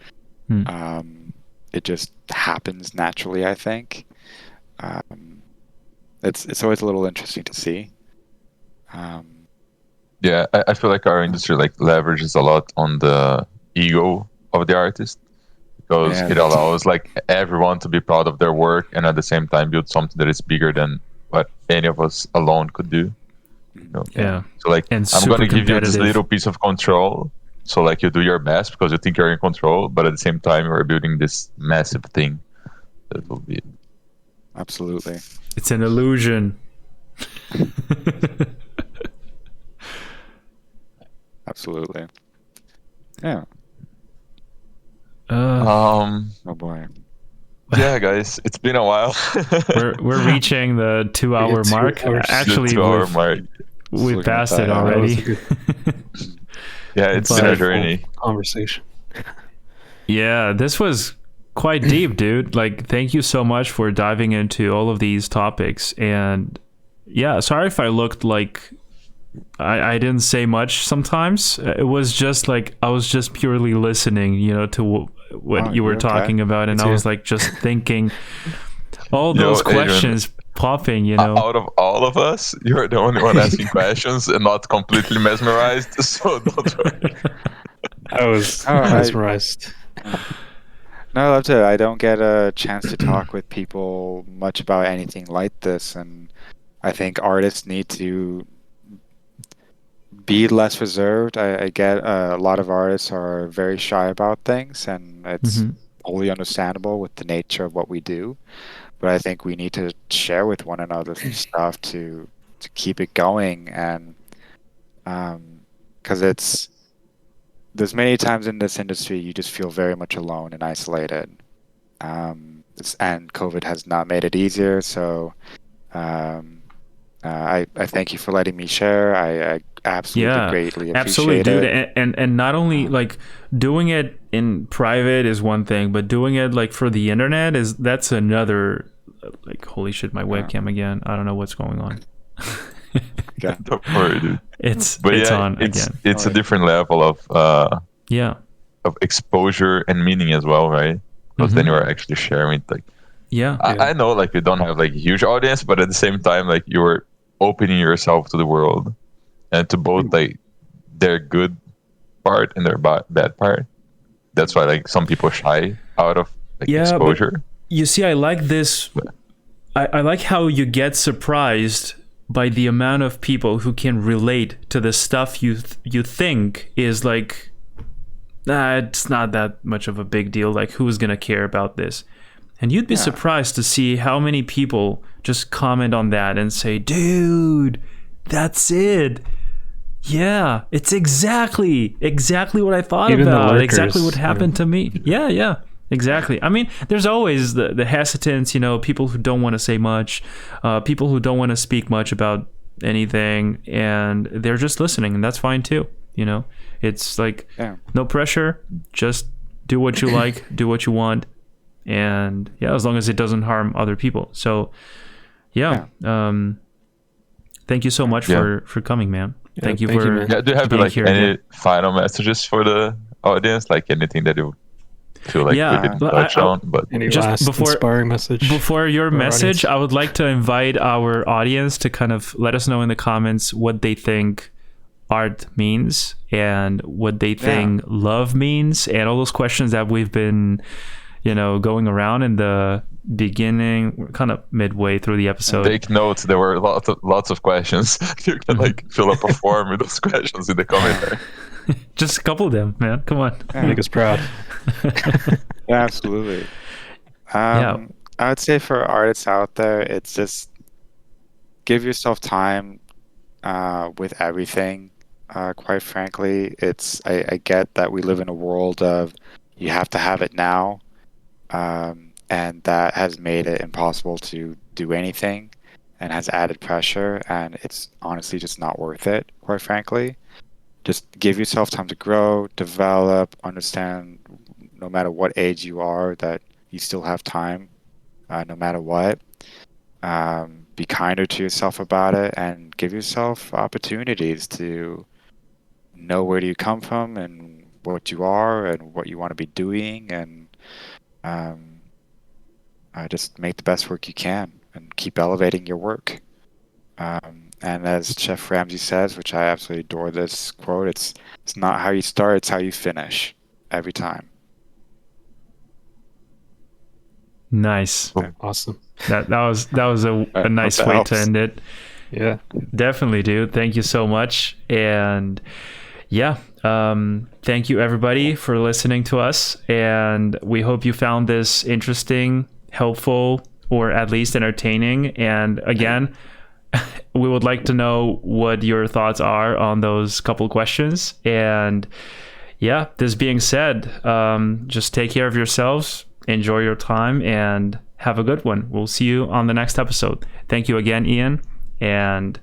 S2: It just happens naturally, I think. It's always a little interesting to see.
S3: Yeah, I feel like our industry like leverages a lot on the ego of the artist, because it allows like everyone to be proud of their work and at the same time build something that is bigger than what any of us alone could do. You know?
S1: Yeah.
S3: So like,
S1: And
S3: I'm going to give you this
S1: competitive.
S3: little piece of control. So like, you do your best because you think you're in control, but at the same time you're building this massive thing that will be.
S2: Absolutely.
S1: It's an illusion.
S2: Absolutely. Yeah.
S3: Oh
S2: boy.
S3: Yeah, yeah, guys, it's been a while.
S1: We're reaching the 2-hour
S4: Yeah,
S1: mark.
S4: 2 hours.
S1: Actually,
S3: The 2-hour
S1: we've
S3: mark.
S1: we
S2: Looking at
S1: passed
S2: that,
S1: it
S2: yeah.
S4: That was
S1: already.
S4: a good
S3: Yeah, it's been
S1: But-
S3: a journey.
S4: conversation.
S1: Yeah, this was quite deep, dude. Like, thank you so much for diving into all of these topics. And yeah, sorry if I looked like I didn't say much sometimes. It was just like I was just purely listening, you know, to what
S2: Oh,
S1: you were
S2: you're okay.
S1: talking about, and
S4: Me
S1: I
S4: too.
S1: was like just thinking all
S3: Yo,
S1: those
S3: Adrian,
S1: questions popping, you know.
S3: Out of all of us, you're the only one asking questions and not completely mesmerized. So don't worry.
S4: I was
S2: Oh,
S4: mesmerized.
S2: No, I loved it. I don't get a chance to talk with people much about anything like this, and I think artists need to be less reserved. I get a lot of artists are very shy about things, and it's
S1: Mhm.
S2: wholly understandable with the nature of what we do. But I think we need to share with one another stuff to keep it going, and because there's many times in this industry you just feel very much alone and isolated. And COVID has not made it easier. So I thank you for letting me share. I absolutely
S1: Yeah,
S2: greatly
S1: absolutely,
S2: appreciate
S1: dude.
S2: it.
S1: And not only like doing it in private is one thing, but doing it like for the internet that's another. Like, holy shit, my webcam again. I don't know what's going on.
S2: Yeah.
S3: Don't worry, dude.
S1: It's
S3: But yeah,
S1: on
S3: it's
S1: again.
S3: it's a
S2: Alright.
S3: different level
S1: Yeah.
S3: of exposure and meaning as well, right? Because then
S1: Mhm.
S3: you are actually sharing. Like,
S1: Yeah.
S3: I know, like, you don't have like a huge audience, but at the same time, like, you're opening yourself to the world and to both like their good part and their bad part. That's why like some people shy out of like
S1: Yeah, but
S3: exposure.
S1: you see, I like this. I like how you get surprised by the amount of people who can relate to the stuff you think is like, it's not that much of a big deal. Like, who's gonna care about this? And you'd be
S2: Yeah.
S1: surprised to see how many people just comment on that and say, dude, that's it. Yeah, it's exactly what I thought
S4: Even the
S1: about. Exactly
S4: lurkers,
S1: what happened to me. Yeah, exactly. I mean, there's always the hesitance, you know, people who don't want to say much, people who don't want to speak much about anything, and they're just listening, and that's fine too. You know, it's like
S2: Yeah.
S1: no pressure, just do what you like, do what you want, and yeah, as long as it doesn't harm other people. So, yeah. Thank you so much
S3: Yeah.
S1: for coming, man.
S4: Yeah,
S1: Thank you
S4: thank
S1: for
S4: you, man.
S3: Yeah, do you have
S1: being
S3: like
S1: here
S3: any
S1: again.
S3: final messages for the audience? Like anything that you feel like
S1: Yeah,
S3: we didn't
S1: but
S3: touch on? But
S4: Any
S1: Just
S4: last
S1: before-
S4: inspiring message?
S1: Before your
S4: for our
S1: message,
S4: audience?
S1: I would like to invite our audience to kind of let us know in the comments what they think art means and what they think love means, and all those questions that we've been, you know, going around in the beginning. We're kind of midway through the episode.
S3: take notes. There were lots of questions. You can like fill up a form with those questions in the comment there.
S1: Just a couple of them, man. Come on.
S4: Make us proud.
S2: Yeah, absolutely.
S1: Yeah.
S2: I would say for artists out there, it's just give yourself time with everything. Quite frankly, I get that we live in a world of you have to have it now, and that has made it impossible to do anything and has added pressure, and it's honestly just not worth it, quite frankly. Just give yourself time to grow, develop, understand no matter what age you are that you still have time, no matter what. Be kinder to yourself about it and give yourself opportunities to know where do you come from and what you are and what you want to be doing, and just make the best work you can and keep elevating your work. And as Chef Ramsay says, which I absolutely adore this quote, it's not how you start, it's how you finish every time.
S1: Nice.
S4: Awesome.
S1: That was a nice
S2: hope that
S1: way
S2: helps.
S1: to end it.
S4: Yeah.
S1: Definitely, dude. Thank you so much. And yeah, thank you everybody for listening to us. And we hope you found this interesting, helpful, or at least entertaining. And again, we would like to know what your thoughts are on those couple questions. And yeah, this being said, just take care of yourselves, enjoy your time, and have a good one. We'll see you on the next episode. Thank you again, Ian. And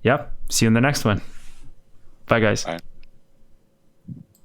S1: yep, see you in the next one. Bye, guys.
S2: Bye.